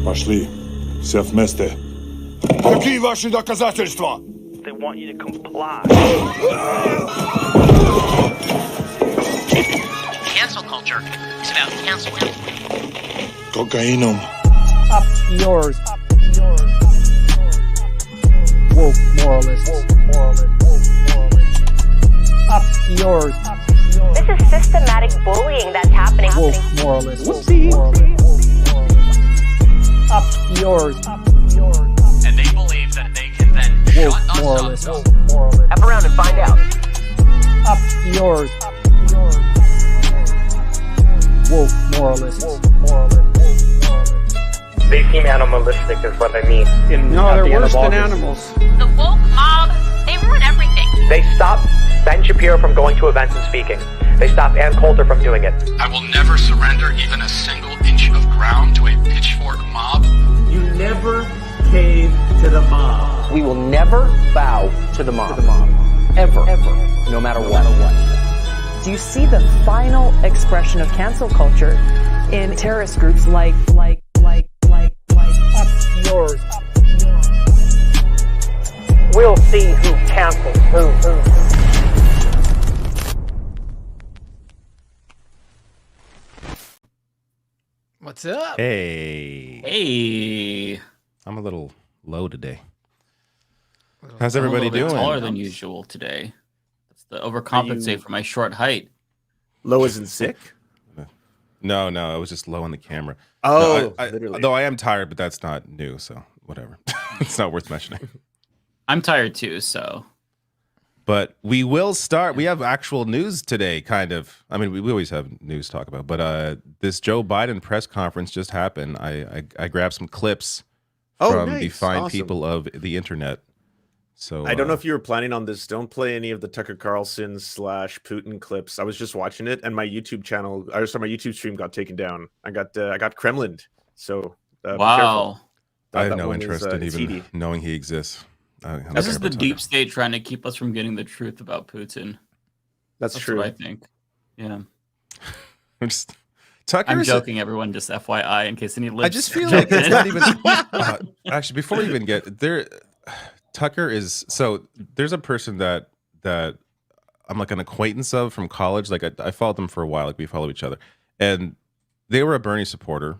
Пошли. Все вместе. Какие ваши доказательства? They want you to comply. Cancel culture is about canceling. Кокаином. Up yours. Woke moralists. Up yours. This is systematic bullying that's happening. Woke moralists. Up yours. And they believe that they can then Woke shut us moralists. up. Up around and find out. Up yours. Woke moralists. They seem animalistic is what I mean. No, they're worse than animals. The woke mob, they ruin everything. They stop Ben Shapiro from going to events and speaking. They stop Ann Coulter from doing it. I will never surrender even a single inch of ground to a pitchfork mob. You never cave to the mob. We will never bow to the mob. Ever. No matter what. Do you see the final expression of cancel culture in terrorist groups like Up yours. We'll see who cancels who. What's up? Hey. I'm a little low today. How's I'm everybody a little bit doing? taller than usual today. That's the overcompensate for my short height. Low as in sick? No, it was just low on the camera. Oh, no, though I am tired, but that's not new, so whatever. It's not worth mentioning. I'm tired too, so. But we will start. We have actual news today, kind of. I mean, we always have news to talk about. But this Joe Biden press conference just happened. I grabbed some clips from the fine people of the internet. So I don't know if you were planning on this. Don't play any of the Tucker Carlson / Putin clips. I was just watching it, and my YouTube channel, my YouTube stream got taken down. I got Kremlined. So wow, I have no interest in even knowing he exists. This is the deep state trying to keep us from getting the truth about Putin. That's true. What I think. Yeah. I'm joking, everyone. Just FYI, in case any. I just feel like it's not even. Actually, before we even get there. Tucker is there's a person that I'm like an acquaintance of from college. Like I followed them for a while. Like we follow each other, and they were a Bernie supporter,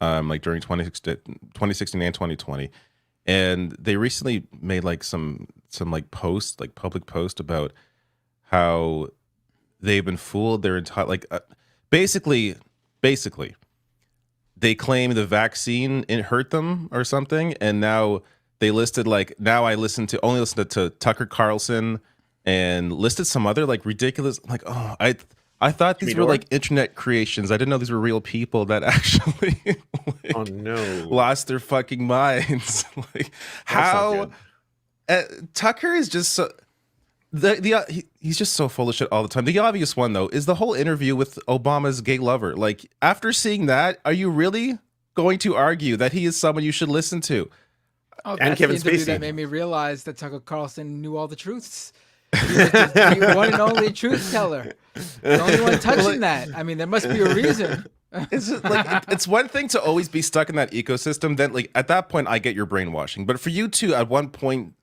like during 2016 and 2020, and they recently made like some like post, like public post about how they've been fooled their entire basically they claim the vaccine hurt them or something, and now. They listed now I only listen to Tucker Carlson and listed some other like ridiculous I thought these were like internet creations. I didn't know these were real people that actually lost their fucking minds. How Tucker is just so he's just so full of shit all the time. The obvious one though is the whole interview with Obama's gay lover. Like after seeing that, are you really going to argue that he is someone you should listen to? Oh, and Kevin the interview Spacey. That made me realize that Tucker Carlson knew all the truths. He was the one and only truth teller. The only one touching that. I mean, there must be a reason. It's one thing to always be stuck in that ecosystem. Then, at that point, I get your brainwashing. But for you to, at one point,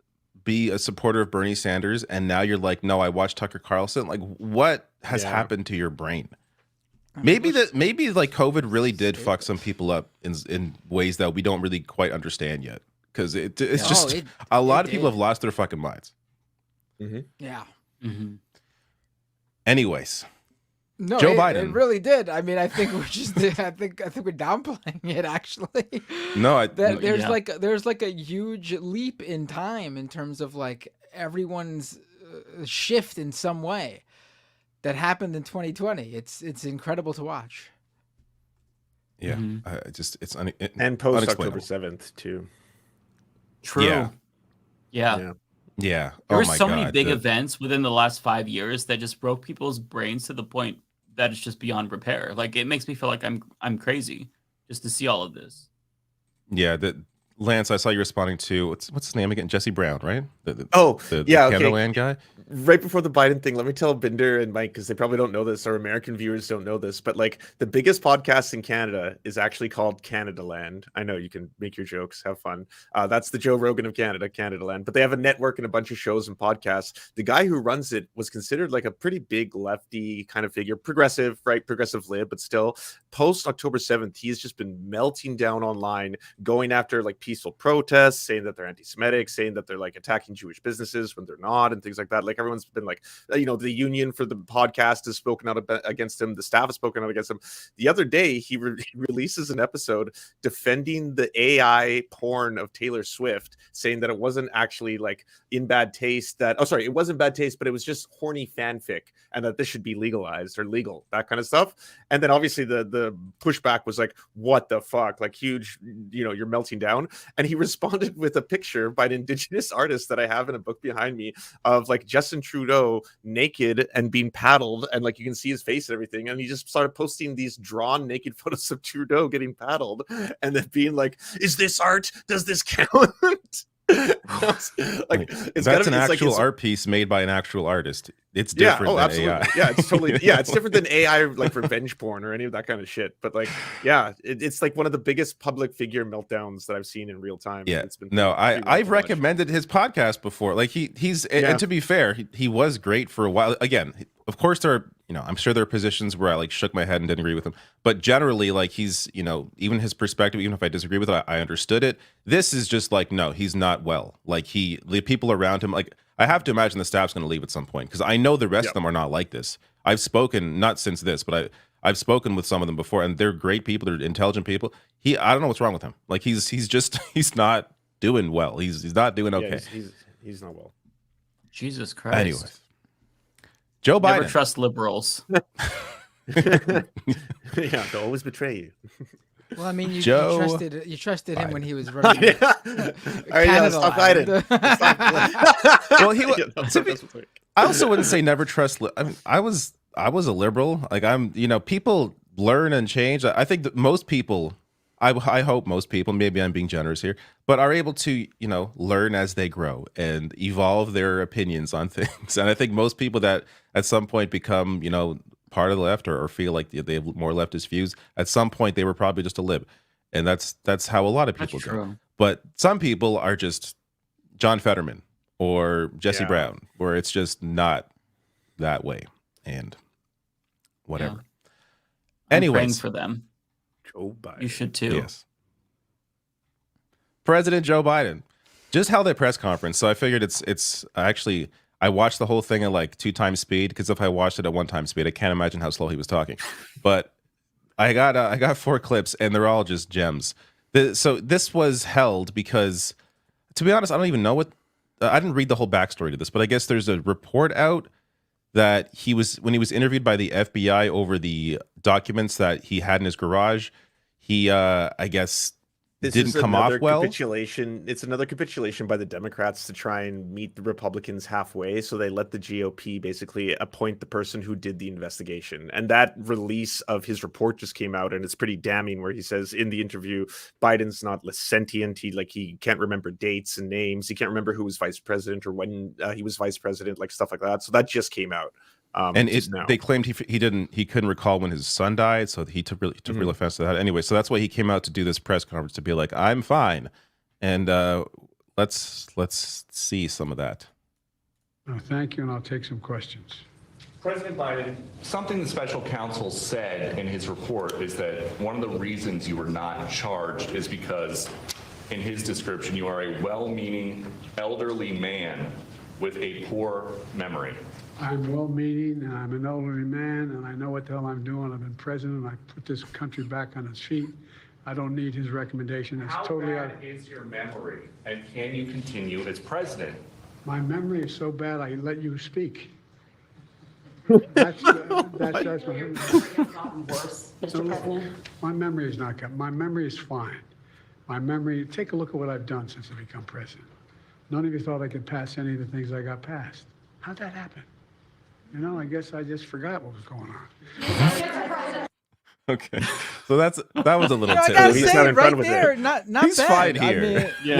be a supporter of Bernie Sanders, and now you're like, no, I watched Tucker Carlson. Like, what has happened to your brain? Maybe COVID really did fuck some people up in ways that we don't really quite understand yet. Because a lot of people have lost their fucking minds. Mm-hmm. Yeah. Mm-hmm. Anyways, no, Joe Biden. It really did. I mean, I think we're just. I think we're downplaying it. Actually, no. There's like a huge leap in time in terms of like everyone's shift in some way that happened in 2020. It's incredible to watch. Yeah, mm-hmm. And post October 7th too. True. Yeah. There were so many big events within the last 5 years that just broke people's brains to the point that it's just beyond repair. Like it makes me feel like I'm crazy just to see all of this. Yeah, Lance, I saw you responding to what's his name again? Jesse Brown, right? The yeah, Canada okay. Land guy. Right before the Biden thing, let me tell Binder and Mike, because they probably don't know this, or American viewers don't know this, but like the biggest podcast in Canada is actually called Canada Land. I know you can make your jokes, have fun. That's the Joe Rogan of Canada, Canada Land. But they have a network and a bunch of shows and podcasts. The guy who runs it was considered like a pretty big lefty kind of figure, progressive, right? Progressive lib, but still post October 7th, he's just been melting down online, going after like peaceful protests, saying that they're anti-Semitic, saying that they're like attacking Jewish businesses when they're not, and things like that. Like everyone's been like, you know, the union for the podcast has spoken out against him. The staff has spoken out against him. The other day, he releases an episode defending the AI porn of Taylor Swift, saying that it wasn't actually like in bad taste. It wasn't bad taste, but it was just horny fanfic, and that this should be legalized or legal, that kind of stuff. And then obviously the pushback was like, what the fuck? Like huge, you know, you're melting down. And he responded with a picture by an Indigenous artist that I have in a book behind me of like Justin Trudeau naked and being paddled, and like you can see his face and everything. And he just started posting these drawn naked photos of Trudeau getting paddled, and then being like, "Is this art? Does this count?" Like that's an actual art piece made by an actual artist. It's different than absolutely. AI. Yeah, it's totally it's different than AI like revenge porn or any of that kind of shit. But like, yeah, it's like one of the biggest public figure meltdowns that I've seen in real time. Yeah, it's been I've recommended his podcast before. Like he's and to be fair, he was great for a while. Again, of course there are, you know, I'm sure there are positions where I like shook my head and didn't agree with him. But generally, like he's, you know, even his perspective, even if I disagree with it, I understood it. This is just like, no, he's not well. Like the people around him, like I have to imagine the staff's going to leave at some point, because I know the rest of them are not like this. I've spoken, not since this, but I've spoken with some of them before, and they're great people. They're intelligent people. I don't know what's wrong with him. Like he's just he's not doing well. He's not doing okay. Yeah, he's not well. Jesus Christ. Anyways, Joe Biden. Never trust liberals. Yeah, they'll always betray you. Well, I mean, you trusted Biden. him when he was running. All right, stop Biden. Well, I also wouldn't say never trust. I mean, I was a liberal. Like I'm, you know, people learn and change. I think that most people, I hope most people, maybe I'm being generous here, but are able to, you know, learn as they grow and evolve their opinions on things. And I think most people that at some point become, you know, part of the left or feel like they have more leftist views, at some point they were probably just a lib. And that's how a lot of people go. But some people are just John Fetterman or Jesse Brown, where it's just not that way and whatever. Yeah. Anyways, for them. Joe Biden. You should too. Yes. President Joe Biden just held a press conference. So I figured it's actually, I watched the whole thing at like 2 times speed, because if I watched it at 1 time speed, I can't imagine how slow he was talking. But I got 4 clips, and they're all just gems. So this was held because, to be honest, I don't even know what. I didn't read the whole backstory to this, but I guess there's a report out that when he was interviewed by the FBI over the documents that he had in his garage, he I guess didn't come off well. It's another capitulation by the Democrats to try and meet the Republicans halfway. So they let the GOP basically appoint the person who did the investigation. And that release of his report just came out, and it's pretty damning, where he says in the interview, Biden's not sentient. He can't remember dates and names. He can't remember who was vice president or when he was vice president, like stuff like that. So that just came out. And they claimed he couldn't recall when his son died, so he took real offense to that. Anyway, so that's why he came out to do this press conference, to be like, I'm fine. And let's see some of that. Thank you, and I'll take some questions. President Biden, something the special counsel said in his report is that one of the reasons you were not charged is because, in his description, you are a well-meaning elderly man with a poor memory. I'm well-meaning, and I'm an elderly man, and I know what the hell I'm doing. I've been president. I put this country back on its feet. I don't need his recommendation. It's totally How bad is your memory, and can you continue as president? My memory is so bad, I let you speak. That's my memory is not good. My memory is fine. My memory, take a look at what I've done since I become president. None of you thought I could pass any of the things I got passed. How'd that happen? You know, I guess I just forgot what was going on. Okay, so that was a little. I gotta say it right there, not he's bad. fine I here. mean,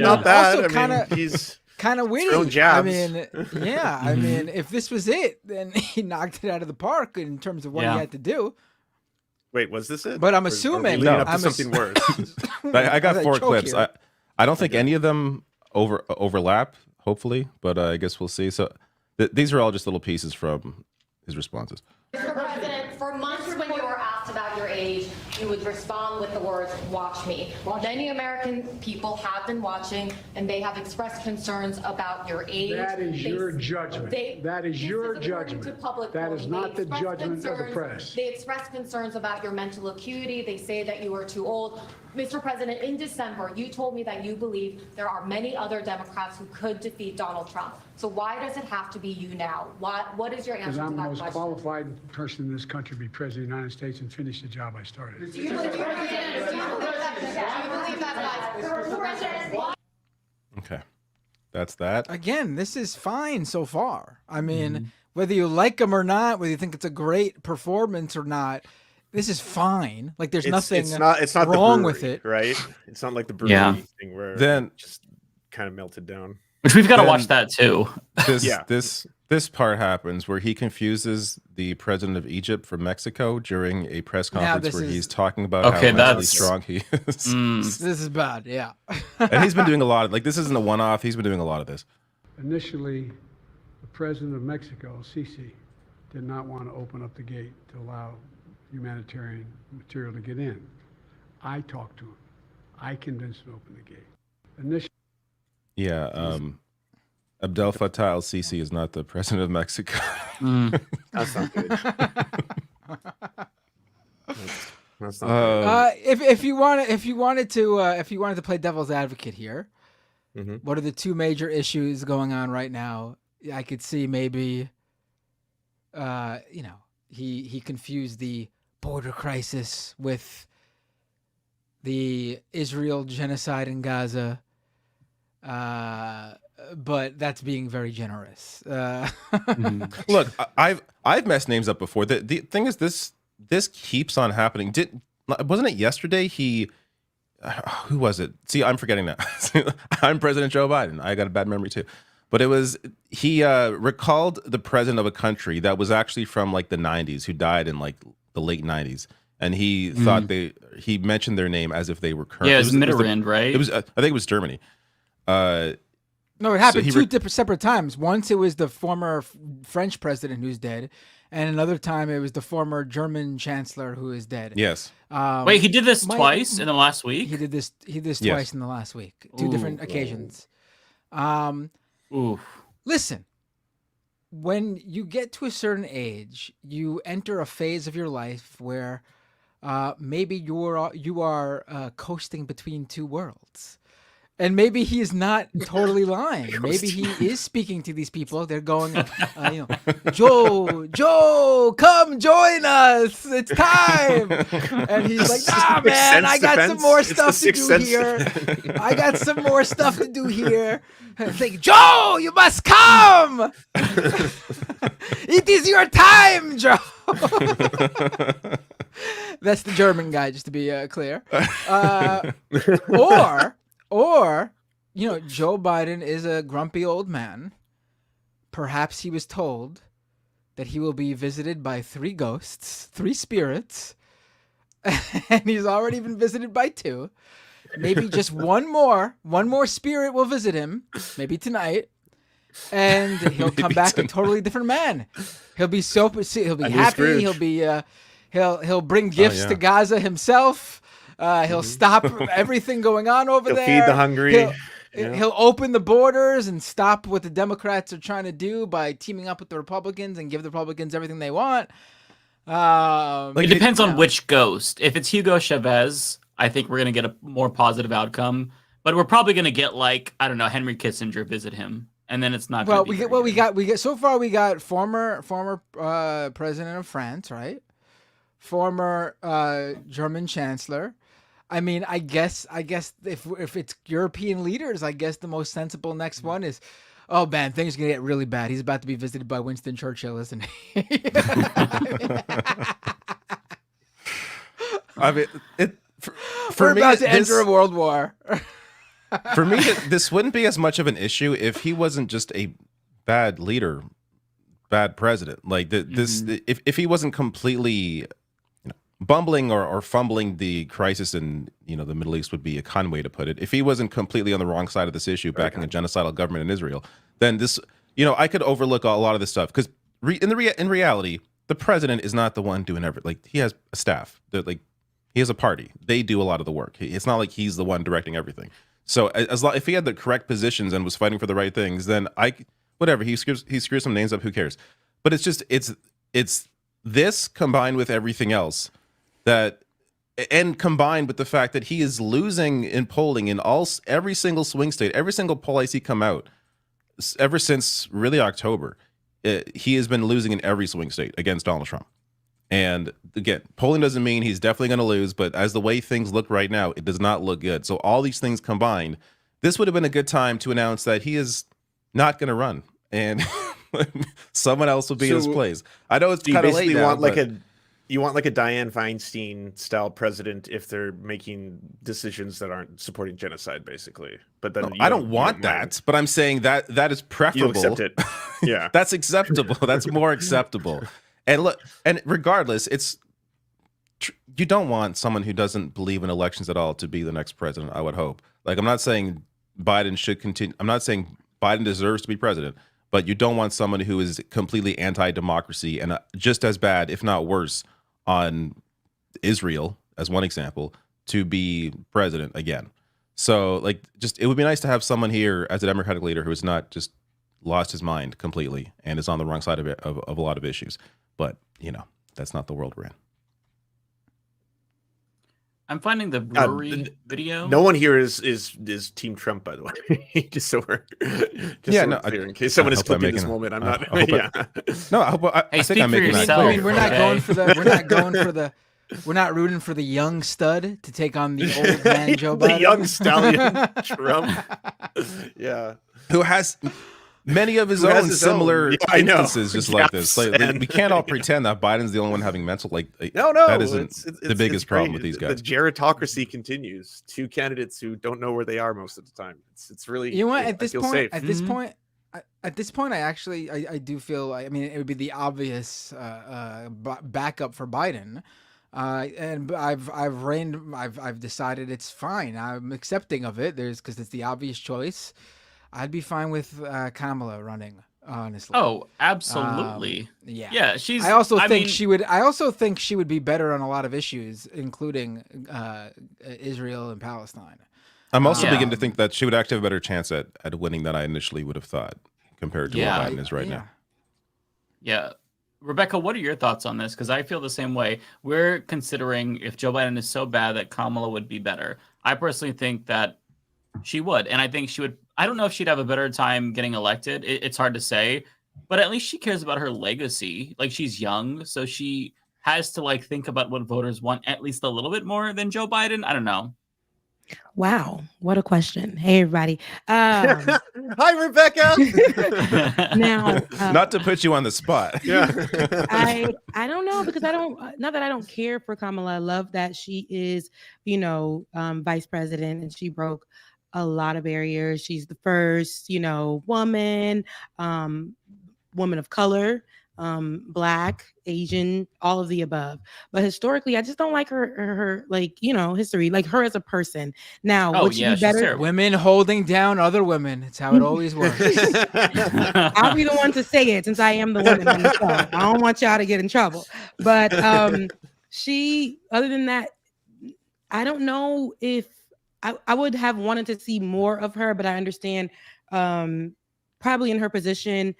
not bad. Also, I mean, he's kind of witty. throwing jabs. I mean, yeah. I mean, if this was it, then he knocked it out of the park in terms of what he had to do. Wait, was this it? But I'm Or assuming leading up to something worse. I got 4 clips. here. I don't think any of them overlap. Hopefully, but I guess we'll see. So these are all just little pieces from his responses. Mr. President, for months when you were asked about your age, you would respond with the words, "Watch me." Many American people have been watching, and they have expressed concerns about your age. That is your judgment. That is your judgment. That is not the judgment of the press. They express concerns about your mental acuity. They say that you are too old. Mr. President, in December, you told me that you believe there are many other Democrats who could defeat Donald Trump. So why does it have to be you now? What is your answer Because to I'm the that most question? qualified person in this country to be president of the United States and finish the job I started. Do you believe that? Okay, that's that. Again, this is fine so far. I mean, whether you like him or not, whether you think it's a great performance or not, this is fine. Like, there's nothing it's not wrong the with brewery, it, right? It's not like the brewery thing where then just kind of melted down. Which we've got to watch that too. This part happens where he confuses the president of Egypt from Mexico during a press conference where he's talking about how mentally strong he is. This is bad, yeah. And he's been doing a lot of this isn't a one-off. He's been doing a lot of this. Initially, the president of Mexico, Sisi, did not want to open up the gate to allow humanitarian material to get in. I talked to him. I convinced him to open the gate. Initially, Yeah, Abdel Fattah al-Sisi is not the president of Mexico. That's not good. That's not good. If you wanted to play devil's advocate here, what are the 2 major issues going on right now? I could see maybe, he confused the border crisis with the Israel genocide in Gaza. But that's being very generous. Look, I've messed names up before. The thing is, this keeps on happening. Wasn't it yesterday? Who was it? See, I'm forgetting now. I'm President Joe Biden. I got a bad memory too. But he recalled the president of a country that was actually from like the 90s, who died in like the late 90s. And he thought he mentioned their name as if they were current. Yeah, it was Mitterrand, right? It was, I think it was Germany. No, it happened 2 separate times. Once it was the former French president who's dead, and another time it was the former German chancellor who is dead. Yes. Wait, he did this twice in the last week? He did this twice in the last week. 2 different occasions. Listen, when you get to a certain age, you enter a phase of your life where maybe you are coasting between 2 worlds. And maybe he is not totally lying. Maybe he is speaking to these people. They're going, Joe, come join us. It's time. And he's like, nah, man, I got some more stuff to do here. I got some more stuff to do here. It's like, Joe, you must come. It is your time, Joe. That's the German guy, just to be clear. Or, Joe Biden is a grumpy old man. Perhaps he was told that he will be visited by 3 ghosts, 3 spirits, and he's already been visited by 2. Maybe just one more spirit will visit him, maybe tonight, and he'll come back a totally different man. He'll be happy. He'll be he'll bring gifts to Gaza himself. He'll stop everything going on over there. He'll feed the hungry. He'll open the borders and stop what the Democrats are trying to do by teaming up with the Republicans and give the Republicans everything they want. It depends on which ghost. If it's Hugo Chavez, I think we're going to get a more positive outcome. But we're probably going to get Henry Kissinger visit him. And then it's not we got former president of France, right? Former German chancellor. I mean, I guess if it's European leaders, I guess the most sensible next one is, oh man, things are gonna get really bad. He's about to be visited by Winston Churchill, isn't he? I mean, We're about to enter a world war. For me, this wouldn't be as much of an issue if he wasn't just a bad leader, bad president. Like if he wasn't completely bumbling or fumbling the crisis in the Middle East would be a kind way to put it. If he wasn't completely on the wrong side of this issue, backing a genocidal government in Israel, then this, I could overlook a lot of this stuff because in reality, the president is not the one doing everything. Like he has a staff. He has a party. They do a lot of the work. It's not like he's the one directing everything. So if he had the correct positions and was fighting for the right things, then whatever, he screws some names up. Who cares? But it's this combined with everything else and combined with the fact that he is losing in polling in every single swing state, every single poll I see come out ever since really October, he has been losing in every swing state against Donald Trump. And again, polling doesn't mean he's definitely going to lose, but as the way things look right now, it does not look good. So all these things combined, this would have been a good time to announce that he is not going to run and someone else will be in his place. I know it's kind of late now. You want like a Dianne Feinstein style president if they're making decisions that aren't supporting genocide, basically. But then I don't want that. But I'm saying that is preferable. You accept it. Yeah, that's acceptable. That's more acceptable. And look, and regardless, you don't want someone who doesn't believe in elections at all to be the next president. I would hope. Like I'm not saying Biden should continue. I'm not saying Biden deserves to be president. But you don't want someone who is completely anti-democracy and just as bad, if not worse, on Israel, as one example, to be president again. So, it would be nice to have someone here as a Democratic leader who has not just lost his mind completely and is on the wrong side of a lot of issues. But, that's not the world we're in. I'm finding the brewery video. No one here is Team Trump, by the way. just so we're clear, in case someone is clipping this moment. I'm not. I think I'm making that clear. I mean, we're not going for the. We're not rooting for the young stud to take on the old man Joe Biden. The young stallion Trump. Yeah, who has many of his own similar instances just like this. We can't all pretend that Biden's the only one having mental no, that isn't the biggest problem with these guys. The gerontocracy continues. Two candidates who don't know where they are most of the time. It's really at this point I actually I do feel it would be the obvious backup for Biden. And I've decided it's fine. I'm accepting of it. Because it's the obvious choice. I'd be fine with Kamala running, honestly. Oh, absolutely. Yeah. She's. I also think she would be better on a lot of issues, including Israel and Palestine. I'm also beginning to think that she would actually have a better chance at winning than I initially would have thought compared to what Biden is right now. Yeah. Rebecca, what are your thoughts on this? Because I feel the same way. We're considering if Joe Biden is so bad that Kamala would be better. I personally think that she would. And I think she would. I don't know if she'd have a better time getting elected. It's hard to say. But at least she cares about her legacy. She's young. So she has to think about what voters want at least a little bit more than Joe Biden. I don't know. Wow, what a question. Hey, everybody. Hi, Rebecca. Now, not to put you on the spot. Yeah. I don't know because not that I don't care for Kamala. I love that she is, vice president and she broke a lot of barriers. She's the first, woman, woman of color, Black, Asian, all of the above. But historically, I just don't like her history, her as a person. Now, would she be better? Women holding down other women. It's how it always works. I'll be the one to say it since I am the woman in the show. I don't want y'all to get in trouble. But other than that, I don't know if I would have wanted to see more of her, but I understand probably in her position,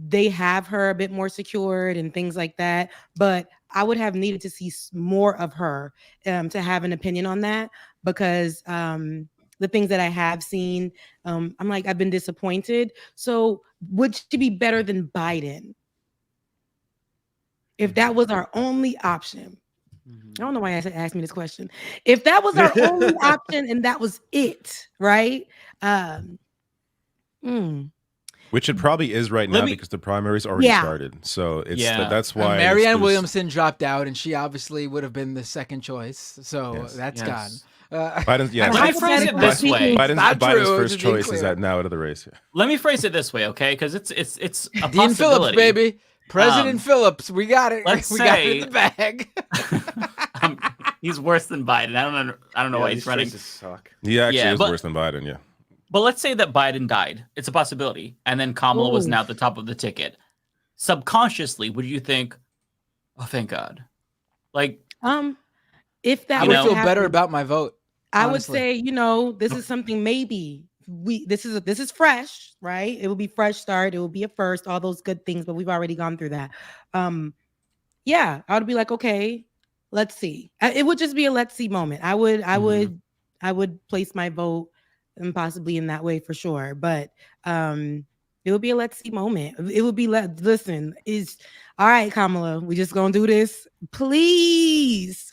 they have her a bit more secured and things like that. But I would have needed to see more of her to have an opinion on that because the things that I have seen, I've been disappointed. So would she be better than Biden? If that was our only option. I don't know why I asked me this question. If that was our only option and that was it, right? Which it probably is right now because the primaries already started. So it's that's why Marianne Williamson dropped out, and she obviously would have been the second choice. So that's gone. Biden's, Let me phrase it this way. Biden's first choice is now out of the race. Yeah. Let me phrase it this way, okay? Because it's a Dean possibility. Phillips, baby. President Phillips, we got it. Let's we say, got it in the bag. He's worse than Biden. I don't know why he's running. He actually is worse than Biden. Yeah. But let's say that Biden died. It's a possibility, and then Kamala was now at the top of the ticket. Subconsciously, would you think, "Oh, thank God"? Like, if that I would feel better about my vote. I would say, this is something maybe this is fresh, right? It will be fresh start. It will be a first, all those good things, but we've already gone through that. I would be like, okay, let's see. It would just be a let's see moment. I would place my vote and possibly in that way for sure. But it would be a let's see moment. It would be listen, is all right, Kamala, we just gonna do this. Please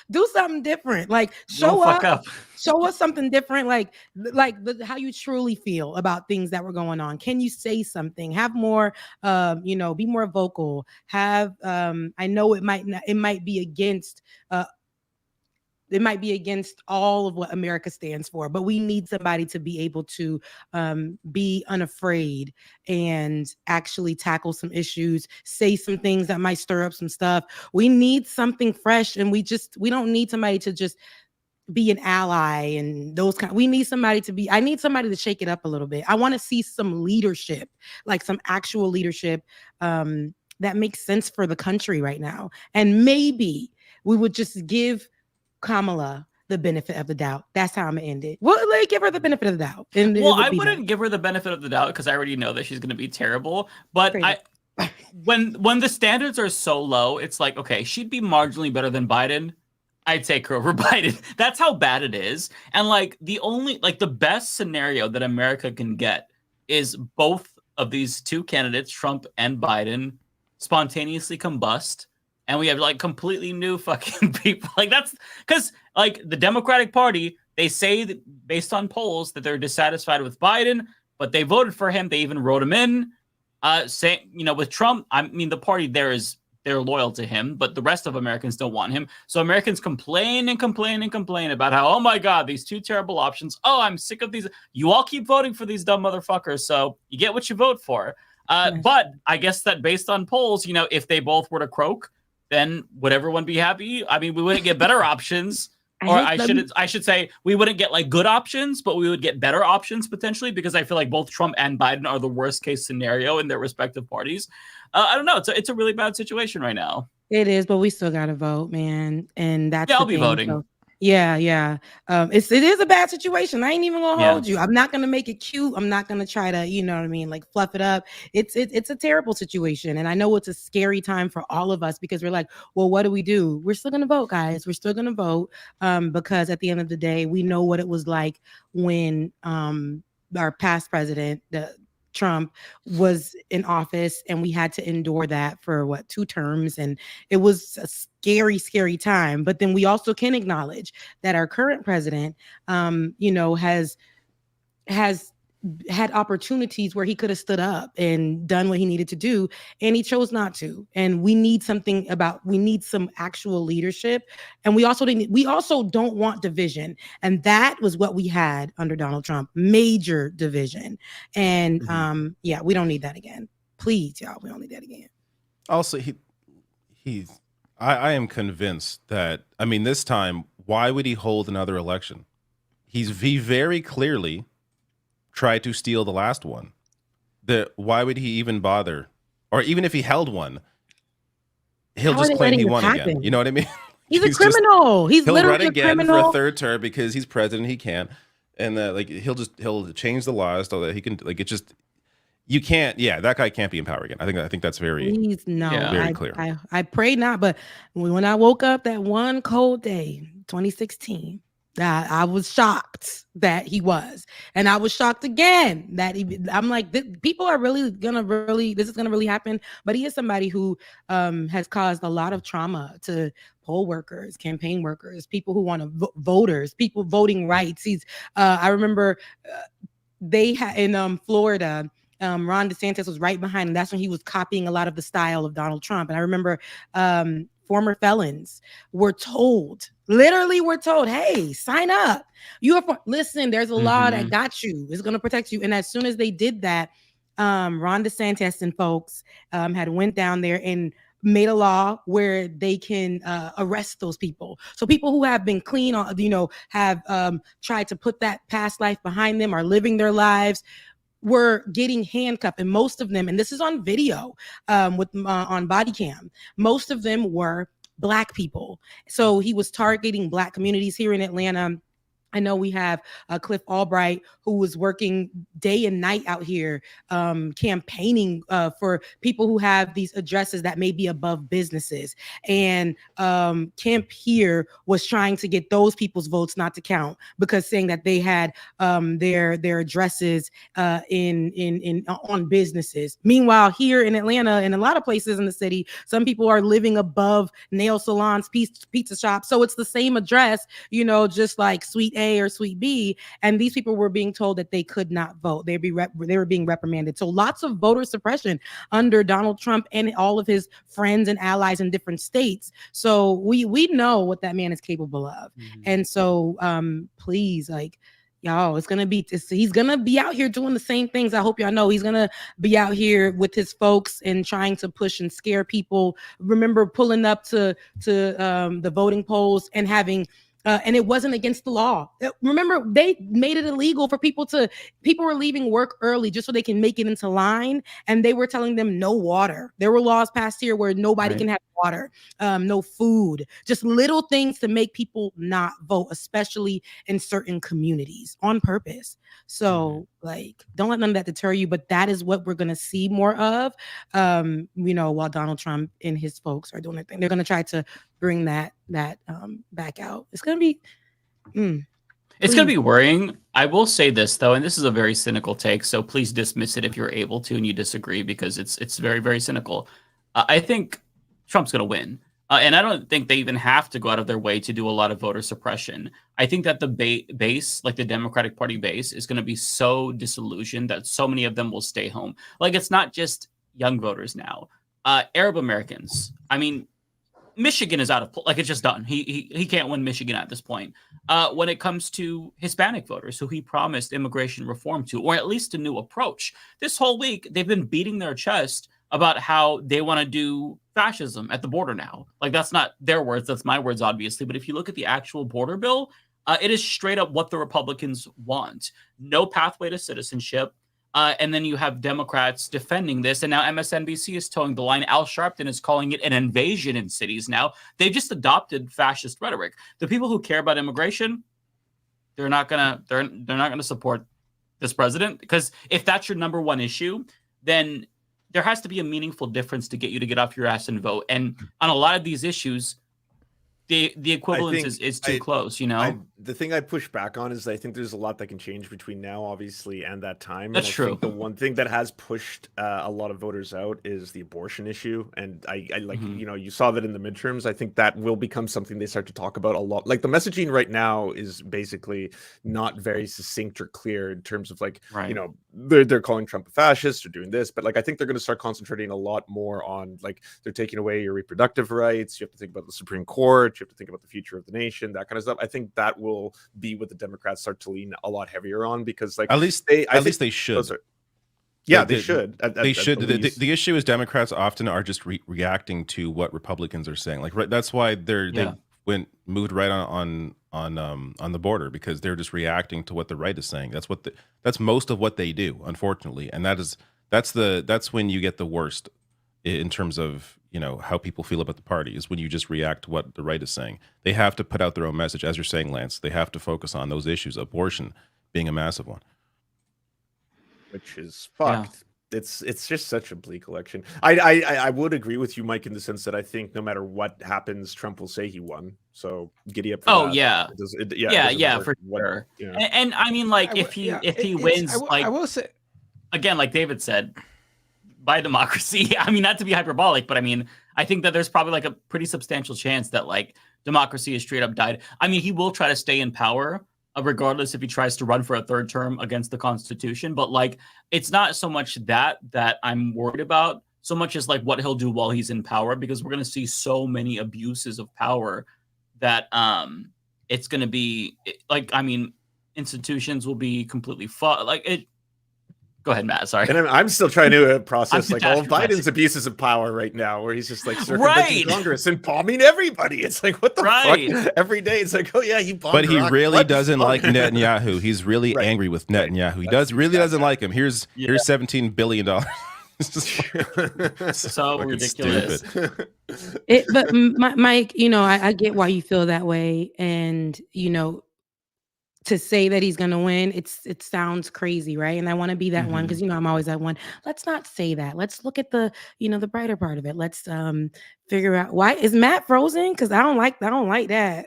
do something different. Like show us something different. Like how you truly feel about things that were going on. Can you say something? Have more, be more vocal. Have I know it might be against all of what America stands for, but we need somebody to be able to be unafraid and actually tackle some issues, say some things that might stir up some stuff. We need something fresh, and we don't need somebody to just be an ally and those kind. I need somebody to shake it up a little bit. I want to see some leadership, like some actual leadership that makes sense for the country right now. And maybe we would just give Kamala the benefit of the doubt. That's how I'm gonna end it. Well, give her the benefit of the doubt. I wouldn't give her the benefit of the doubt because I already know that she's gonna be terrible. But when the standards are so low, it's like, okay, she'd be marginally better than Biden. I'd take her over Biden. That's how bad it is. And the best scenario that America can get is both of these two candidates, Trump and Biden, spontaneously combust. And we have completely new fucking people. That's because the Democratic Party, they say that based on polls that they're dissatisfied with Biden, but they voted for him. They even wrote him in. With Trump, the party they're loyal to him, but the rest of Americans don't want him. So Americans complain about how, oh my God, these two terrible options. Oh, I'm sick of these. You all keep voting for these dumb motherfuckers. So you get what you vote for. But I guess that based on polls, if they both were to croak, then would everyone be happy? We wouldn't get better options. I should say we wouldn't get good options, but we would get better options potentially, because I feel like both Trump and Biden are the worst case scenario in their respective parties. I don't know. It's a really bad situation right now. It is, but we still got to vote, man. And that's I'll be voting. So, yeah. It is a bad situation. I ain't even gonna hold you. I'm not gonna make it cute. I'm not gonna try to, fluff it up. It's a terrible situation, and I know it's a scary time for all of us because we're like, well, what do we do? We're still gonna vote, guys. We're still gonna vote because at the end of the day, we know what it was like when our past president, Trump, was in office, and we had to endure that for 2 terms, and it was a scary time. But then we also can acknowledge that our current president has had opportunities where he could have stood up and done what he needed to do, and he chose not to. And we need some actual leadership, and we also don't want division, and that was what we had under Donald Trump, major division. And we don't need that again. Please, y'all, we don't need that again. Also, I am convinced that this time, why would he hold another election? He very clearly tried to steal the last one. Why would he even bother? Or even if he held one, he'll just claim he won again. You know what I mean? He's a criminal. He'll literally run again a criminal for a 3rd term because he's president. He can, and he'll change the laws so that he can you can't. Yeah, that guy can't be in power again. I think that's very very clear. I pray not, but when I woke up that one cold day, 2016. I was shocked that he was, and I was shocked again that I'm like, people are this is gonna really happen. But he is somebody who has caused a lot of trauma to poll workers, campaign workers, people who want to voters, people voting rights. I remember they had in Florida, Ron DeSantis was right behind him. That's when he was copying a lot of the style of Donald Trump. And I remember former felons were told, literally were told, hey, sign up. Listen, there's a law that got you. It's going to protect you. And as soon as they did that, Ron DeSantis and folks had went down there and made a law where they can arrest those people. So people who have been clean, have tried to put that past life behind them, are living their lives, were getting handcuffed. And most of them, and this is on video on body cam, most of them were Black people. So he was targeting Black communities here in Atlanta. I know we have Cliff Albright, who was working day and night out here campaigning for people who have these addresses that may be above businesses. And Kemp here was trying to get those people's votes not to count, because saying that they had their addresses on businesses. Meanwhile, here in Atlanta and a lot of places in the city, some people are living above nail salons, pizza shops. So it's the same address, just like Suite A or Suite B, and these people were being told that they could not vote. They were being reprimanded. So lots of voter suppression under Donald Trump and all of his friends and allies in different states. So we know what that man is capable of. And so please, y'all, he's gonna be out here doing the same things. I hope y'all know he's gonna be out here with his folks and trying to push and scare people. Remember pulling up to the voting polls and having and it wasn't against the law. Remember, they made it illegal for people were leaving work early just so they can make it into line. And they were telling them no water. There were laws passed here where nobody can have water, no food, just little things to make people not vote, especially in certain communities on purpose. So don't let none of that deter you, but that is what we're going to see more of, while Donald Trump and his folks are doing their thing. They're going to try to bring that back out. It's going to be it's going to be worrying. I will say this though, and this is a very cynical take, so please dismiss it if you're able to and you disagree, because it's very, very cynical. I think Trump's going to win. And I don't think they even have to go out of their way to do a lot of voter suppression. I think that the base, like the Democratic Party base, is going to be so disillusioned that so many of them will stay home. It's not just young voters now. Arab Americans. I mean, Michigan is out of it's just done. He can't win Michigan at this point. When it comes to Hispanic voters, who he promised immigration reform to, or at least a new approach, this whole week they've been beating their chest about how they want to do fascism at the border now. That's not their words, that's my words, obviously. But if you look at the actual border bill, it is straight up what the Republicans want. No pathway to citizenship. And then you have Democrats defending this. And now MSNBC is towing the line. Al Sharpton is calling it an invasion in cities now. They've just adopted fascist rhetoric. The people who care about immigration, they're not gonna support this president, because if that's your number one issue, then there has to be a meaningful difference to get you to get off your ass and vote. And on a lot of these issues, the equivalence is too close, The thing I push back on is I think there's a lot that can change between now, obviously, and that time. That's true. I think the one thing that has pushed a lot of voters out is the abortion issue. And I you saw that in the midterms. I think that will become something they start to talk about a lot. The messaging right now is basically not very succinct or clear in terms of they're calling Trump a fascist or doing this, but I think they're going to start concentrating a lot more on they're taking away your reproductive rights. You have to think about the Supreme Court. You have to think about the future of the nation, that kind of stuff. I think that will be what the Democrats start to lean a lot heavier on, because at least they should. They should. They should. The issue is Democrats often are just reacting to what Republicans are saying. That's why they moved right on the border, because they're just reacting to what the right is saying. That's most of what they do, unfortunately, and that's when you get the worst in terms of how people feel about the party, is when you just react to what the right is saying. They have to put out their own message, as you're saying, Lance. They have to focus on those issues, abortion being a massive one, which is fucked. Yeah. It's just such a bleak election. I would agree with you, Mike, in the sense that I think no matter what happens, Trump will say he won. So giddy up. For that. Yeah, for sure. And I mean, if he wins, I will say again, like David said, by democracy. I mean, not to be hyperbolic, but I mean, I think that there's probably a pretty substantial chance that democracy is straight up died. I mean, he will try to stay in power regardless if he tries to run for a third term against the Constitution. But like, it's not so much that I'm worried about, so much as like what he'll do while he's in power, because we're going to see so many abuses of power that it's going to be like, I mean, institutions will be completely like it. Go ahead, Matt. Sorry. And I'm still trying to process like all of Biden's abuses of power right now, where he's just like circumventing Congress and bombing everybody. It's like, what the fuck? Every day it's like, oh yeah, he bombed. But he really doesn't like Netanyahu. He's really angry with Netanyahu. He doesn't like him. Here's $17 billion. So ridiculous. But Mike, you know, I get why you feel that way, and you know, to say that he's gonna win, it sounds crazy, right? And I want to be that one because you know I'm always that one. Let's not say that. Let's look at the the brighter part of it. Let's figure out why is Matt frozen? Because I don't like that. I don't like that.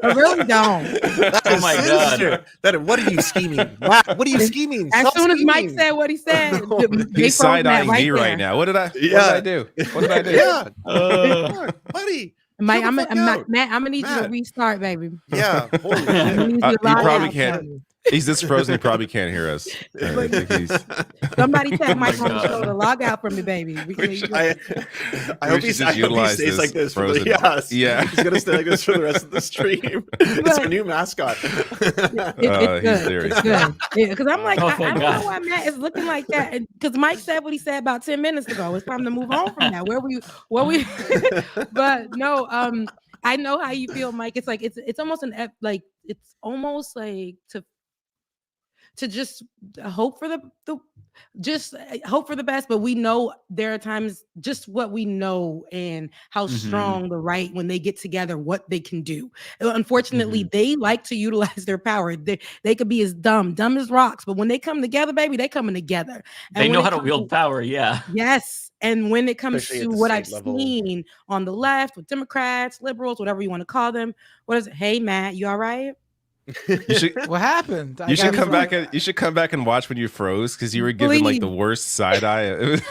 I really don't. Oh my god! What are you scheming? What are you scheming? As soon as Mike said what he said, he's side-eyeing me right now. What did I do? What did I do? Yeah, buddy. Mike, Matt, I'm gonna need you to restart, baby. Yeah, he probably can't. He's this frozen. He probably can't hear us. Somebody tap Mike on the shoulder. Log out from me, baby. I hope he stays like this. Yeah, he's gonna stay like this for the rest of the stream. It's our new mascot. It's good. Because I'm like, I don't know why Matt is looking like that. Because Mike said what he said about 10 minutes ago. It's time to move on from that. Where we? But no, I know how you feel, Mike. It's like it's almost like to just hope for the hope for the best, but we know there are times just what we know and how strong the right, when they get together, what they can do. Unfortunately, they like to utilize their power. They could be as dumb as rocks, but when they come together, baby, they coming together. And they know how to wield power. Yeah. Yes. And when it comes to what I've seen on the left with Democrats, liberals, whatever you want to call them, what is it? Hey, Matt, you all right? What happened? You should come back and watch when you froze, because you were given like the worst side eye. It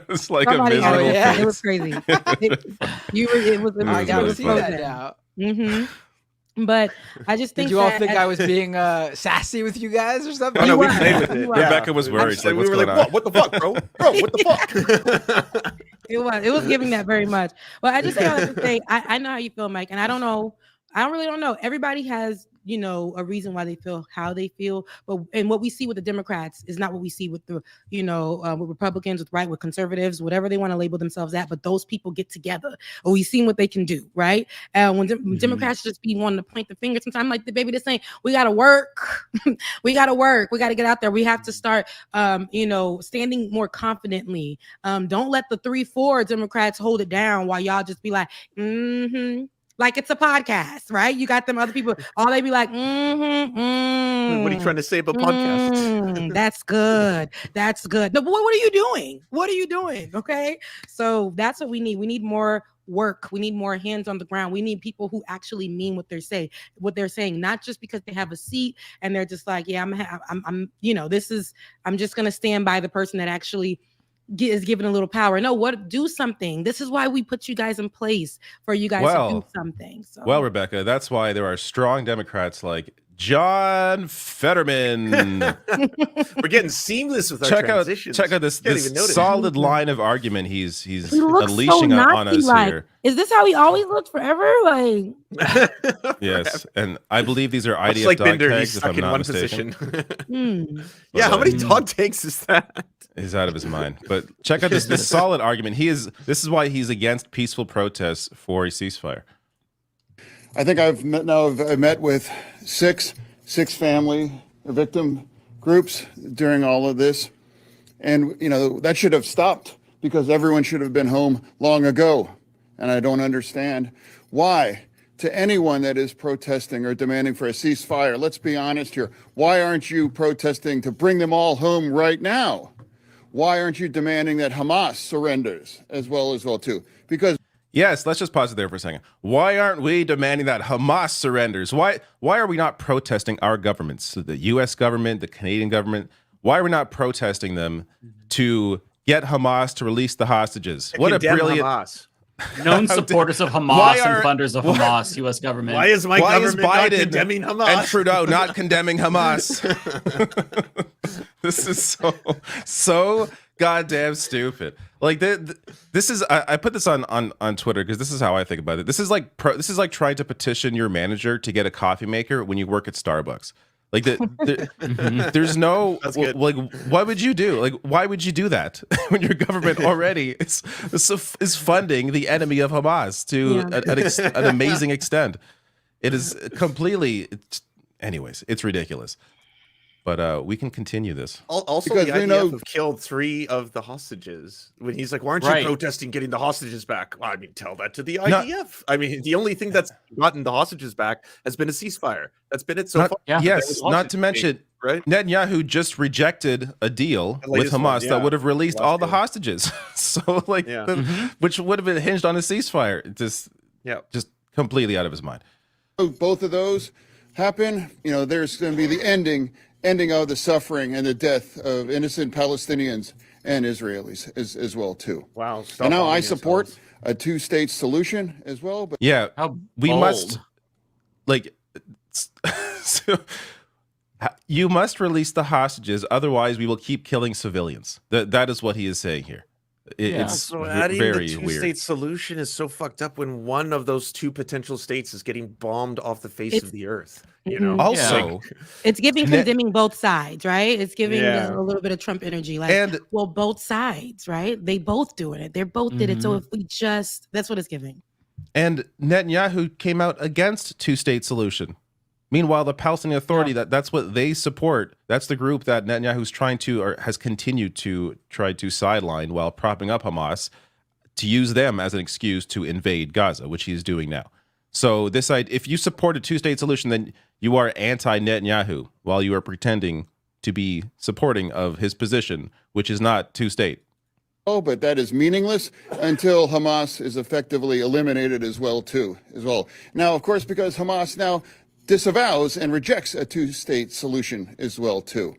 was like a miserable face. It was crazy. But I just think did you all think I was being sassy with you guys or something? Oh, no, we played with it. Rebecca was worried. Like, what's going on? What the fuck, bro? What the fuck? It was giving that very much. Well, I just say I know how you feel, Mike, and I don't really don't know. Everybody has, a reason why they feel how they feel. And what we see with the Democrats is not what we see with the, with Republicans, with conservatives, whatever they want to label themselves at. But those people get together, or we've seen what they can do, right? When Democrats just be wanting to point the finger, sometimes like the baby that's saying, we got to work. We got to work. We got to get out there. We have to start, standing more confidently. Don't let the 3-4 Democrats hold it down while y'all just be like, like it's a podcast, right? You got them other people, all they be like, What are you trying to say about podcasts? That's good. That's good. No, but what are you doing? What are you doing? Okay. So that's what we need. We need more work. We need more hands on the ground. We need people who actually mean what they're saying, not just because they have a seat and they're just like, yeah, I'm just going to stand by the person that actually is given a little power. No, do something. This is why we put you guys in place, for you guys to do something. So. Well, Rebecca, that's why there are strong Democrats like John Fetterman. We're getting seamless with our transitions. Check out this solid line of argument he's unleashing on us here. Is this how he always looked forever? Like yes, and I believe these are IDF like dog Binder, tags. he's If stuck I'm in not one mistaken. Position. Yeah, how many dog tags is that? He's out of his mind. But check out this solid argument. This is why he's against peaceful protests for a ceasefire. I think I've met with six family victim groups during all of this. And, that should have stopped, because everyone should have been home long ago. And I don't understand why, to anyone that is protesting or demanding for a ceasefire, let's be honest here, why aren't you protesting to bring them all home right now? Why aren't you demanding that Hamas surrenders as well too? Because yes, let's just pause it there for a second. Why aren't we demanding that Hamas surrenders? Why are we not protesting our governments, the U.S. government, the Canadian government? Why are we not protesting them to get Hamas to release the hostages? What a brilliant Hamas. Known supporters of Hamas and funders of Hamas, U.S. government. Why is government not condemning Hamas? And Trudeau not condemning Hamas? This is so goddamn stupid. Like this is I put this on Twitter because this is how I think about it. This is like trying to petition your manager to get a coffee maker when you work at Starbucks. Like there's no like why would you do that when your government already is funding the enemy of Hamas to an amazing extent? It is completely. Anyways, it's ridiculous. But we can continue this. Also, because the IDF have killed 3 of the hostages. When he's like, "Why aren't you protesting getting the hostages back?" Well, I mean, tell that to the IDF. I mean, the only thing that's gotten the hostages back has been a ceasefire. That's been it so far. Yes, not to mention, Netanyahu just rejected a deal with Hamas that would have released all the hostages. So, like, which would have been hinged on a ceasefire. Just completely out of his mind. Both of those happen. You know, there's going to be the ending of the suffering and the death of innocent Palestinians and Israelis as well too. Wow. And now I support a 2-state solution as well. But we must you must release the hostages, otherwise we will keep killing civilians. That is what he is saying here. It's so adding very the weird. 2-state solution is so fucked up when one of those 2 potential states is getting bombed off the face of the earth. You know, also it's giving condemning both sides, right? It's giving a little bit of Trump energy, like, well, both sides, right? They both doing it. They both did it. So if we that's what it's giving. And Netanyahu came out against 2-state solution. Meanwhile, the Palestinian Authority, that's what they support. That's the group that Netanyahu's trying to, or has continued to try to sideline while propping up Hamas, to use them as an excuse to invade Gaza, which he is doing now. So if you support a 2-state solution, then you are anti-Netanyahu while you are pretending to be supporting of his position, which is not 2-state. Oh, but that is meaningless until Hamas is effectively eliminated as well. Now, of course, because Hamas now disavows and rejects a 2-state solution as well too.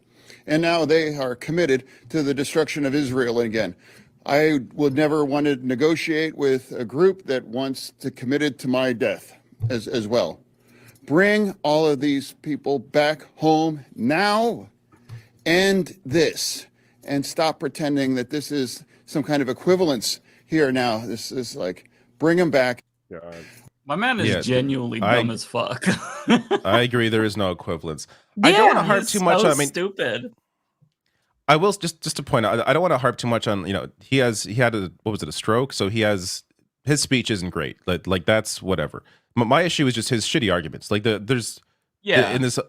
And now they are committed to the destruction of Israel again. I would never want to negotiate with a group that wants to commit it to my death as well. Bring all of these people back home now. End this and stop pretending that this is some kind of equivalence here now. This is like, bring them back. God. My man is genuinely dumb as fuck. I agree. There is no equivalence. I don't want to harp too much on. I mean, stupid. I will just to point out. I don't want to harp too much on. You know, he had a stroke, so his speech isn't great. Like that's whatever. My issue is just his shitty arguments. Like in this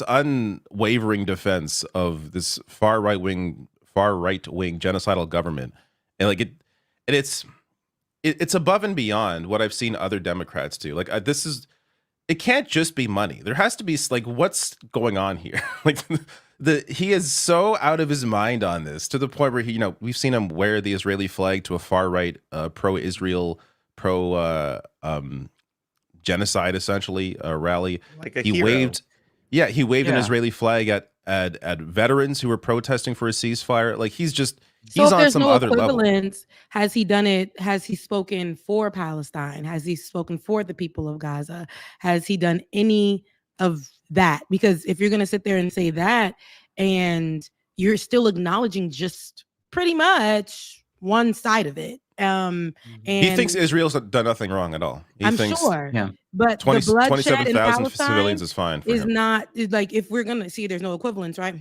unwavering defense of this far right wing genocidal government, and it's above and beyond what I've seen other Democrats do. Like it can't just be money. There has to be like, what's going on here? Like he is so out of his mind on this, to the point where we've seen him wear the Israeli flag to a far right, pro-Israel, genocide essentially rally. Like he waved an Israeli flag at veterans who were protesting for a ceasefire. Like he's So if on there's some no other level. Has he done it? Has he spoken for Palestine? Has he spoken for the people of Gaza? Has he done any of that? Because if you're going to sit there and say that, and you're still acknowledging just pretty much one side of it. And he thinks Israel's done nothing wrong at all. I'm sure. Yeah. But the bloodshed in Palestine civilians is fine for him. Not like, if we're gonna see, there's no equivalence, right?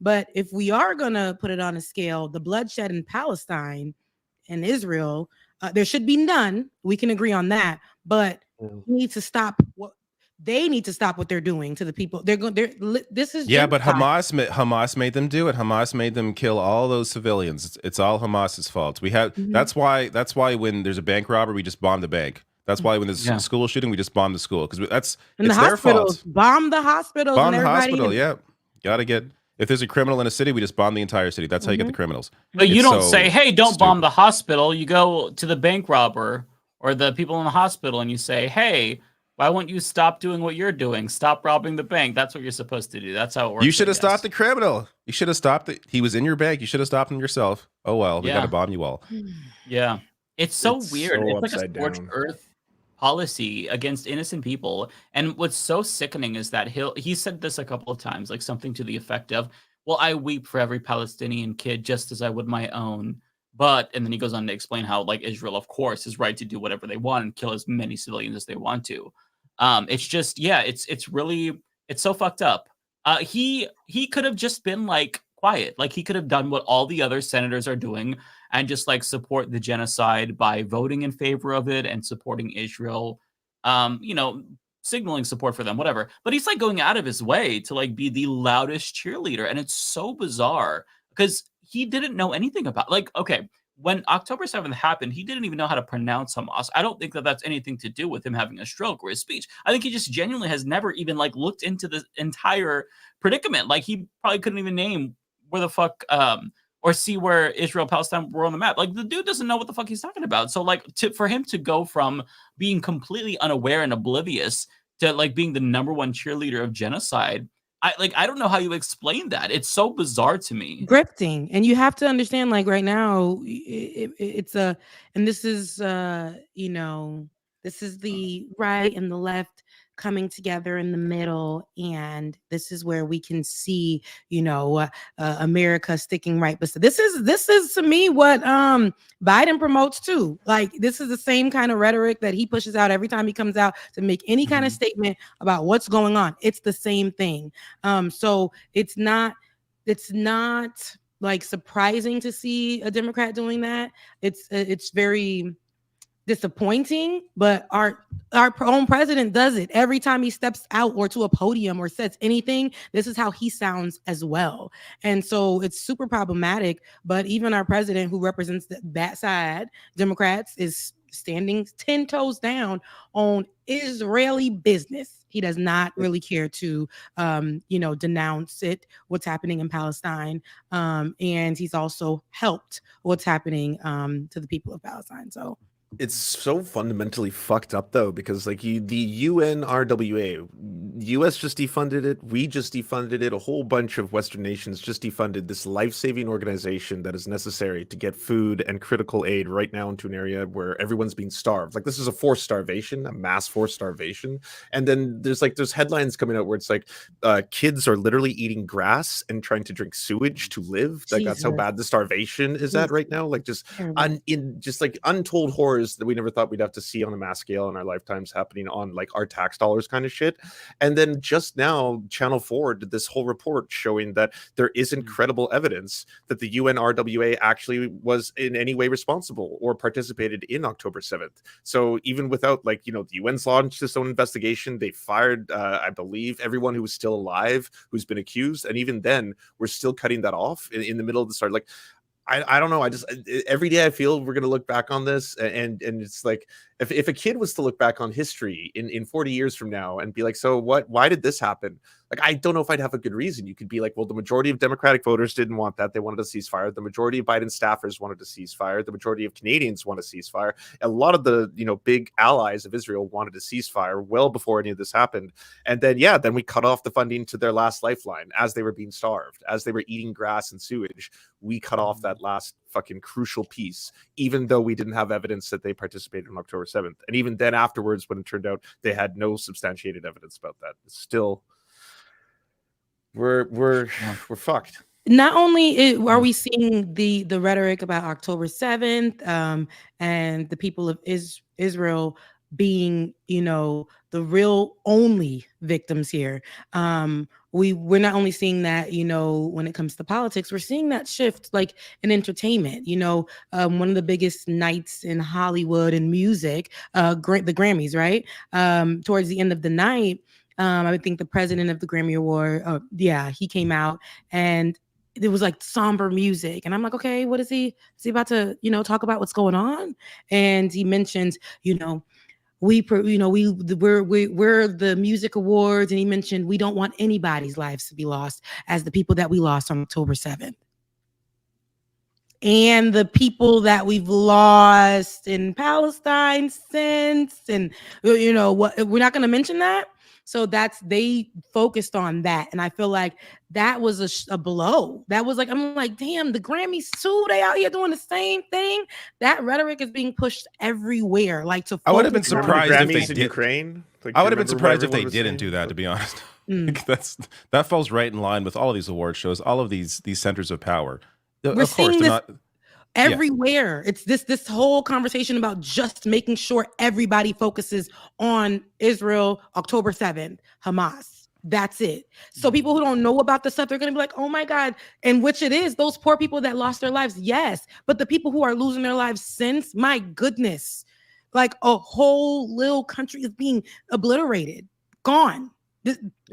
But if we are gonna put it on a scale, the bloodshed in Palestine and Israel, there should be none. We can agree on that. But we need to stop they need to stop what they're doing to the people. This is but Hamas made them do it. Hamas made them kill all those civilians. It's all Hamas's fault. We have that's why when there's a bank robber, we just bomb the bank. That's why when there's a school shooting, we just bomb the school, because it's their fault. Bomb the hospitals. Bomb the hospital. Yeah, gotta get. If there's a criminal in a city, we just bomb the entire city. That's how you get the criminals. But you don't say, "Hey, don't bomb the hospital." You go to the bank robber or the people in the hospital, and you say, "Hey, why won't you stop doing what you're doing? Stop robbing the bank." That's what you're supposed to do. That's how it works. You should have stopped the criminal. You should have stopped it. He was in your bank. You should have stopped him yourself. Oh well, we got to bomb you all. Yeah. It's so It's weird. so It's like a upside scorched down. earth policy against innocent people. And what's so sickening is that he said this a couple of times, like something to the effect of, well, I weep for every Palestinian kid just as I would my own. But, and then he goes on to explain how, like, Israel, of course, is right to do whatever they want and kill as many civilians as they want to. It's just, yeah, it's really, it's so fucked up. He could have just been like quiet. Like, he could have done what all the other senators are doing and just like support the genocide by voting in favor of it and supporting Israel, signaling support for them, whatever. But he's like going out of his way to like be the loudest cheerleader. And it's so bizarre because he didn't know anything about, like, okay, when October 7th happened, he didn't even know how to pronounce Hamas. I don't think that that's anything to do with him having a stroke or his speech. I think he just genuinely has never even like looked into the entire predicament. Like, he probably couldn't even name where the fuck, or see where Israel, Palestine were on the map. Like, the dude doesn't know what the fuck he's talking about. So like, for him to go from being completely unaware and oblivious to like being the &1 cheerleader of genocide, I don't know how you explain that. It's so bizarre to me. Grifting. And you have to understand, like, right now, it's a, and this is, this is the right and the left coming together in the middle, and this is where we can see, America sticking right beside. This is to me what Biden promotes too. Like, this is the same kind of rhetoric that he pushes out every time he comes out to make any kind of statement about what's going on. It's the same thing. So it's not like surprising to see a Democrat doing that. It's very disappointing, but our own president does it every time he steps out or to a podium or says anything. This is how he sounds as well, and so it's super problematic. But even our president, who represents that side, Democrats, is standing 10 toes down on Israeli business. He does not really care to denounce what's happening in Palestine, and he's also helped what's happening to the people of Palestine. So it's so fundamentally fucked up though, because like the UNRWA, US just defunded it, we just defunded it, a whole bunch of Western nations just defunded this life-saving organization that is necessary to get food and critical aid right now into an area where everyone's being starved. Like, this is a forced starvation, a mass forced starvation. And then there's headlines coming out where it's like kids are literally eating grass and trying to drink sewage to live. Like, that's how bad the starvation is at right now. Like, just untold horrors that we never thought we'd have to see on a mass scale in our lifetimes happening on like our tax dollars kind of shit. And then just now, Channel 4 did this whole report showing that there isn't credible evidence that the UNRWA actually was in any way responsible or participated in October 7th. So even without the UN's launched its own investigation, they fired, I believe, everyone who was still alive who's been accused. And even then, we're still cutting that off in the middle of the start. Like, I don't know. Every day I feel we're going to look back on this and it's like, if a kid was to look back on history in 40 years from now and be like, so what, why did this happen? Like, I don't know if I'd have a good reason. You could be like, well, the majority of Democratic voters didn't want that. They wanted a ceasefire. The majority of Biden staffers wanted a ceasefire. The majority of Canadians want a ceasefire. A lot of the, big allies of Israel wanted a ceasefire well before any of this happened. And then, then we cut off the funding to their last lifeline as they were being starved, as they were eating grass and sewage. We cut off that last fucking crucial piece, even though we didn't have evidence that they participated on October 7th. And even then afterwards, when it turned out they had no substantiated evidence about that, still we're fucked. Not only are we seeing the rhetoric about October 7th and the people of Israel being, the real only victims here. We're not only seeing that, when it comes to politics, we're seeing that shift like in entertainment. One of the biggest nights in Hollywood and music, the Grammys, right? Towards the end of the night, I think the president of the Grammy Award, he came out and it was like somber music. And I'm like, okay, what is he? Is he about to, talk about what's going on? And he mentioned, we're the music awards. And he mentioned, we don't want anybody's lives to be lost as the people that we lost on October 7th. And the people that we've lost in Palestine since, and, what, we're not going to mention that. So they focused on that. And I feel like that was a blow. That was like, I'm like, damn, the Grammys too, they out here doing the same thing. That rhetoric is being pushed everywhere. Like to I would have been Remember surprised if they Grammys in did. Ukraine. Like, I do would you have been remember what surprised if everyone they was didn't saying? do that, to be honest. Mm. That falls right in line with all of these award shows, all of these centers of power. We're Of course, seeing they're this not. everywhere. It's this whole conversation about just making sure everybody focuses on Israel, October 7th, Hamas. That's it. So people who don't know about the stuff, they're going to be like, oh my God. And which it is, those poor people that lost their lives. Yes. But the people who are losing their lives since, my goodness, like a whole little country is being obliterated, gone.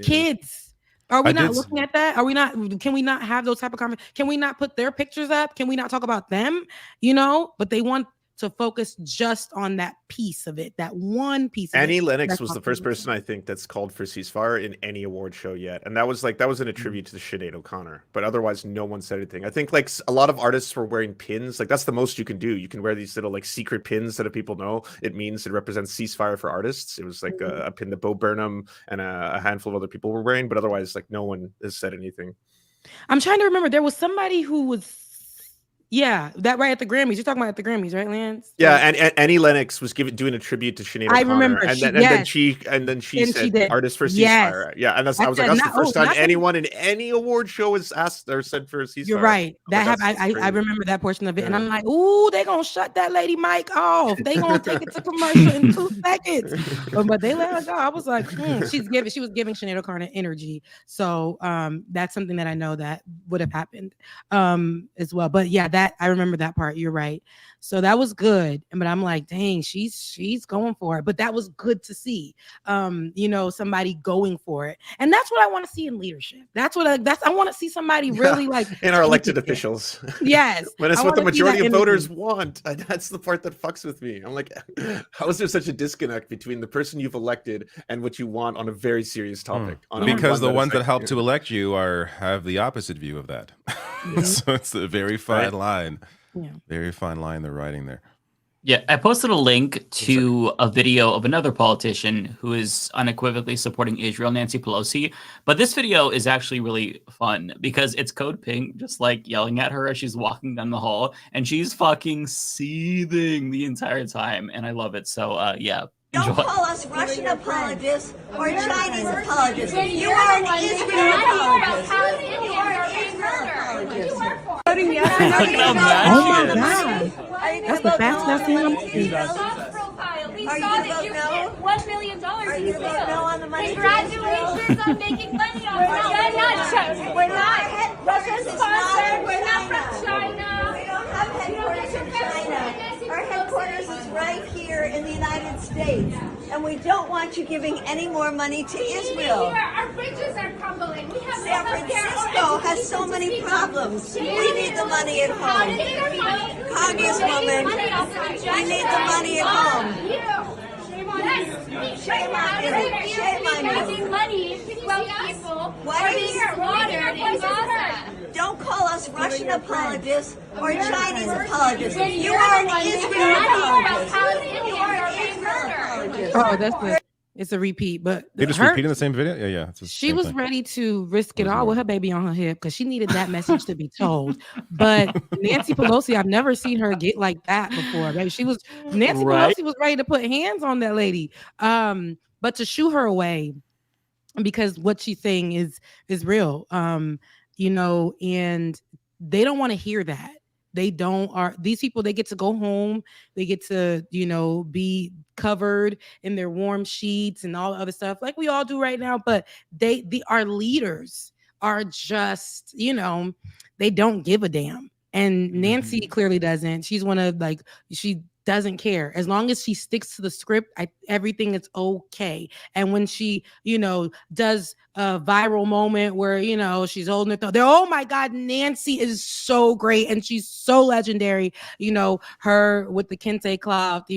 Kids. Are we not looking at that? Are we not? Can we not have those type of conversations? Can we not put their pictures up? Can we not talk about them? You know, but they want to focus just on that piece of it, that one piece of Annie it. Lennox That's was the not first good. person I think that's called for ceasefire in any award show yet, and that was in a tribute to Sinead O'Connor. But otherwise, no one said anything. I think like a lot of artists were wearing pins. Like that's the most you can do. You can wear these little like secret pins that if people know it means it represents ceasefire for artists. It was like a pin that Bo Burnham and a handful of other people were wearing, but otherwise, like no one has said anything. I'm trying to remember. There was somebody who was, that right at the Grammys. You're talking about at the Grammys, right, Lance? Yeah, and Annie Lennox was doing a tribute to Sinead O'Connor. I remember. And then she said did. artist for Yes. ceasefire. Yeah, and I was said, like, that's the first time not that- anyone in any award show has asked or said for a ceasefire. You're right. That That's happened. I crazy. remember that portion of it, and I'm like, "Ooh, they gonna shut that lady mic off. They gonna take it to commercial in 2 seconds." But they let her go. I was like, she was giving Sinead O'Connor energy. So that's something that I know that would have happened as well. But yeah, that I remember that part. You're right. So that was good. But I'm like, dang, she's going for it. But that was good to see. Somebody going for it, and that's what I want to see in leadership. I want to see somebody really like in our elected officials. Yes, when it's I what the wanna see majority that of voters energy. want. That's the part that fucks with me. I'm like, how is there such a disconnect between the person you've elected and what you want on a very serious topic? Because the ones that help to elect you have the opposite view of that. So it's a very fine line. Yeah. Very fine line they're writing there. Yeah, I posted a link to a video of another politician who is unequivocally supporting Israel, Nancy Pelosi. But this video is actually really fun because it's Code Pink just like yelling at her as she's walking down the hall, and she's fucking seething the entire time, and I love it. So yeah. Don't enjoy. call us Russian apologists or Chinese apologists. You are an Israel apologist. You are an Israel apologist. Oh my God. That's the fastest I've seen them. Are you going to vote no? $1 million. Are you going to vote no on the money? Congratulations on making money on it. We're not Russia's sponsored. We're not from China. We don't have headquarters in China. Our headquarters is right here in the United States. And we don't want you giving any more money to Israel. Our bridges are crumbling. We have San Francisco has so many problems. We need the money at home. Congresswoman, we need the money at home. Shame on you. Shame on you. Money while people Why are being slaughtered in Gaza. Don't call us Russian apologists or Chinese apologists. You are an Israel apologist. You are an Israel apologist. Oh, that's it's a repeat. But They just repeating the same video? Yeah. It's the she same was thing. ready to risk it all with her baby on her hip because she needed that message to be told. But Nancy Pelosi, I've never seen her get like that before. Baby, Nancy Pelosi was ready to put hands on that lady. But to shoo her away because what she's saying is real. And they don't want to hear that. These people, they get to go home, they get to, be covered in their warm sheets and all the other stuff like we all do right now. But our leaders are just, they don't give a damn. And Nancy clearly doesn't. She's she doesn't care. As long as she sticks to the script, everything is okay. And when she, does a viral moment where, she's holding it, oh my God, Nancy is so great. And she's so legendary, her with the kente cloth,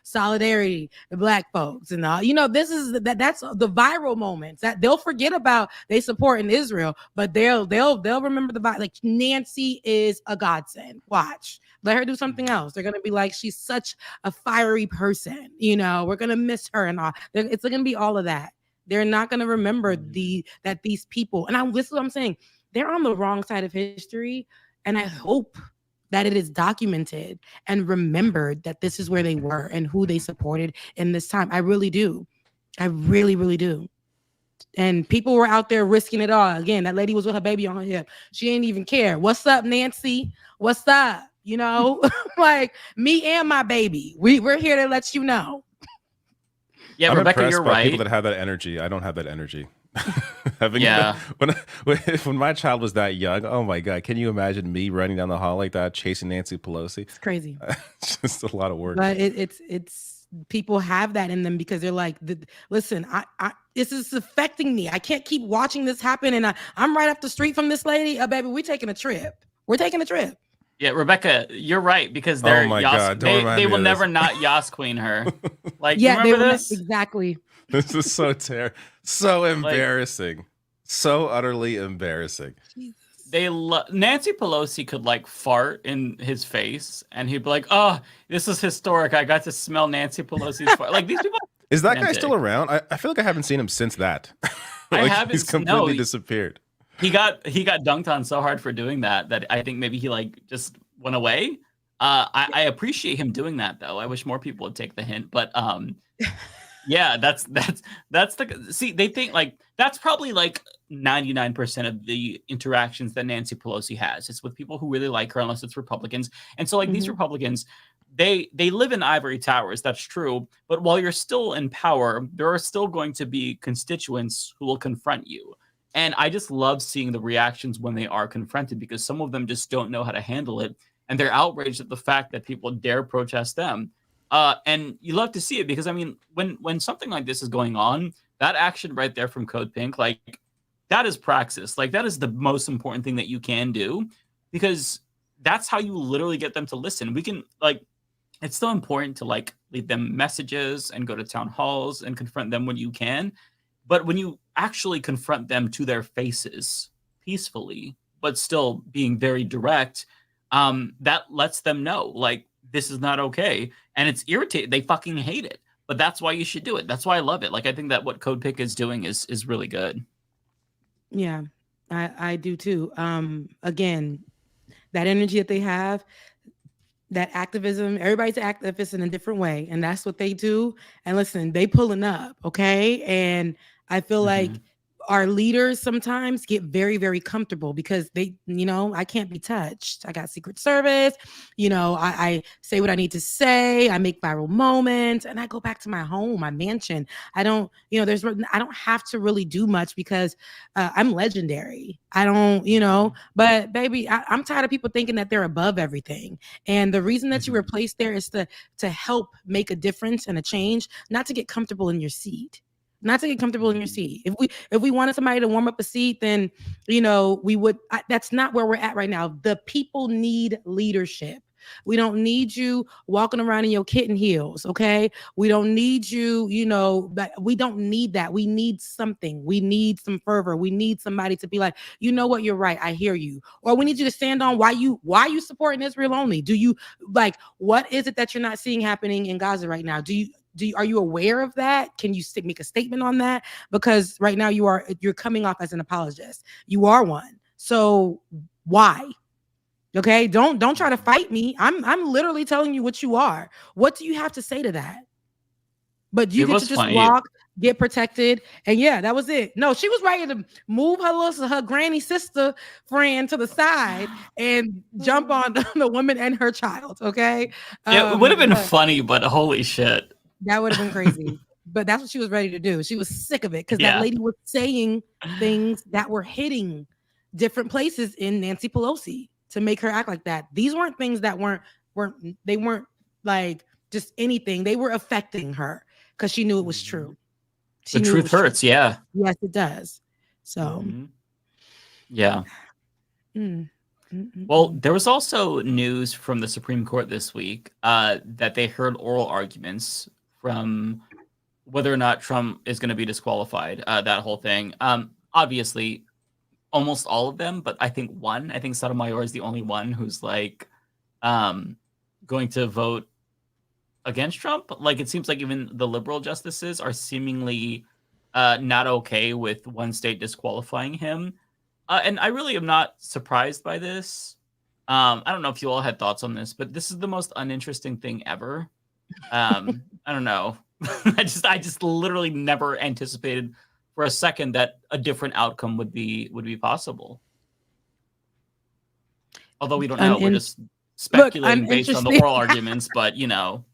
solidarity, the black folks and all, this is that's the viral moments that they'll forget about. They support in Israel, but they'll remember like Nancy is a godsend. Watch. Let her do something else. They're going to be like, she's such a fiery person. We're going to miss her and all. It's going to be all of that. They're not going to remember that these people, and this is what I'm saying, they're on the wrong side of history. And I hope that it is documented and remembered that this is where they were and who they supported in this time. I really do. I really, really do. And people were out there risking it all. Again, that lady was with her baby on her hip. She didn't even care. What's up, Nancy? What's up? You know, like me and my baby. We're here to let you know. Yeah, I'm Rebecca, impressed you're by right. people that have that energy. I don't have that energy. Yeah. When my child was that young, oh my God, can you imagine me running down the hall like that, chasing Nancy Pelosi? It's crazy. It's just a lot of work. But it's people have that in them because they're like, listen, I this is affecting me. I can't keep watching this happen. And I'm right up the street from this lady. Baby, we're taking a trip. We're taking a trip. Yeah, Rebecca, you're right because they're Oh my Yas, God, don't remind they me will of never this. not Yas Queen her. Like, Yeah, you they remember were this? exactly. This is so terrible. So embarrassing. So utterly embarrassing. Nancy Pelosi could like fart in his face and he'd be like, oh, this is historic. I got to smell Nancy Pelosi's fart. Like these people. Is that guy still around? I feel like I haven't seen him since that. I haven't. He's completely disappeared. He got dunked on so hard for doing that I think maybe he like just went away. I appreciate him doing that though. I wish more people would take the hint. But yeah, that's the see. They think like that's probably like 99% of the interactions that Nancy Pelosi has. It's with people who really like her, unless it's Republicans. And so like these Republicans, they live in ivory towers. That's true. But while you're still in power, there are still going to be constituents who will confront you. And I just love seeing the reactions when they are confronted because some of them just don't know how to handle it. And they're outraged at the fact that people dare protest them. And you love to see it because, I mean, when something like this is going on, that action right there from Code Pink, like that is praxis. Like that is the most important thing that you can do because that's how you literally get them to listen. We can like, it's so important to like leave them messages and go to town halls and confront them when you can. But when you actually confront them to their faces peacefully, but still being very direct, that lets them know like this is not okay. And it's irritating. They fucking hate it. But that's why you should do it. That's why I love it. Like I think that what Code Pick is doing is really good. Yeah, I do too. Again, that energy that they have, that activism, everybody's an activist in a different way. And that's what they do. And listen, they pulling up, okay? And I feel like our leaders sometimes get very, very comfortable because they, you know, I can't be touched. I got Secret Service, you know, I say what I need to say. I make viral moments and I go back to my home, my mansion. I don't, you know, I don't have to really do much because I'm legendary. I don't, you know, but baby, I'm tired of people thinking that they're above everything. And the reason that you were placed there is to help make a difference and a change, not to get comfortable in your seat. Not to get comfortable in your seat. If we wanted somebody to warm up a seat, then, you know, we would. That's not where we're at right now. The people need leadership. We don't need you walking around in your kitten heels, okay? We don't need you, you know, we don't need that. We need something. We need some fervor. We need somebody to be like, you know what, you're right. I hear you. Or we need you to stand on why you supporting Israel only. Do you like what is it that you're not seeing happening in Gaza right now? Are you aware of that? Can you make a statement on that? Because right now you're coming off as an apologist. You are one. So why? Okay, don't try to fight me. I'm literally telling you what you are. What do you have to say to that? But you get to just walk, get protected, and yeah, that was it. No, she was ready to move her granny sister friend to the side and jump on the woman and her child. Okay, it would have been funny, but holy shit. That would have been crazy. But that's what she was ready to do. She was sick of it because that lady was saying things that were hitting different places in Nancy Pelosi to make her act like that. These weren't things that weren't like just anything. They were affecting her because she knew it was true. The truth hurts, yeah. Yes, it does. So yeah. Well, there was also news from the Supreme Court this week that they heard oral arguments from whether or not Trump is going to be disqualified, that whole thing. Obviously, almost all of them, but I think Sotomayor is the only one who's like going to vote against Trump. Like it seems like even the liberal justices are seemingly not okay with one state disqualifying him. And I really am not surprised by this. I don't know if you all had thoughts on this, but this is the most uninteresting thing ever. I don't know. I just literally never anticipated for a second that a different outcome would be possible. Although we don't know, we're just speculating based on the oral arguments, but you know.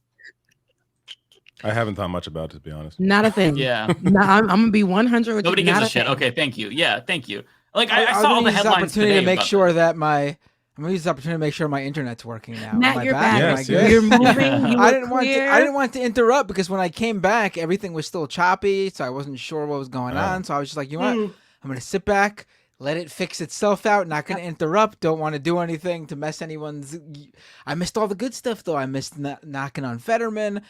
I haven't thought much about it, to be honest. Not a thing. Yeah. No, I'm gonna be 100 with Nobody you. gives Not a shit. thing. Okay, thank you. Yeah, thank you. Like I saw all the use this headlines opportunity today to make about sure that I'm gonna use this opportunity to make sure my internet's working now. Matt, Am I you're back? back. Am I Yes, good? You're moving. You I look didn't want to. clear. I didn't want to interrupt because when I came back, everything was still choppy, so I wasn't sure what was going on. So I was just like, you know what? I'm gonna sit back, let it fix itself out. Not gonna interrupt. Don't want to do anything to mess anyone's. I missed all the good stuff though. I missed knocking on Fetterman.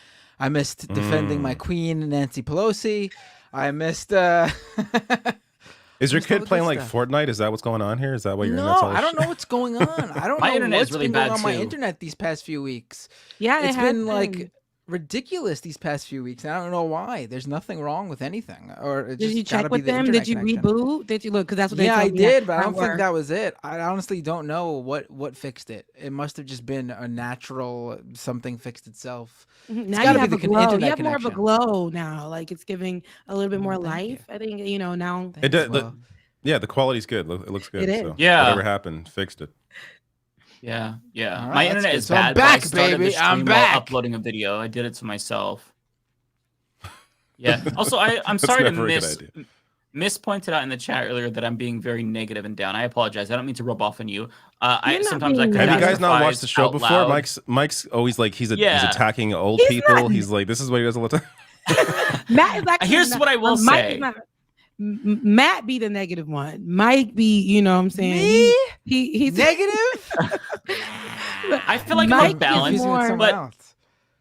I missed defending my queen, Nancy Pelosi. I missed. Is your kid playing like Fortnite? Is that what's going on here? Is that what you're? No, I don't know what's going on. I don't My know internet is what's really been going bad, on my too. internet these past few weeks. Yeah, It's it has been like ridiculous these past few weeks. And I don't know why. There's nothing wrong with anything. Or it Did just you gotta check be with the them? internet Did you connection. reboot? Did you look? Because that's what they Yeah, told I me did, but I at don't think work. that was it. I honestly don't know what fixed it. It must have just been a natural something fixed itself. Now It's you gotta have be a the glow. internet You have more of a connection. glow now. Like it's giving a little bit more life. I think now. It did. Yeah, the quality's good. It looks good. It is. So Yeah. whatever happened, fixed it. Yeah. All right, My that's internet good. is So I'm bad, but I back, started baby. the I'm stream back. while uploading a video. I did it to myself. Yeah. Also, I'm That's sorry to never a good Miss pointed out in the chat earlier that I'm being very negative and down. I apologize. I don't mean to rub off on you. Sometimes I Have you guys not catastrophize watched the show out before? loud. Mike's always like he's Yeah. attacking old He's people. not- He's like, this is what he does all the time. Matt is actually. Here's what I will Mike say. is not- Matt be the negative one. Mike be, you know what I'm saying? Me? He's Negative? I feel like Mike I'm is balanced, more- but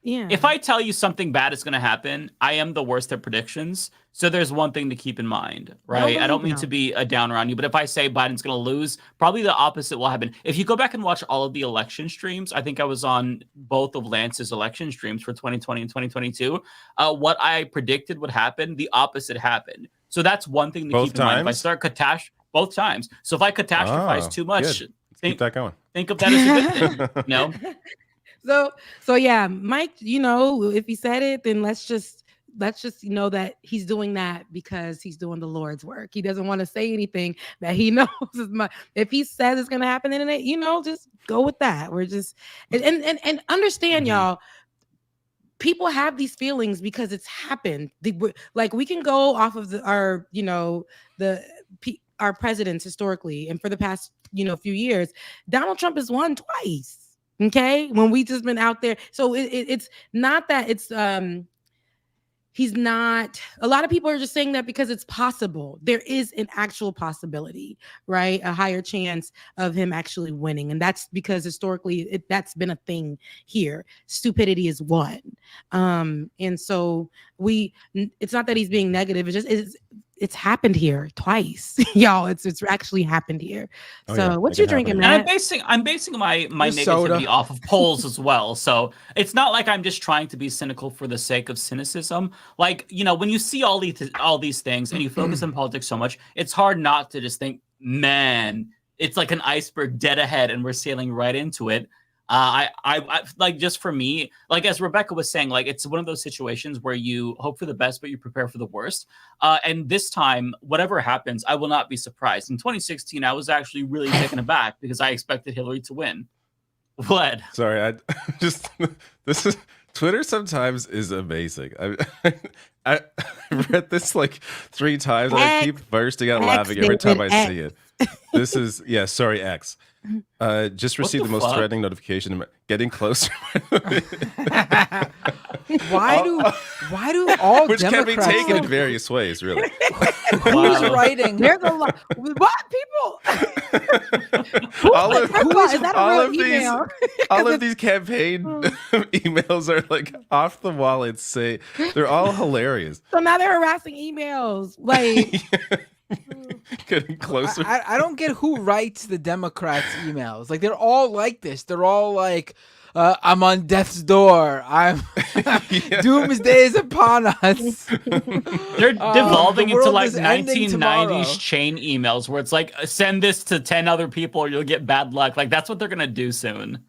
Yeah. if I tell you something bad is going to happen, I am the worst at predictions. So there's one thing to keep in mind, right? I don't mean to be a downer on you, but if I say Biden's going to lose, probably the opposite will happen. If you go back and watch all of the election streams, I think I was on both of Lance's election streams for 2020 and 2022. What I predicted would happen, the opposite happened. So that's one thing to Both keep in mind. If I times? start both times. So if I catastrophize too much, good. Keep that going. think of that as a good thing. No. So yeah, Mike, if he said it, then let's just know that he's doing that because he's doing the Lord's work. He doesn't want to say anything that he knows is much. If he says it's gonna happen, then just go with that. We're just and understand, y'all. People have these feelings because it's happened. Like we can go off of our presidents historically, and for the past few years, Donald Trump has won twice. Okay, when we just been out there, so it's not that it's he's not. A lot of people are just saying that because it's possible. There is an actual possibility, right? A higher chance of him actually winning, and that's because historically that's been a thing here. Stupidity is one, and so it's not that he's being negative. It's happened here twice, y'all. It's actually happened here. Oh, So yeah, what it you can drinking, happen. Matt? I'm basing my Just soda. negativity off of polls as well. So it's not like I'm just trying to be cynical for the sake of cynicism. Like, when you see all these things and you focus on politics so much, it's hard not to just think, man, it's like an iceberg dead ahead and we're sailing right into it. I like, just for me, like as Rebecca was saying, like it's one of those situations where you hope for the best, but you prepare for the worst. And this time, whatever happens, I will not be surprised. In 2016, I was actually really taken aback because I expected Hillary to win. What? Sorry, I just this is Twitter sometimes is amazing. I read this like 3 times and I keep bursting out laughing every time I see it. This is sorry, X. Just received the most fuck? threatening notification. Getting closer. Why do all Which can be Democrats taken in like, various ways, really. who's writing? There's a lot. What people? all of, Is that a all real of these, email? all of these campaign emails are like off the wall. They're all hilarious. So now they're harassing emails. Like, Getting closer. I don't get who writes the Democrats' emails. Like they're all like this. They're all like, I'm on death's door. I'm doomsday is upon us. They're devolving the into world like is ending tomorrow. 1990s chain emails where it's like, send this to 10 other people or you'll get bad luck. Like that's what they're gonna do soon.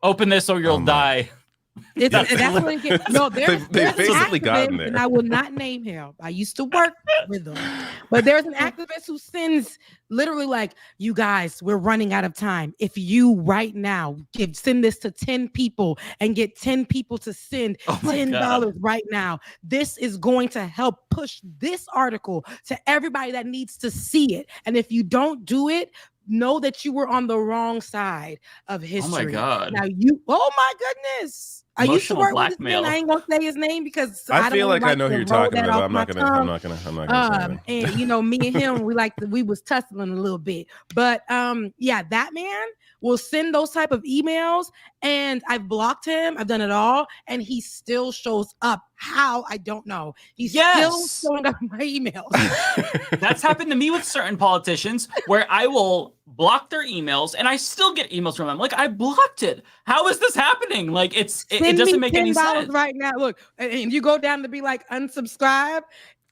Open this or you'll die. It's that's what it gets. No, there's basically an gotten activist, there. and I will not name him. I used to work with him, but there's an activist who sends literally like, "You guys, we're running out of time. If you right now send this to 10 people and get 10 people to send $10 right now, this is going to help push this article to everybody that needs to see it. And if you don't do it, know that you were on the wrong side of history." Oh my God. Now oh my goodness. I used to work with this man. I ain't gonna say his name because I feel don't like I know who you're talking about. I'm not gonna say and you know, me and him, we was tussling a little bit. But yeah, that man will send those type of emails, and I've blocked him. I've done it all, and he still shows up. How? I don't know. He's still showing up in my emails. That's happened to me with certain politicians where I will block their emails and I still get emails from them. Like, I blocked it. How is this happening? Like, it doesn't make any sense. Right now, look, and you go down to be like unsubscribe.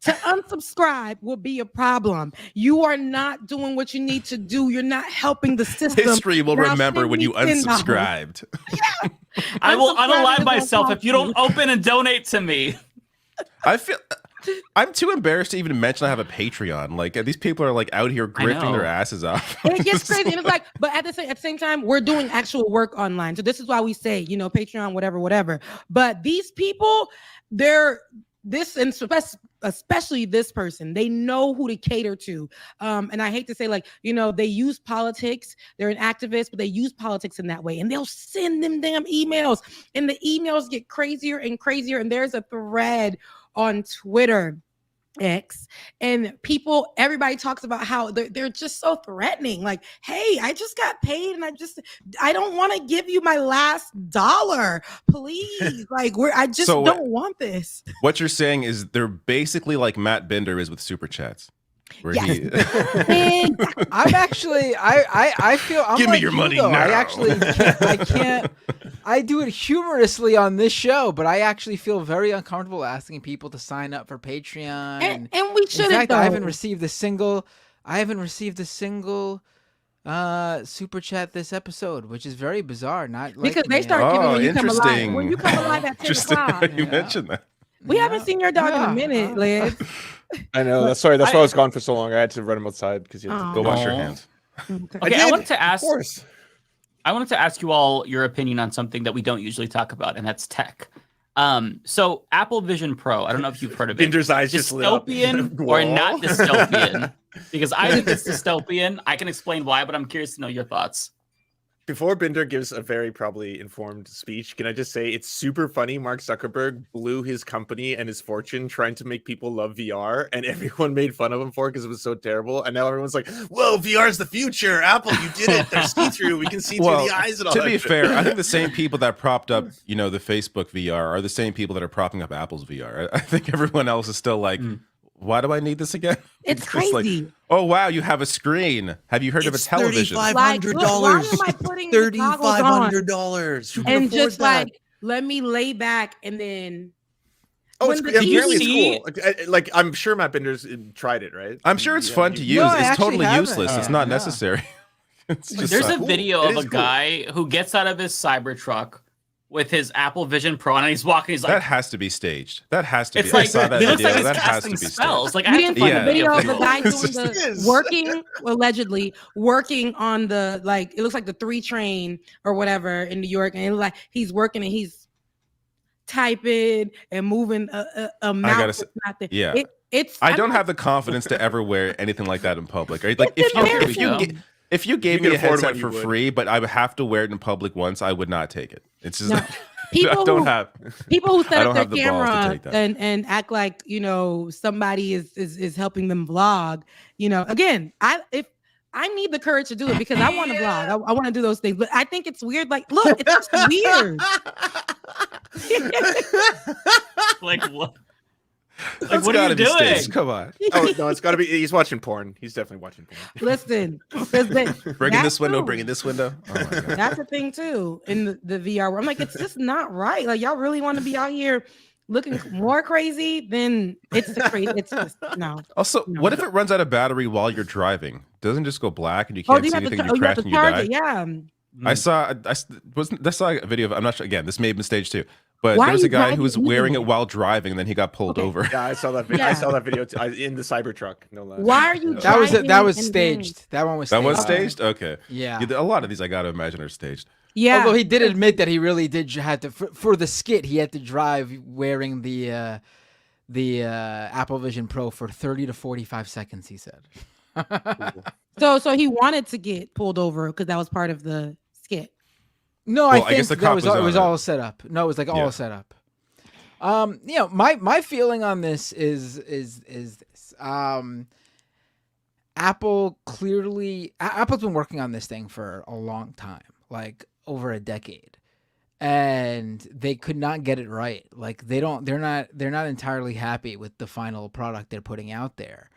To unsubscribe will be a problem. You are not doing what you need to do. You're not helping the system. History will remember when you unsubscribed. Yeah. I will unalive myself if you don't open and donate to me. I'm too embarrassed to even mention I have a Patreon. Like, these people are like out here grifting their asses off. It gets crazy. And it's like, but at the same time, we're doing actual work online. So this is why we say, you know, Patreon, whatever. But these people, especially this person, they know who to cater to. And I hate to say, like, you know, they use politics. They're an activist, but they use politics in that way. And they'll send them damn emails. And the emails get crazier and crazier. And there's a thread on Twitter X, and everybody talks about how they're just so threatening. Like, hey, I just got paid and I don't want to give you my last dollar, please. Like, I just don't want this. What you're saying is they're basically like Matt Bender is with Superchats. Where I'm actually I feel I'm give me like your you, money though. now. I actually can't I do it humorously on this show, but I actually feel very uncomfortable asking people to sign up for Patreon. And we shouldn't. In fact, I haven't received a single super chat this episode, which is very bizarre. Not because they start giving when you come alive. When you come alive at 10 o'clock. You mentioned that. We haven't seen your dog in a minute, Liz. I know. That's why I was gone for so long. I had to run him outside because you had to go wash your hands. Okay, I wanted to ask you all your opinion on something that we don't usually talk about, and that's tech. So Apple Vision Pro, I don't know if you've heard of it. Binder's eyes just lit up. Dystopian or not dystopian? Because I think it's dystopian. I can explain why, but I'm curious to know your thoughts. Before Binder gives a very probably informed speech, can I just say it's super funny. Mark Zuckerberg blew his company and his fortune trying to make people love VR, and everyone made fun of him for it because it was so terrible. And now everyone's like, "Whoa, VR is the future! Apple, you did it! They're see-through. We can see through the eyes and all." To that be shit. fair, I think the same people that propped up, the Facebook VR are the same people that are propping up Apple's VR. I think everyone else is still like, why do I need this again? It's crazy. Like, oh wow, you have a screen. Have you heard of a television? $3,500. $3,500. And just like, let me lay back and then. Oh, apparently it's cool. Like, I'm sure Matt Binder's tried it, right? I'm sure it's fun to use. It's totally useless. It's not necessary. It's just There's a video of a guy who gets out of his Cybertruck with his Apple Vision Pro, and he's walking. He's like, that has to be staged. That has to be. It's like, I saw that he looks video. like he's That has casting to be spells. staged. Like, You didn't find the video of the guy doing It allegedly working on the, like, it looks like the 3 train or whatever in New York, and it looks like he's working and he's typing and moving a mouse. That's not there. Yeah. It's. I don't have the confidence to ever wear anything like that in public. Right? Like, if you gave me a headset for free, but I would have to wear it in public once, I would not take it. It's just people who set up their the camera and act like somebody is helping them vlog. Again, if I need the courage to do it because I want to vlog. I want to do those things, but I think it's weird. Like, look, it's just weird. Like what? Like, what are you doing? Staged. Come on. Oh no, it's got to be. He's watching porn. He's definitely watching porn. Listen, Bringing this window, bringing this window. Oh my God. That's the thing too in the VR world. I'm like, it's just not right. Like, y'all really want to be out here looking more crazy than it's the crazy. It's just no. Also, what if it runs out of battery while you're driving? Doesn't just go black and you can't see anything? You crash and you die. Yeah. I saw a video of. I'm not sure. Again, this may have been staged too. But there was a guy who was wearing it while driving, and then he got pulled over. Yeah, I saw that video. I saw that video in the Cybertruck. No lie. Why are you? That was staged. That one was. That staged. was staged. Okay. Yeah. A lot of these I gotta imagine are staged. Yeah. Although he did admit that he really did have to for the skit. He had to drive wearing the Apple Vision Pro for 30 to 45 seconds. He said. So he wanted to get pulled over because that was part of the skit. No, I think that it was all set up. No, it was like all set up. My feeling on this is this. Apple's been working on this thing for a long time, like over a decade, and they could not get it right. Like they're not entirely happy with the final product they're putting out there.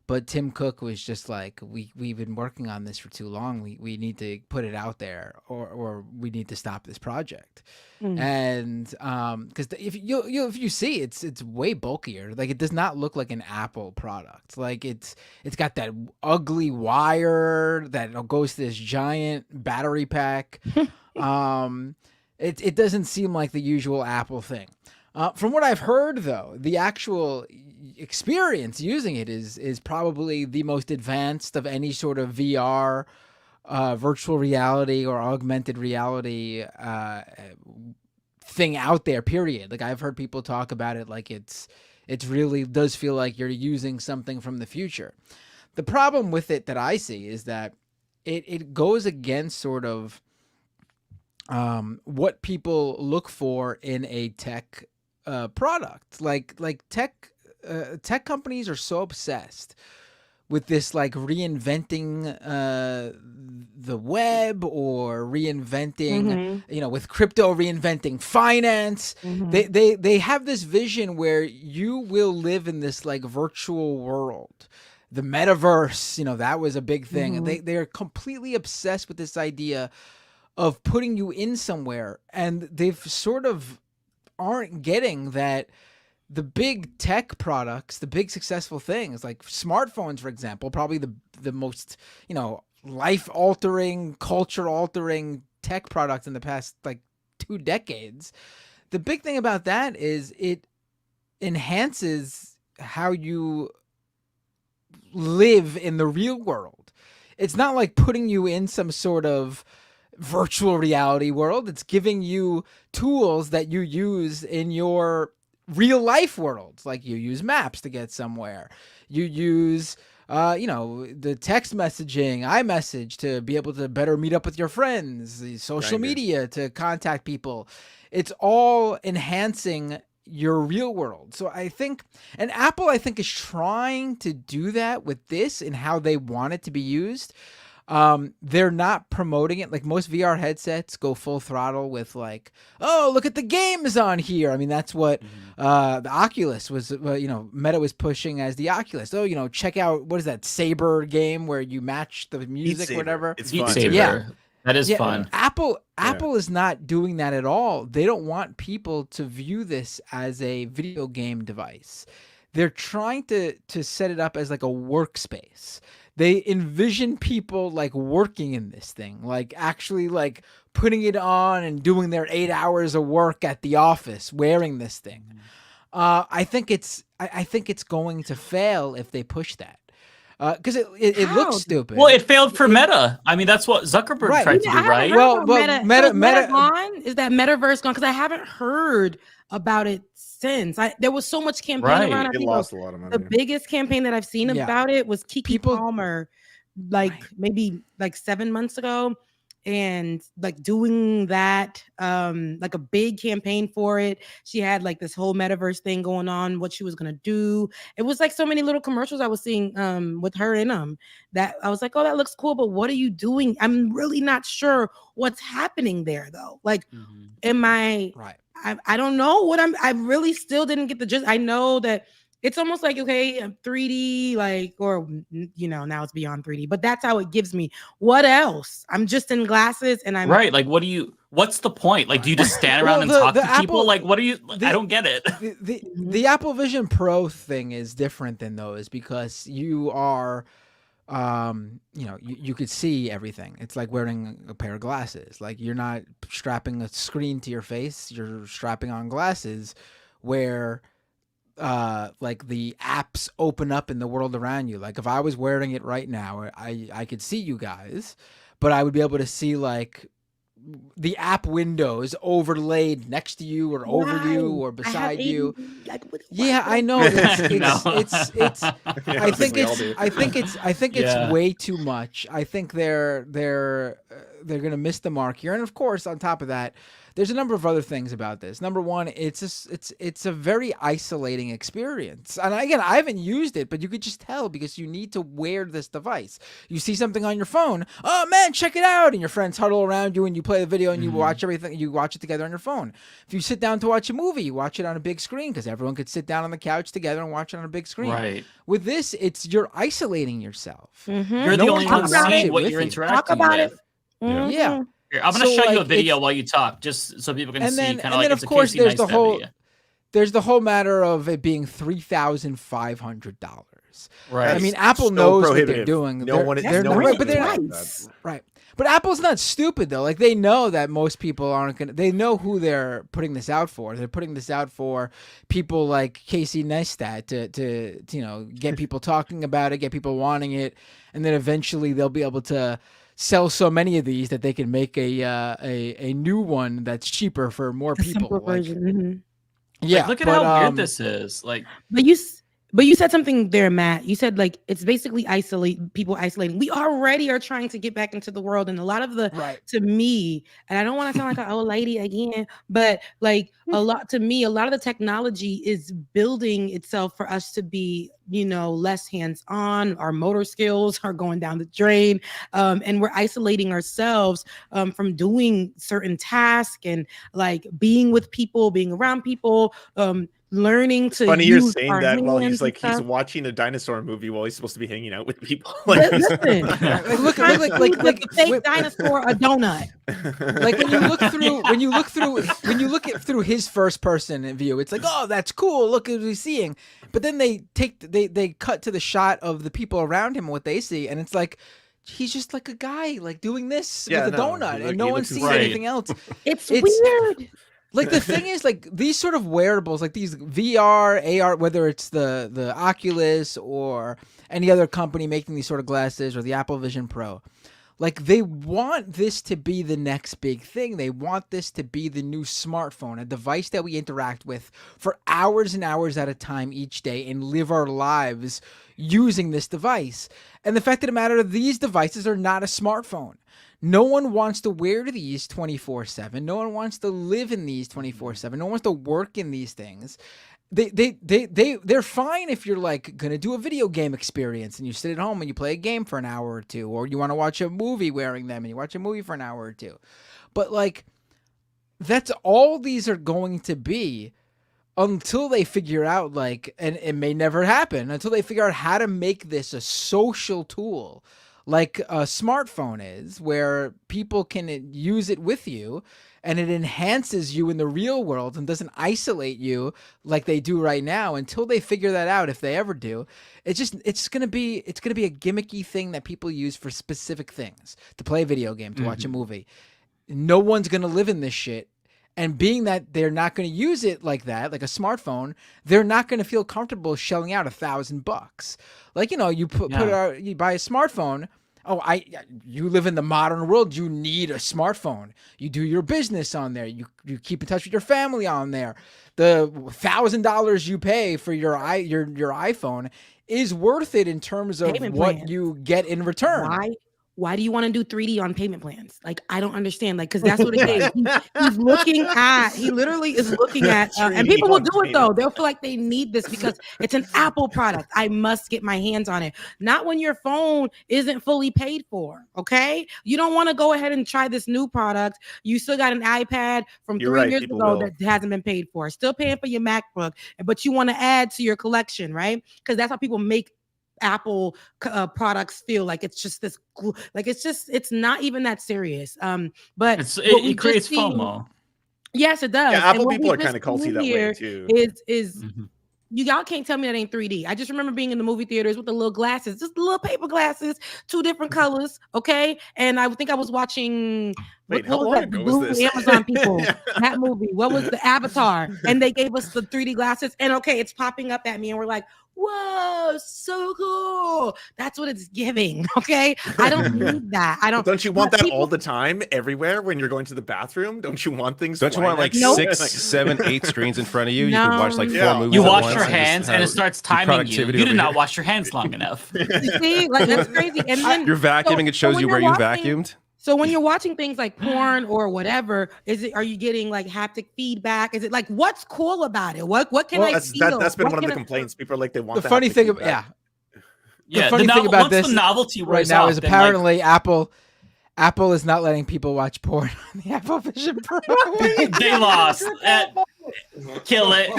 But Tim Cook was just like, we've been working on this for too long. We need to put it out there, or we need to stop this project. And because if you see, it's way bulkier. Like it does not look like an Apple product. Like it's got that ugly wire that goes to this giant battery pack. It doesn't seem like the usual Apple thing. From what I've heard, though, the actual experience using it is probably the most advanced of any sort of VR, virtual reality or augmented reality thing out there, period. Like I've heard people talk about it like it's really does feel like you're using something from the future. The problem with it that I see is that it goes against sort of what people look for in a tech product. Like tech companies are so obsessed with this, like reinventing the web or reinventing, with crypto, reinventing finance. They have this vision where you will live in this like virtual world. The metaverse, that was a big thing. They're completely obsessed with this idea of putting you in somewhere, and they've sort of aren't getting that the big tech products, the big successful things like smartphones, for example, probably the most, life-altering, culture-altering tech product in the past, 2 decades. The big thing about that is it enhances how you live in the real world. It's not like putting you in some sort of virtual reality world. It's giving you tools that you use in your real life worlds. Like you use maps to get somewhere. You use, the text messaging, iMessage to be able to better meet up with your friends, the social media to contact people. It's all enhancing your real world. So I think, and Apple, is trying to do that with this and how they want it to be used. They're not promoting it. Like most VR headsets go full throttle with look at the games on here. I mean, that's what the Oculus was, Meta was pushing as the Oculus. Oh, check out, what is that Saber game where you match the music or whatever? It's fun. Yeah. That is fun. Apple is not doing that at all. They don't want people to view this as a video game device. They're trying to set it up as like a workspace. They envision people working in this thing, actually putting it on and doing their 8 hours of work at the office wearing this thing. I think it's going to fail if they push that. Because it looks stupid. Well, it failed for Meta. I mean, that's what Zuckerberg tried to do, right? Well, Meta gone? Is that metaverse gone? Because I haven't heard about it since. There was so much campaign around it. It lost a lot of money. The biggest campaign that I've seen about it was Kiki Palmer, maybe 7 months ago, and doing that, a big campaign for it. She had this whole metaverse thing going on, what she was gonna do. It was so many little commercials I was seeing with her in them that I was like, oh, that looks cool, but what are you doing? I'm really not sure what's happening there though. Am I right? I don't know what I really still didn't get the gist. I know that It's almost like, okay, 3D, like, or, you know, now it's beyond 3D, but that's how it gives me. What else? I'm just in glasses and I'm right. Like, what's the point? Like, do you just stand around and talk to people? Like, what are you, I don't get it. The Apple Vision Pro thing is different than those because you are, you know, you could see everything. It's like wearing a pair of glasses. Like, you're not strapping a screen to your face. You're strapping on glasses where like the apps open up in the world around you. Like if I was wearing it right now, I could see you guys, but I would be able to see like the app windows overlaid next to you or over you or beside you. Yeah, I know. It's I think it's way too much. I think they're gonna miss the mark here. And of course, on top of that, there's a number of other things about this. Number one, it's a very isolating experience. And again, I haven't used it, but you could just tell because you need to wear this device. You see something on your phone, oh man, check it out, and your friends huddle around you and you play the video and you watch everything. You watch it together on your phone. If you sit down to watch a movie, you watch it on a big screen because everyone could sit down on the couch together and watch it on a big screen. Right. With this, you're isolating yourself. You're the only one seeing what you're interacting with. Yeah. Here, I'm going to show you a video while you talk, just so people can see kind of like it's a course, Casey Neistat there's the whole matter of it being $3,500. Right. I mean, Apple knows what they're doing. Right. But Apple's not stupid though. Like they know that most people aren't gonna. They know who they're putting this out for. They're putting this out for people like Casey Neistat to you know get people talking about it, get people wanting it, and then eventually they'll be able to sell so many of these that they can make a new one that's cheaper for more people. Like, yeah, like, look at how weird this is. Like, but you said something there, Matt. You said like it's basically people isolating. We already are trying to get back into the world, and a lot of the to me, and I don't want to sound like an old lady again, but like a lot of the technology is building itself for us to be, you know, less hands-on. Our motor skills are going down the drain, and we're isolating ourselves from doing certain tasks and like being with people, being around people. Learning to funny use you're saying our that while hands he's and stuff. watching a dinosaur movie while he's supposed to be hanging out with people. Like, listen, look the fake dinosaur a donut. Like when you look through his first person view, it's like, oh, that's cool. Look at what he's seeing. But then they cut to the shot of the people around him and what they see, and it's like he's just like a guy like doing this with a donut, and no one sees anything else. It's weird. Like the thing is, like these sort of wearables, like these VR, AR, whether it's the Oculus or any other company making these sort of glasses or the Apple Vision Pro, like they want this to be the next big thing. They want this to be the new smartphone, a device that we interact with for hours and hours at a time each day and live our lives using this device. And the fact of the matter, these devices are not a smartphone. No one wants to wear these 24/7. No one wants to live in these 24/7. No one wants to work in these things. They're fine if you're like gonna do a video game experience and you sit at home and you play a game for an hour or two, or you want to watch a movie wearing them and you watch a movie for an hour or two. But like that's all these are going to be until they figure out like, and it may never happen until they figure out how to make this a social tool. Like a smartphone is, where people can use it with you and it enhances you in the real world and doesn't isolate you like they do right now. Until they figure that out, if they ever do, it's gonna be a gimmicky thing that people use for specific things, to play a video game, to watch a movie. No one's gonna live in this shit. And being that they're not going to use it like that, like a smartphone, they're not going to feel comfortable shelling out $1,000. Like, you know, you you buy a smartphone. Oh, you live in the modern world. You need a smartphone. You do your business on there. You keep in touch with your family on there. The $1,000 you pay for your iPhone is worth it in terms of what you get in return. why do you want to do 3D on payment plans? Like, I don't understand. Like, because that's what it is. He's looking at, he literally is looking at, and people will do it though. They'll feel like they need this because it's an Apple product. I must get my hands on it. Not when your phone isn't fully paid for, okay? You don't want to go ahead and try this new product. You still got an iPad from 3 years ago that hasn't been paid for. Still paying for your MacBook, but you want to add to your collection, right? Because that's how people make Apple products feel like it's just this, like it's not even that serious. But it creates FOMO. Yes, it does. Yeah, Apple people are kind of culty that way too. Y'all can't tell me that ain't 3D. I just remember being in the movie theaters with the little glasses, just little paper glasses, 2 different colors. Okay, and I think I was watching. Wait, how long ago was this? Amazon people, that movie. What was the Avatar? And they gave us the 3D glasses, and okay, it's popping up at me, and we're like, whoa, so cool. That's what it's giving. Okay, I don't need that. I don't. Don't you want that all the time, everywhere when you're going to the bathroom? Don't you want things? Don't you want like 6, 7, 8 screens in front of you? You can watch like 4 movies. You at wash once your and hands, and it starts timing you. You did not wash your hands long enough. You see, like that's crazy. And then you're vacuuming. It shows you where you vacuumed. So when you're watching things like porn or whatever, are you getting like haptic feedback? Is it like, what's cool about it? What can I feel? That's been one of the complaints. People are like, they want the funny thing about the funny thing about this the novelty right now is apparently Apple is not letting people watch porn on the Apple Vision Pro. They lost. Kill it.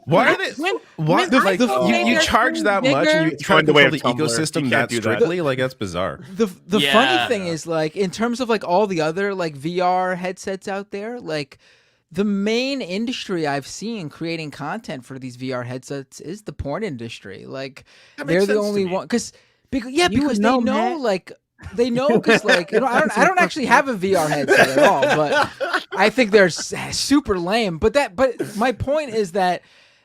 Why are they? Why like you charge that much and you try to control the ecosystem that strictly? Like that's bizarre. The funny thing is, like, in terms of like all the other like VR headsets out there, like the main industry I've seen creating content for these VR headsets is the porn industry. Like they're the only one because they know like. They know because, like, you know, I don't actually have a VR headset at all, but I think they're super lame. But my point is that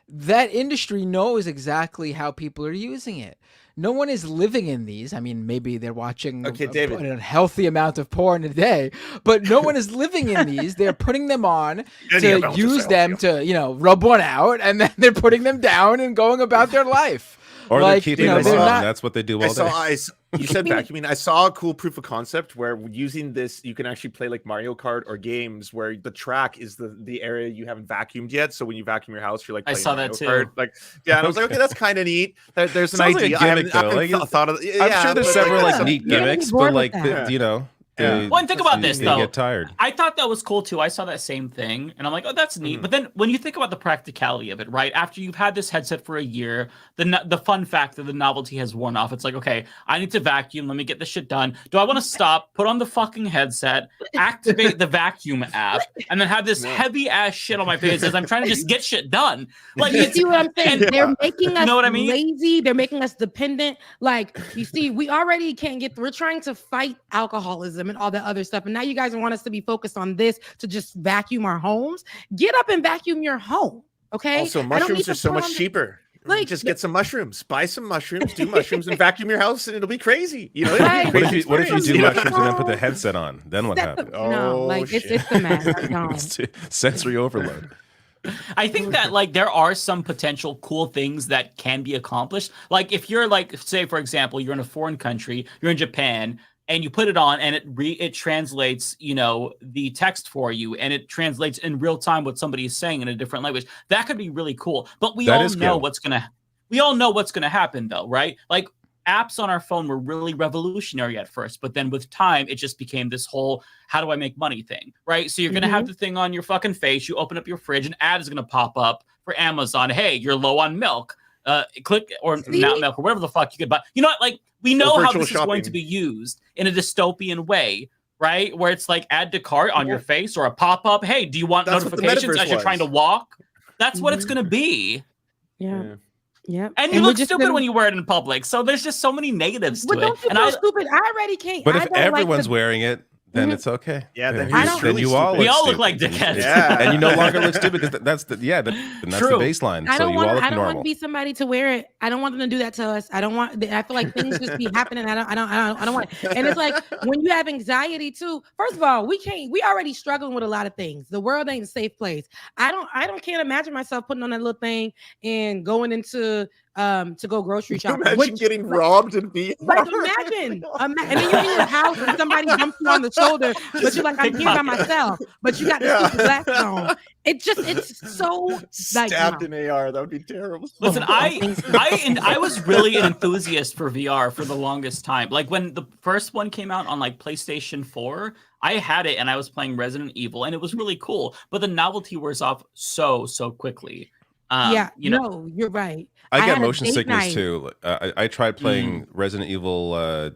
industry knows exactly how people are using it. No one is living in these. I mean, maybe they're watching a healthy amount of porn a day, but no one is living in these. They're putting them on to use them to, you know, rub one out, and then they're putting them down and going about their life. Or like, they're keeping them on. That's what they do all day. You said vacuuming. I saw a cool proof of concept where using this, you can actually play like Mario Kart or games where the track is the area you haven't vacuumed yet. So when you vacuum your house, you're like, playing Mario Kart. Like, yeah, and I was like, okay, that's kind of neat. There's an idea. Like a gimmick, I'm sure there's several like neat gimmicks, but like you know. Well, and think about this though. Get tired. I thought that was cool too. I saw that same thing, and I'm like, oh, that's neat. But then when you think about the practicality of it, right? After you've had this headset for a year, the fun factor, the novelty has worn off. It's like, okay, I need to vacuum. Let me get this shit done. Do I want to stop? Put on the fucking headset, activate the vacuum app, and then have this heavy ass shit on my face as I'm trying to just get shit done. Like, you see what I'm saying? They're making us you know what I mean? lazy. They're making us dependent. Like, you see, we already can't get. We're trying to fight alcoholism and all that other stuff. And now you guys want us to be focused on this to just vacuum our homes. Get up and vacuum your home. Okay. Also, mushrooms are so much cheaper. Like, just get some mushrooms, buy some mushrooms, do mushrooms, and vacuum your house, and it'll be crazy. You know, what if you do mushrooms and then put the headset on? Then what happens? It's the mess. Sensory overload. I think that like there are some potential cool things that can be accomplished. Like if you're like, say for example, you're in a foreign country, you're in Japan, and you put it on and it translates, you know, the text for you, and it translates in real time what somebody is saying in a different language. That could be really cool. But we all know what's gonna happen though, right? Like apps on our phone were really revolutionary at first, but then with time, it just became this whole how do I make money thing, right? So you're gonna have the thing on your fucking face. You open up your fridge, an ad is gonna pop up for Amazon. Hey, you're low on milk. Click or not milk or whatever the fuck you could buy. You know what? Like we know how this is going to be used in a dystopian way, right? Where it's like add to cart on your face or a pop up. Hey, do you want notifications as you're trying to walk? That's what it's going to be. Yeah. Yeah. And you look stupid when you wear it in public. So there's just so many negatives to it. Don't you feel stupid? I already can't. But if everyone's wearing it, then it's okay. Yeah, then we all look like dickheads. Yeah, and you no longer look stupid because that's the baseline. I so you all look I don't normal. want to be somebody to wear it. I don't want them to do that to us. I don't want. I feel like things just be happening. I don't want it. And it's like when you have anxiety too. First of all, we already struggling with a lot of things. The world ain't a safe place. I can't imagine myself putting on that little thing and going into to go grocery shopping. Imagine getting robbed and being. Like imagine, and then you're in your house and somebody bumps you on the shoulder, but you're like, I'm here by myself, but you got the stupid glasses on. It's so like stabbed in AR. That would be terrible. Listen, I was really an enthusiast for VR for the longest time. Like when the first one came out on like PlayStation 4, I had it and I was playing Resident Evil and it was really cool, but the novelty wears off so quickly. You're right. I get motion sickness too. I tried playing Resident Evil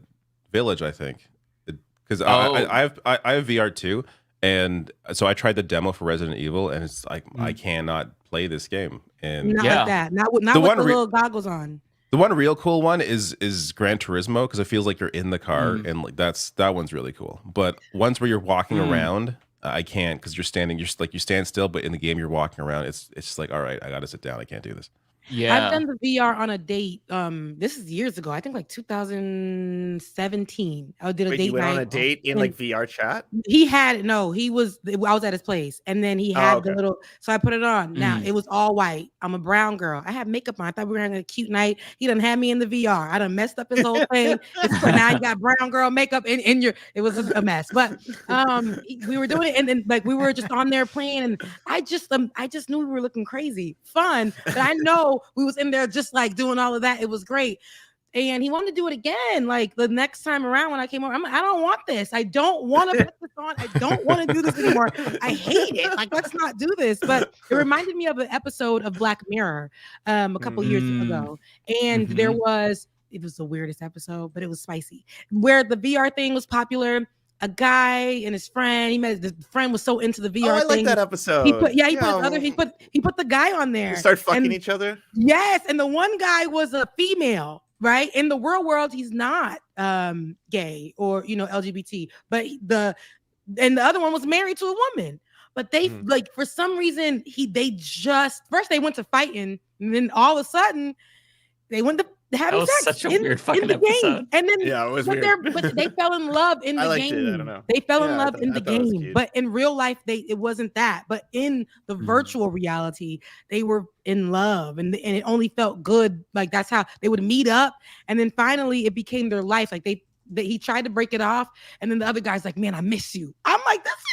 Village, I think, because I have VR too, and so I tried the demo for Resident Evil, and it's like I cannot play this game. And not like that. Not with the little goggles on. The one real cool one is Gran Turismo, because it feels like you're in the car, and like that one's really cool. But ones where you're walking around, I can't, because you're standing. You stand still, but in the game you're walking around. It's just like, all right, I got to sit down. I can't do this. Yeah, I've done the VR on a date. This is years ago. I think like 2017. I did a date. You went night on a date in like VR chat? I was at his place, and then he had the little. So I put it on. Now it was all white. I'm a brown girl. I had makeup on. I thought we were having a cute night. He done had me in the VR. I done messed up his whole thing. Now you got brown girl makeup in your. It was a mess. But we were doing it, and then like we were just on there playing, and I just knew we were looking crazy, fun. But I know. We was in there just like doing all of that. It was great. And he wanted to do it again. Like the next time around when I came over, I don't want this. I don't want to put this on. I don't want to do this anymore. I hate it. Like, let's not do this. But it reminded me of an episode of Black Mirror a couple years ago. And it was the weirdest episode, but it was spicy. Where the VR thing was popular. A guy and his friend. The friend was so into the VR. I like that episode. He put the guy on there. You start fucking each other. Yes, and the one guy was a female, right? In the real world, he's not gay or LGBT, but the other one was married to a woman. But they like for some reason they went to fighting, and then all of a sudden they went to having sex such a weird fucking the episode. game. And then it was weird. But they fell in love in the game. I don't know. They fell in love in the game. But in real life, it wasn't that. But in the virtual reality, they were in love, and it only felt good. Like that's how they would meet up, and then finally it became their life. Like he tried to break it off, and then the other guy's like, "Man, I miss you." I'm like, "That's it.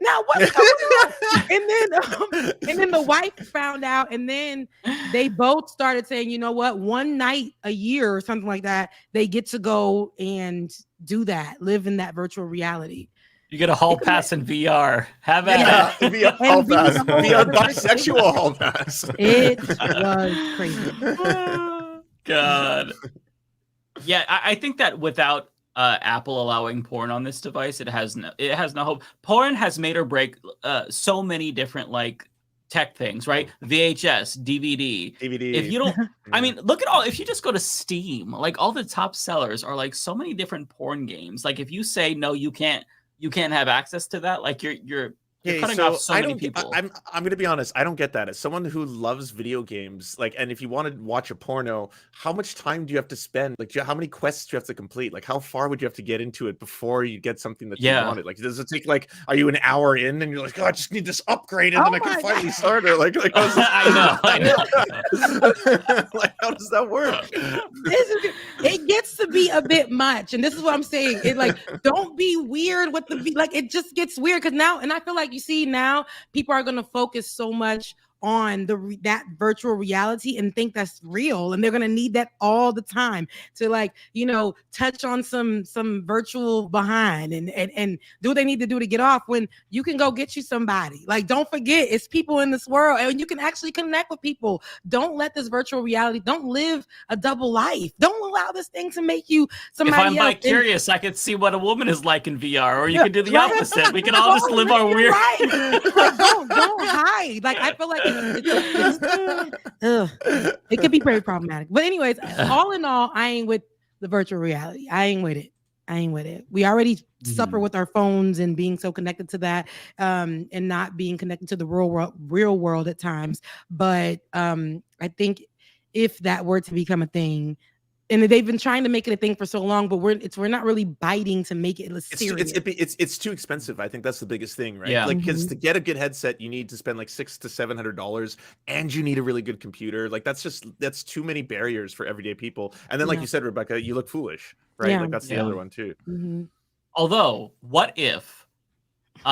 Now what's going on?" And then the wife found out, and then they both started saying, "You know what? One night a year or something like that, they get to go and do that, live in that virtual reality." You get a hall pass in VR. Have at it. VR hall pass. VR bisexual hall pass. It was crazy. God. Yeah, I think that without Apple allowing porn on this device, it has no hope. Porn has made or break so many different like tech things, right? VHS, DVD. If you don't, I mean, look at if you just go to Steam, like all the top sellers are like so many different porn games. Like if you say no, you can't have access to that. Like you're cutting off so many people. I'm going to be honest. I don't get that. As someone who loves video games, like, and if you want to watch a porno, how much time do you have to spend? Like, how many quests do you have to complete? Like, how far would you have to get into it before you get something that you wanted? Like, does it take like, are you an hour in and you're like, oh, I just need this upgrade and then I can finally start it? Like I know. Like, how does that work? It gets to be a bit much, and this is what I'm saying. It like, don't be weird with like, it just gets weird because now, and I feel like you see now people are going to focus so much on that virtual reality and think that's real, and they're going to need that all the time to like touch on some virtual behind and do what they need to do to get off, when you can go get you somebody. Like, don't forget, it's people in this world and you can actually connect with people. Don't let this virtual reality, don't live a double life. Don't allow this thing to make you somebody if I'm else. curious, I could see what a woman is like in VR, or you can do the opposite. We can all just live our weird. Right. Like, don't hide. Like, I feel like it could be very problematic. But anyways, all in all, I ain't with the virtual reality. I ain't with it. We already suffer with our phones and being so connected to that, and not being connected to the real world at times. But I think if that were to become a thing, and they've been trying to make it a thing for so long, but we're not really biting to make it serious. It's too expensive. I think that's the biggest thing, right? Yeah. Like, because to get a good headset, you need to spend like $600 to $700, and you need a really good computer. Like, that's too many barriers for everyday people. And then, like you said, Rebecca, you look foolish, right? Yeah. Like, that's the other one too. Mm-hmm. Although, what if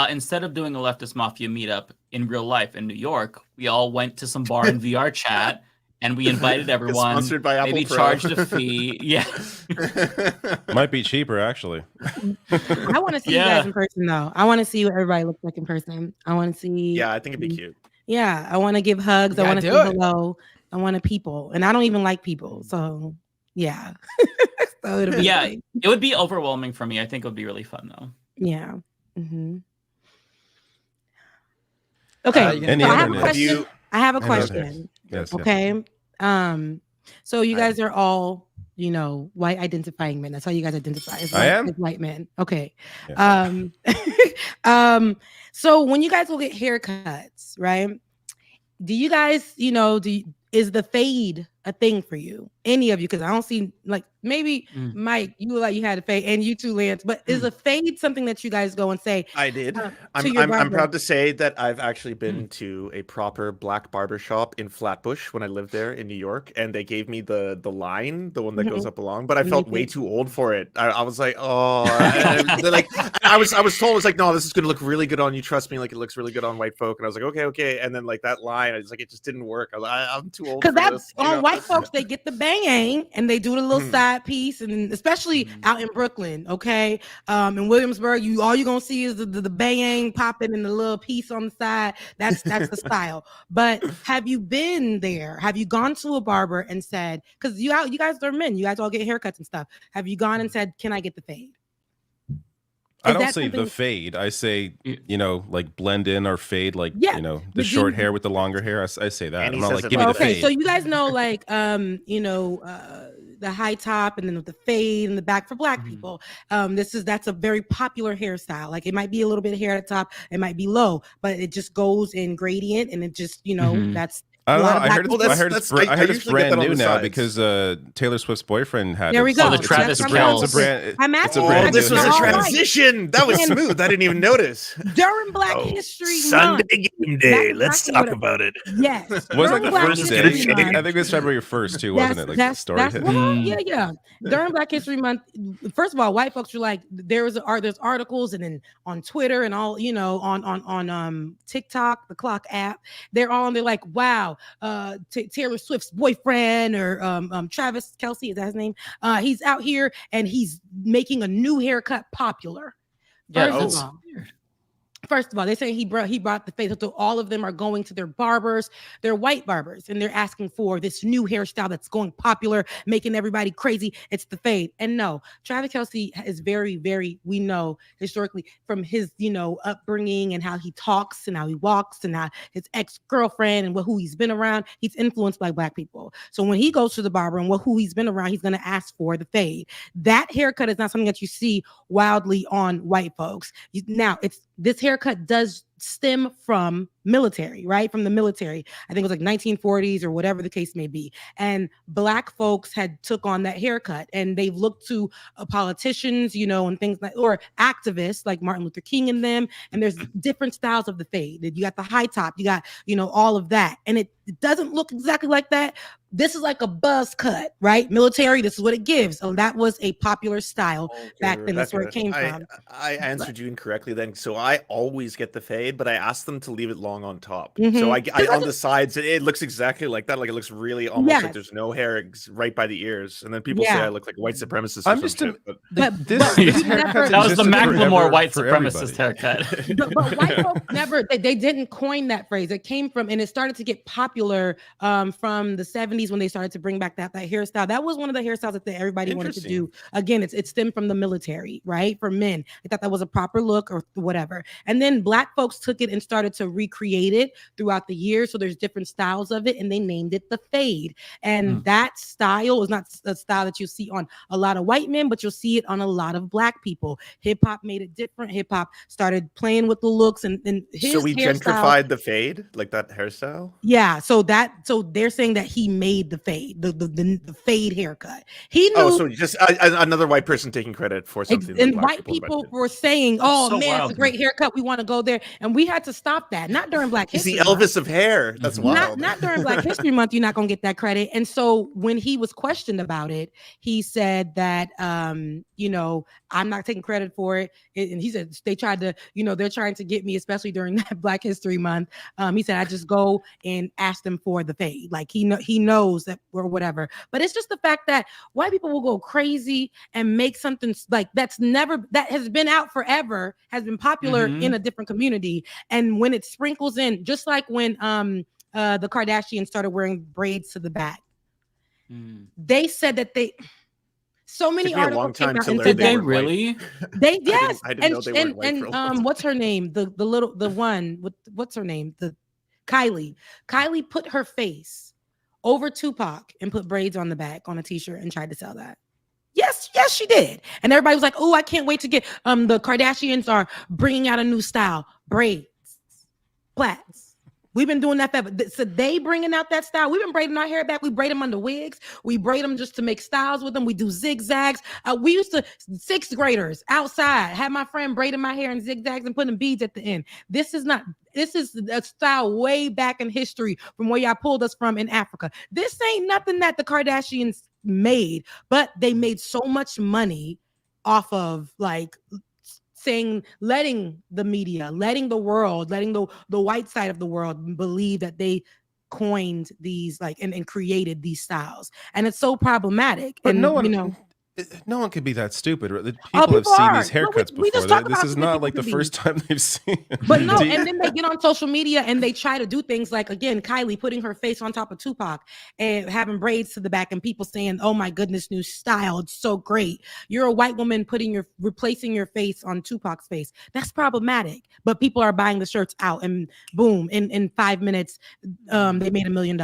instead of doing a Leftist Mafia meetup in real life in New York, we all went to some bar in VR chat and we invited everyone. Sponsored by Apple maybe Pro. charged a fee. Yeah. Might be cheaper, actually. I want to see you guys in person, though. I want to see what everybody looks like in person. I want to see. Yeah, I think it'd be cute. Yeah, I want to give hugs. I want to say hello. I want to people, and I don't even like people, so yeah. So it'll be it would be overwhelming for me. I think it would be really fun, though. Yeah. Mm-hmm. Okay. Any so other I have a question. Yes. Okay. So you guys are all, white identifying men. That's how you guys identify. As white men. Okay. Yes. So when you guys will get haircuts, right? Do you guys, is the fade a thing for you? Any of you? Because I don't see, like, maybe Mike, you look like you had a fade, and you too, Lance. But is a fade something that you guys go and say? I did. I'm proud to say that I've actually been to a proper black barber shop in Flatbush when I lived there in New York, and they gave me the line, the one that goes up along. But I felt way too old for it. I was like, oh, and they're like, I was told, I was like, no, this is going to look really good on you. Trust me, like it looks really good on white folk. And I was like, okay. And then like that line, I was like, it just didn't work. I was like, I'm too old. Because that's on white folks, they get the bang and they do the little side piece, and especially out in Brooklyn, okay, in Williamsburg, all you're gonna see is the bang popping and the little piece on the side. That's the style. But have you been there? Have you gone to a barber and said, because you guys are men, you guys all get haircuts and stuff. Have you gone and said, can I get the fade? I don't say the fade. I say, like blend in or fade, like, the short hair with the longer hair. I say that. I'm not like, give me the fade. Okay, so you guys know, like, the high top and then with the fade in the back for black people. That's a very popular hairstyle. Like, it might be a little bit of hair at the top, it might be low, but it just goes in gradient, and it just, that's. I don't know. I heard it's brand new now because Taylor Swift's boyfriend had there we go. The Travis Kelce. I'm asking. This was a transition. That was smooth. I didn't even notice. During Black History Sunday Month, game day. Let's talk about it. Yes. Was like the first day? I think it was February 1st too, wasn't it? Like the story. Yeah. During Black History Month, first of all, white folks were like, there's articles, and then on Twitter and all, on TikTok, the Clock app, they're like, wow. Taylor Swift's boyfriend, or Travis Kelce, is that his name? He's out here and he's making a new haircut popular. First of all, they say he brought the fade. So all of them are going to their barbers, they're white barbers, and they're asking for this new hairstyle that's going popular, making everybody crazy. It's the fade. And no, Travis Kelce is very, very, we know historically from his, upbringing and how he talks and how he walks and how his ex-girlfriend and who he's been around, he's influenced by black people. So when he goes to the barber and who he's been around, he's going to ask for the fade. That haircut is not something that you see wildly on white folks. Now, this haircut does stem from military, right? From the military. I think it was like 1940s or whatever the case may be. And black folks had took on that haircut, and they've looked to politicians, and things like, or activists like Martin Luther King and them. And there's different styles of the fade. You got the high top, you got, all of that. And it doesn't look exactly like that. This is like a buzz cut, right? Military, this is what it gives. So that was a popular style back then. That's where it came from. I answered you incorrectly then. So I always get the fade, but I asked them to leave it long on top. So I on the sides, it looks exactly like that. Like, it looks really almost like there's no hair right by the ears. And then people say I look like a white supremacist. I'm just that was the Macklemore white supremacist haircut. But white folks never, they didn't coin that phrase. It came from, and it started to get popular from the 70s when they started to bring back that hairstyle. That was one of the hairstyles that everybody wanted to do. Again, it stemmed from the military, right? For men. They thought that was a proper look or whatever. And then black folks folks took it and started to recreate it throughout the years. So there's different styles of it, and they named it the fade. And that style is not a style that you see on a lot of white men, but you'll see it on a lot of black people. Hip hop made it different. Hip hop started playing with the looks, and his So we hairstyle, gentrified the fade, like that hairstyle. yeah. So they're saying that he made the fade, the fade haircut. He knew. Oh, so just another white person taking credit for something. And that white people were saying, "Oh so man, wild. it's a great haircut. We want to go there," and we had to stop that. Not during Black He's History the Month. Elvis of hair. That's wild. Not during Black History Month. You're not gonna get that credit. And so when he was questioned about it, he said that you know, I'm not taking credit for it. And he said they tried to, you know, they're trying to get me, especially during that Black History Month. He said I just go and ask them for the fade, like he knows that or whatever. But it's just the fact that white people will go crazy and make something like that has been out forever, has been popular in a different community, and when it sprinkles in, just like when the Kardashians started wearing braids to the back, they said that so many Took me a long articles came time out to and learn said they that weren't really? they yes, I didn't know they weren't white for a long time. what's her name? The one with what's her name? The Kylie. Kylie put her face over Tupac and put braids on the back on a t-shirt and tried to sell that. Yes, she did. And everybody was like, "Oh, I can't wait to get the Kardashians are bringing out a new style, braids, plaits." We've been doing that forever. So they bringing out that style. We've been braiding our hair back. We braid them under wigs. We braid them just to make styles with them. We do zigzags. We used to, 6th graders outside, had my friend braiding my hair in zigzags and putting beads at the end. This is a style way back in history from where y'all pulled us from in Africa. This ain't nothing that the Kardashians made, but they made so much money off of like letting the media, letting the world, letting the white side of the world believe that they coined these like and created these styles, and it's so problematic. But and no one, you know, no one could be that stupid. People people have seen are. these haircuts We just before. talk This about is stupid not like the people first time they've seen it. but no, and then they get on social media and they try to do things like, again, Kylie putting her face on top of Tupac and having braids to the back, and people saying, "Oh my goodness, new style, it's so great." You're a white woman replacing your face on Tupac's face. That's problematic. But people are buying the shirts out, and boom, in 5 minutes, they made $1 million.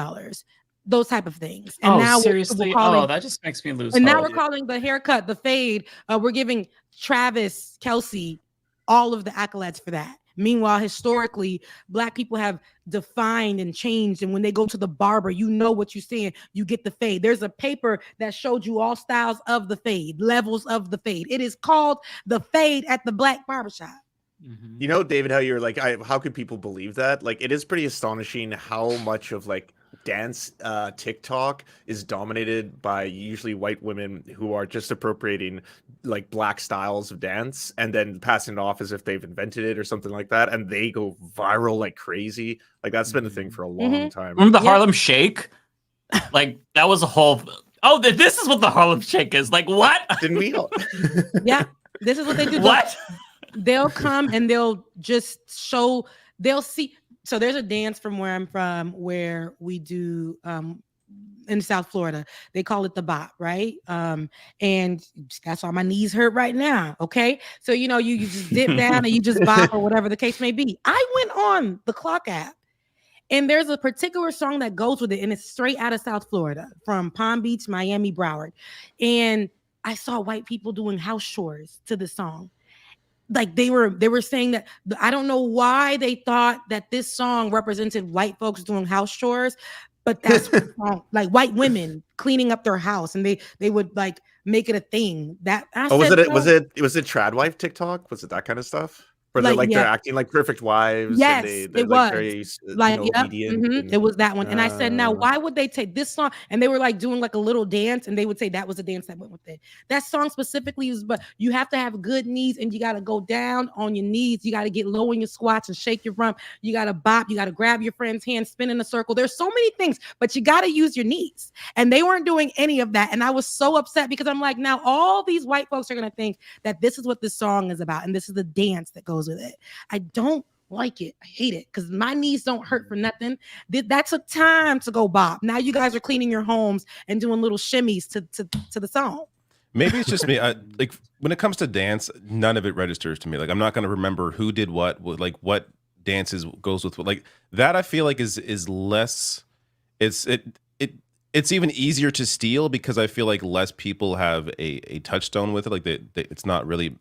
Those type of things. And now seriously, that just makes me lose. And now hope. we're calling the haircut, the fade. We're giving Travis Kelce all of the accolades for that. Meanwhile, historically, Black people have defined and changed. And when they go to the barber, you know what you're seeing. You get the fade. There's a paper that showed you all styles of the fade, levels of the fade. It is called the fade at the Black barbershop. You know, David, how you're like, how could people believe that? Like, it is pretty astonishing how much of like dance TikTok is dominated by usually white women who are just appropriating like Black styles of dance and then passing it off as if they've invented it or something like that, and they go viral like crazy. Like that's been a thing for a long time. Remember the Harlem Shake? Like that was a whole. Oh, this is what the Harlem Shake is. Like what? Didn't we all? Yeah, this is what they do. What? They'll come and they'll just show. They'll see. So there's a dance from where I'm from where we do in South Florida. They call it the bop, right? And that's why my knees hurt right now. Okay, so you know you just dip down and you just bop or whatever the case may be. I went on the Clock app, and there's a particular song that goes with it, and it's straight out of South Florida from Palm Beach, Miami, Broward, and I saw white people doing house chores to the song. Like they were saying that, I don't know why they thought that this song represented white folks doing house chores, but that's what the song, like white women cleaning up their house, and they would like make it a thing. That was it trad wife TikTok? Was it that kind of stuff? Where they're acting like perfect wives. Yes, and they're it like was. very, like, obedient. It was that one. And I said, now, why would they take this song? And they were like doing like a little dance, and they would say that was a dance that went with it. That song specifically is, but you have to have good knees, and you got to go down on your knees. You got to get low in your squats and shake your rump. You got to bop. You got to grab your friend's hand, spin in a circle. There's so many things, but you got to use your knees. And they weren't doing any of that. And I was so upset because I'm like, now all these white folks are going to think that this is what this song is about, and this is the dance that goes with it. I don't like it. I hate it because my knees don't hurt for nothing. That took time to go bop. Now you guys are cleaning your homes and doing little shimmies to the song. Maybe it's just me. Like when it comes to dance, none of it registers to me. Like I'm not going to remember who did what, like what dances goes with like that. I feel like is less. It's even easier to steal because I feel like less people have a touchstone with it. Like it's not really.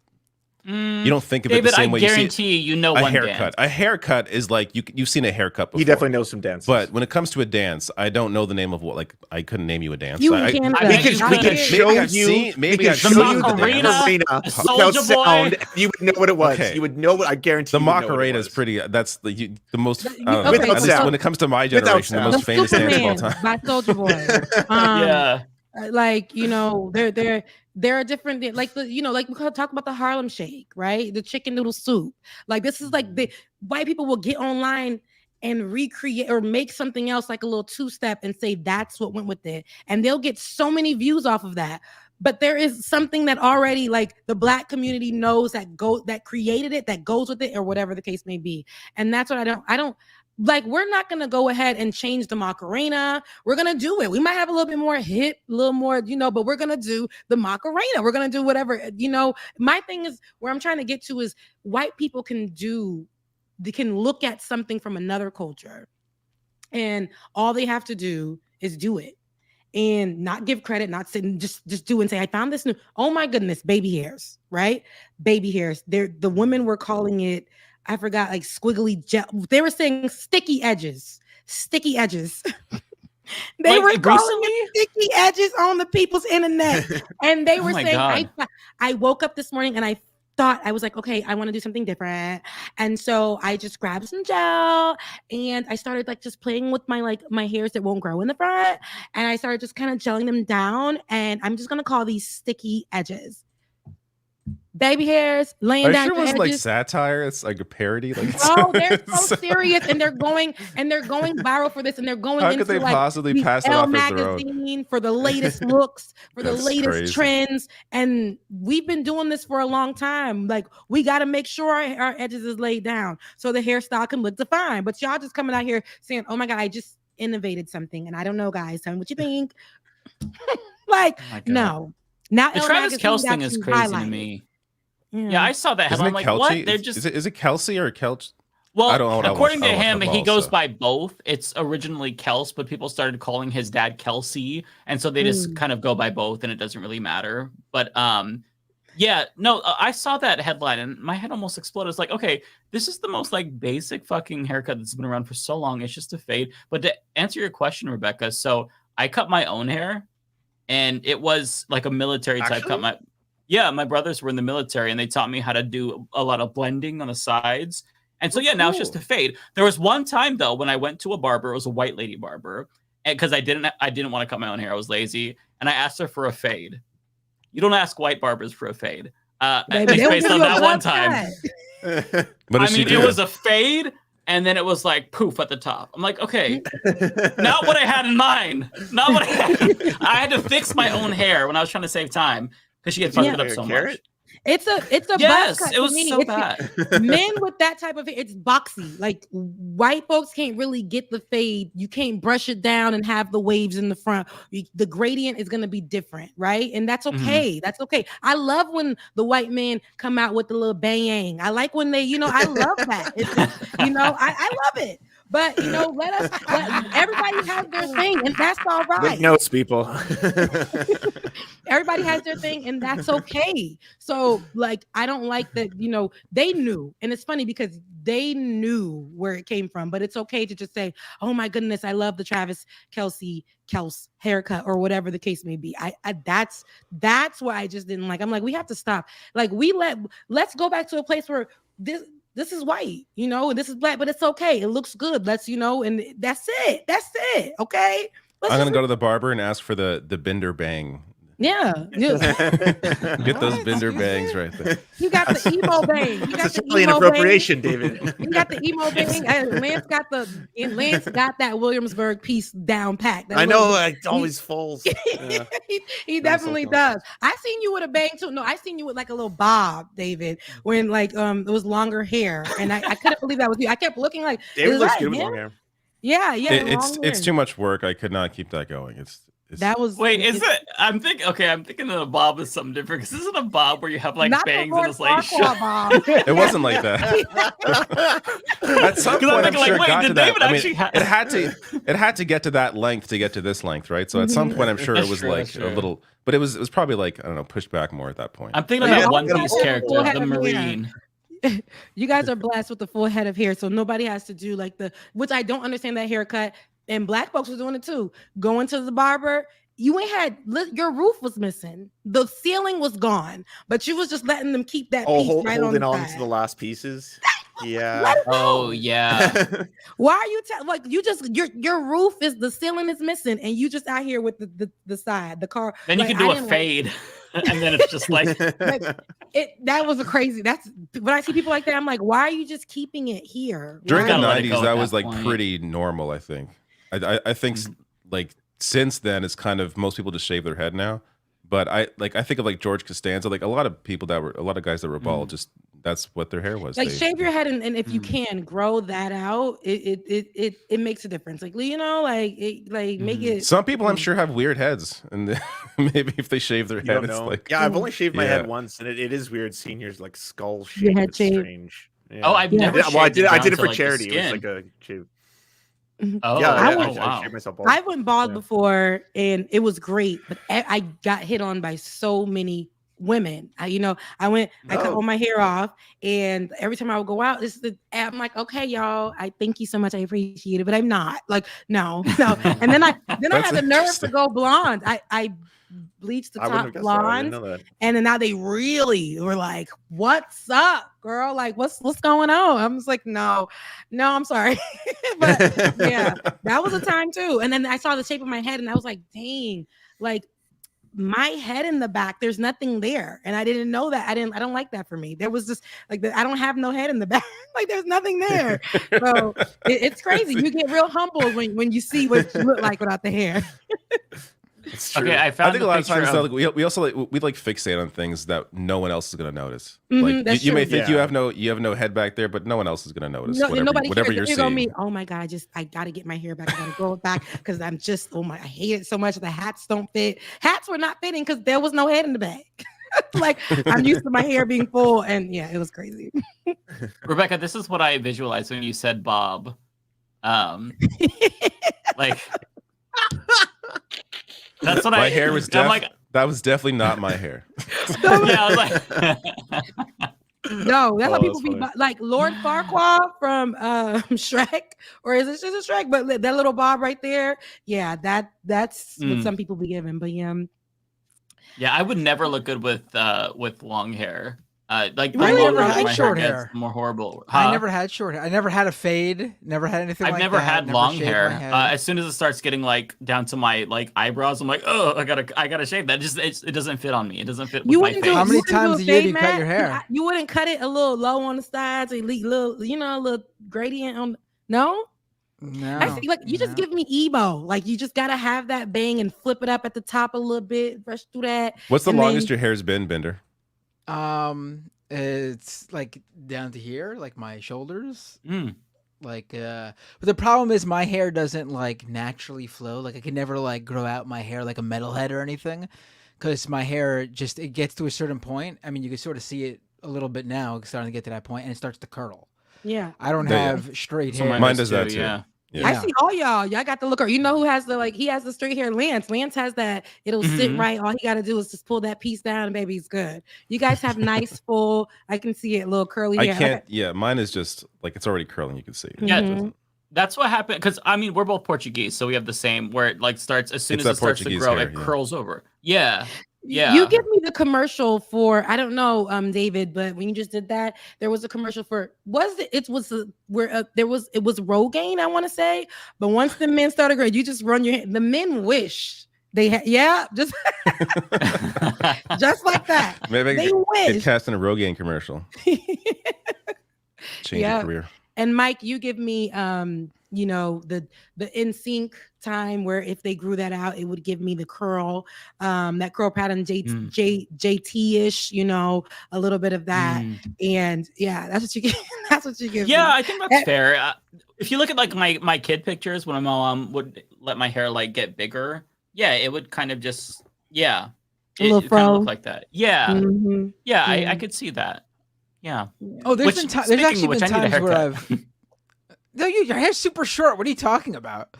You don't think of it the same way. David, I guarantee you know one haircut. dance. A haircut is like you've seen a haircut before. He definitely knows some dances. But when it comes to a dance, I don't know the name of what. Like I couldn't name you a dance. You I, can. We can show you. Maybe we I've can seen show you the Macarena without sound. You would know what it was. Okay. You would know what. I guarantee. The Macarena is pretty. That's the most. Okay, at least when it comes to my generation, the most famous dance of all Superman time. by Soulja Boy. Yeah. Like, you know, there are different, like like we talk about the Harlem Shake, right? The chicken noodle soup. Like this is like the white people will get online and recreate or make something else like a little two-step and say that's what went with it. And they'll get so many views off of that. But there is something that already like the Black community knows that created it, that goes with it, or whatever the case may be. And that's what I don't like. We're not gonna go ahead and change the Macarena. We're gonna do it. We might have a little bit more hip, a little more, but we're gonna do the Macarena. We're gonna do whatever, My thing is where I'm trying to get to is white people they can look at something from another culture, and all they have to do is do it. And not give credit, not sit and just do and say, I found this new, oh my goodness, baby hairs, right? Baby hairs. The women were calling it, I forgot, like squiggly gel. They were saying sticky edges. Sticky edges. They were calling it sticky edges on the people's internet. And they were saying, I woke up this morning and I was like, okay, I want to do something different. And so I just grabbed some gel and I started like just playing with my hairs that won't grow in the front. And I started just kind of gelling them down. And I'm just going to call these sticky edges. Baby hairs laying down. Are you sure it wasn't like satire? It's like a parody. Like oh, they're so serious, and they're going viral for this, and they're going How into could they like possibly pass it off as their own? magazine for the latest looks, for the That's latest crazy. trends, and we've been doing this for a long time. Like we got to make sure our edges is laid down so the hairstyle can look defined. But y'all just coming out here saying, "Oh my God, I just innovated something," and I don't know, guys. Tell me what you think. Like no. Now the Travis Kelce thing is crazy to me. Yeah, I saw that headline. Like, Kelce? what? They're just is it Kelce or Kelce? Well, I don't according watch to him, football, he goes so. by both. It's originally Kelce, but people started calling his dad Kelce, and so they just kind of go by both, and it doesn't really matter. But yeah, no, I saw that headline, and my head almost exploded. It's like, okay, this is the most like basic fucking haircut that's been around for so long. It's just a fade. But to answer your question, Rebecca, so I cut my own hair, and it was like a military type cut. My brothers were in the military and they taught me how to do a lot of blending on the sides. And so, now it's just a fade. There was one time though, when I went to a barber, it was a white lady barber, and because I didn't want to cut my own hair. I was lazy. And I asked her for a fade. You don't ask white barbers for a fade. Based on that one time. It was a fade. And then it was like poof at the top. I'm like, okay, not what I had in mind. Not what I had. I had to fix my own hair when I was trying to save time. Because she had fucked it up so much. It's a yes, buzz cut. It was so bad. Men with that type of hair, it's boxy. Like white folks can't really get the fade. You can't brush it down and have the waves in the front. The gradient is going to be different, right? And that's okay. That's okay. I love when the white men come out with the little bang. I like when they, I love that. I love it. But let everybody have their thing, and that's all right. Good notes, people. Everybody has their thing, and that's okay. So, like, I don't like that. They knew, and it's funny because they knew where it came from. But it's okay to just say, "Oh my goodness, I love the Travis Kelce haircut," or whatever the case may be. That's why I just didn't like. I'm like, we have to stop. Like, let's go back to a place where this is white, and this is black, but it's okay. It looks good. Let's, and that's it. That's it. Okay. I'm going to go to the barber and ask for the Bender bang. Yeah. Get those Bender bangs right there. You got the emo bang. You got the emo appropriation, bang. David. You got the emo bang. Lance got that Williamsburg piece down packed. I know, it always falls. Yeah. he definitely does. I seen you with a bang too. No, I seen you with like a little bob, David, when like it was longer hair, and I couldn't believe that was you. I kept looking like David looks good with long hair. Yeah. It's too much work. I could not keep that going. That was is it? I'm thinking of a bob is something different because isn't a bob where you have like not bangs the and it's like Farquhar bob. It wasn't like that. At some point, I'm sure it got to that. I mean, it had to get to that length to get to this length, right? So at some point, I'm sure it was like a little, but it was probably like, I don't know, pushed back more at that point. I'm thinking of that One Piece character, the Marine. You guys are blessed with the full head of hair, so nobody has to do like which I don't understand that haircut. And black folks were doing it too. Going to the barber, you ain't had your roof was missing, the ceiling was gone, but you was just letting them keep that piece holding on to the last pieces. Yeah. Oh yeah. Why are you like you just your roof is the ceiling is missing, and you just out here with the side the car. Then you like, can do a fade. And then it's just like that was a crazy. That's when I see people like that, I'm like, why are you just keeping it here? During the 90s, that was like pretty normal, I think. I think like since then it's kind of most people just shave their head now. But I think of like George Costanza, like a lot of guys that were bald, just that's what their hair was. Like shave your head and if you can grow that out, it makes a difference. Like like make it. Some people I'm sure have weird heads, and maybe if they shave their head, it's like I've only shaved my head once, and it is weird seeing your like skull shape. It's strange. Yeah. Oh, I've never. Well, I did it for charity. It was like a shave. Oh, yeah, I shaved myself bald. I went bald before, and it was great, but I got hit on by so many women. I cut all my hair off, and every time I would go out, I'm like, okay, y'all, I thank you so much, I appreciate it, but I'm not like, no. And then I had the nerve to go blonde. I bleached the top blonde, and then now they really were like, "What's up, girl? Like, what's going on?" I'm just like, no, I'm sorry, but yeah, that was a time too. And then I saw the shape of my head, and I was like, dang, like my head in the back, there's nothing there, and I didn't know that. I don't like that for me. There was just like I don't have no head in the back, like there's nothing there. So it's crazy. You get real humble when you see what you look like without the hair. Okay, I think a lot of times though, we also we fixate on things that no one else is going to notice. Mm-hmm, like you may think you have no head back there, but no one else is going to notice. Whatever you're seeing. Me, oh my god, I got to get my hair back. I got to grow it back because I'm just I hate it so much. The hats don't fit. Hats were not fitting because there was no head in the back. Like I'm used to my hair being full, and yeah, it was crazy. Rebecca, this is what I visualized when you said Bob. Like. That's what my hair was that was definitely not my hair. Yeah, I was like no, that's how people be like Lord Farquaad from Shrek, or is it just a Shrek? But that little bob right there, yeah, that's what some people be given. But yeah, I would never look good with long hair. Like I never had short hair. More horrible. I never had short hair. I never had a fade. Never had anything. I've like never that. had long hair. As soon as it starts getting like down to my like eyebrows, I'm like, oh, I gotta shave that. It doesn't fit on me. It doesn't fit with my face. How many times a year do you cut your hair? You wouldn't cut it a little low on the sides, a little, a little gradient on. No. Like you just give me Ebo. Like you just gotta have that bang and flip it up at the top a little bit, brush through that. What's the longest your hair's been, Bender? It's like down to here, like my shoulders. Like, but the problem is my hair doesn't like naturally flow. Like I can never like grow out my hair like a metalhead or anything, because my hair it gets to a certain point. I mean, you can sort of see it a little bit now. It's starting to get to that point, and it starts to curl. Yeah, I don't have straight hair. Mine does that too. Yeah. I see all y'all got the look. You know who has he has the straight hair? Lance has that. It'll sit right. All he got to do is just pull that piece down, and baby, he's good. You guys have nice full. I can see it, little curly hair. I can't. Yeah, mine is just like it's already curling. You can see. Yeah, that's what happened. Because I mean, we're both Portuguese, so we have the same. Where it like starts as soon as it starts to grow, it curls over. Yeah. Yeah. You give me the commercial for, I don't know, David, but when you just did that, there was a commercial for, it was Rogaine, I want to say, but once the men started growing, you just run your hand. The men wish they had, just just like that. Maybe they wish. Get cast in a Rogaine commercial. Change your career. And Mike, you give me the NSYNC time where if they grew that out, it would give me the curl, that curl pattern, JT-ish, a little bit of that. And yeah, that's what you get. That's what you give me. I think that's fair. If you look at like my kid pictures when my mom would let my hair like get bigger, Yeah, it would kind of just A it little kind of fro. look like that. Yeah, Mhm. yeah, I Yeah. could see that. Yeah. Oh, there's Which, there's speaking actually of which, been I need a times where haircut. no, your hair's super short. What are you talking about?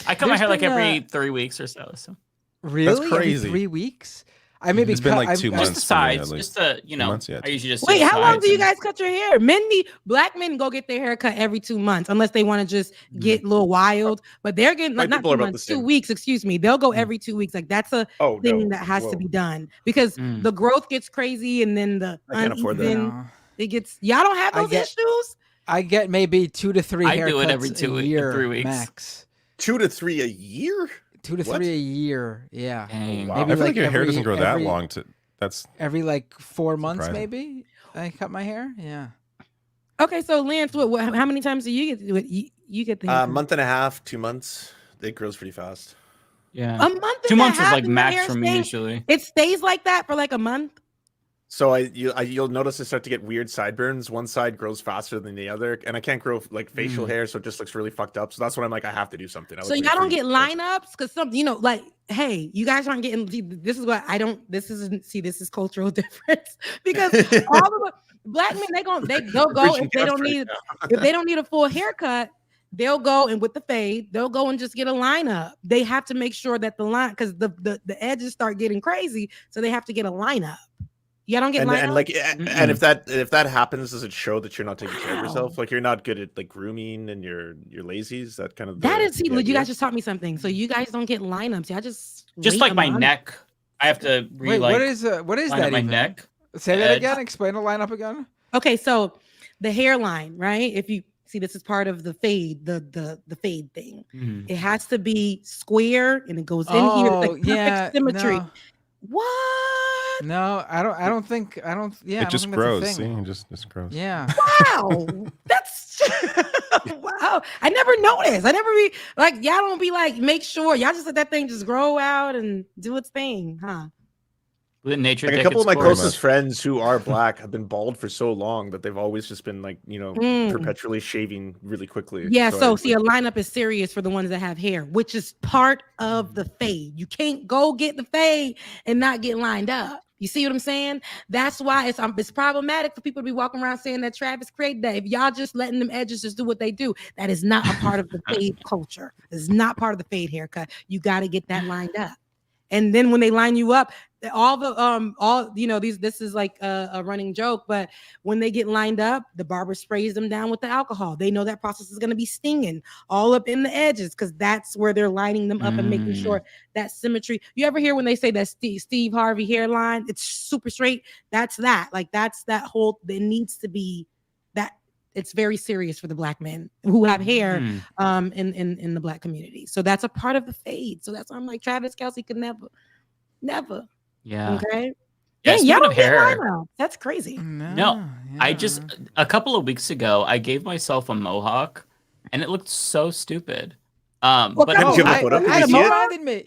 I cut my There's hair like been, every 3 weeks or so. Really? crazy. Every 3 weeks? I maybe It's been cut, like 2 I've- months. Just the for me, sides, at least. just the 2 months, yeah. I usually just Wait, do the how long sides do you and- guys cut your hair? Black men go get their hair cut every 2 months, unless they want to just get a little wild. But they're getting White not people are 2 about the months, 2 same. weeks. Excuse me. They'll go every 2 weeks. Like that's a Oh, thing no. that has to Whoa. be done because the growth gets crazy and then the I can't afford that. uneven. No. It gets. Y'all don't have I those get- issues. I get maybe 2 to 3 I haircuts do it every 3 weeks. max. 2 to 3 a year? 2 to What? 3 a year. Yeah. Dang. Wow. Maybe I feel like your hair every- doesn't grow that every- long. That's Every like 4 months, Surprising. maybe. I cut my hair. Yeah. Okay, so Lance, how many times do you get to do it? You get the haircut? Month and a half, 2 months. It grows pretty fast. Yeah. A month. 2 and months a is half like and the max hair for me stays- usually. It stays like that for like a month. So you'll notice I start to get weird sideburns. One side grows faster than the other, and I can't grow like facial hair, so it just looks really fucked up. So that's when I'm like, I have to do something. So y'all don't get lineups because some, like, hey, you guys aren't getting. This is what I don't. This is cultural difference because all of the black men they'll go if they don't need if they don't need a full haircut. They'll go and with the fade, they'll go and just get a lineup. They have to make sure that the line because the edges start getting crazy, so they have to get a lineup. Y'all don't get and lineups? like and if that happens, does it show that you're not taking care of yourself? Like you're not good at like grooming and you're lazy? Is that kind of That is, the you idea? guys just taught me something. So you guys don't get lineups. Y'all just Just wait like a my month. neck. I have to Wait, what is line that up my even? neck. Say that edge. again. Explain the lineup again. Okay, so the hairline, right? If you see, this is part of the fade, the fade thing. Mhm. It has to be square and it goes in here. It's like perfect yeah. symmetry. No. What? No, I don't think. Yeah. I it don't just think that's a grows. See, thing. it just grows. Yeah. Wow, that's wow. I never noticed. I never be like y'all don't be like make sure y'all just let that thing just grow out and do its thing, huh? Let nature Like a take couple of its my course. closest friends who are black have been bald for so long that they've always just been like, perpetually shaving really quickly. Yeah, so I- see, a lineup is serious for the ones that have hair, which is part of the fade. You can't go get the fade and not get lined up. You see what I'm saying? That's why it's problematic for people to be walking around saying that Travis created that. If y'all just letting them edges just do what they do, that is not a part of the fade culture. It's not part of the fade haircut. You got to get that lined up. And then when they line you up, this is like a running joke, but when they get lined up, the barber sprays them down with the alcohol. They know that process is going to be stinging all up in the edges because that's where they're lining them up and making sure that symmetry. You ever hear when they say that Steve Harvey hairline, it's super straight? That's that. Like that's that whole. It needs to be that. It's very serious for the black men who have hair in the black community. So that's a part of the fade. So that's why I'm like Travis Kelce could never. Yeah. Okay. Yeah, Dang, speaking y'all don't of get hair- lineup. That's crazy. No, I just a couple of weeks ago I gave myself a mohawk, and it looked so stupid. But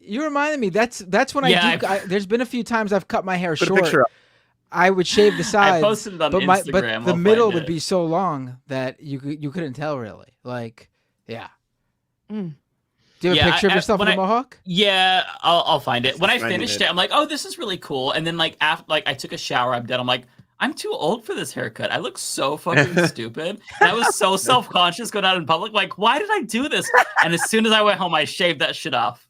You reminded me. That's when Yeah, there's been a few times I've cut my hair Put a short. picture up. I would shave the sides. posted it on but Instagram, the I'll middle find would it. be so long that you couldn't tell really. Like, yeah. Mm. Do you have a picture of yourself when with a mohawk? Yeah, I'll find it. When I finding finished it. it, I'm like, oh, this is really cool. And then like after I took a shower, I'm dead. I'm like, I'm too old for this haircut. I look so fucking stupid. And I was so self-conscious going out in public. Like, why did I do this? And as soon as I went home, I shaved that shit off.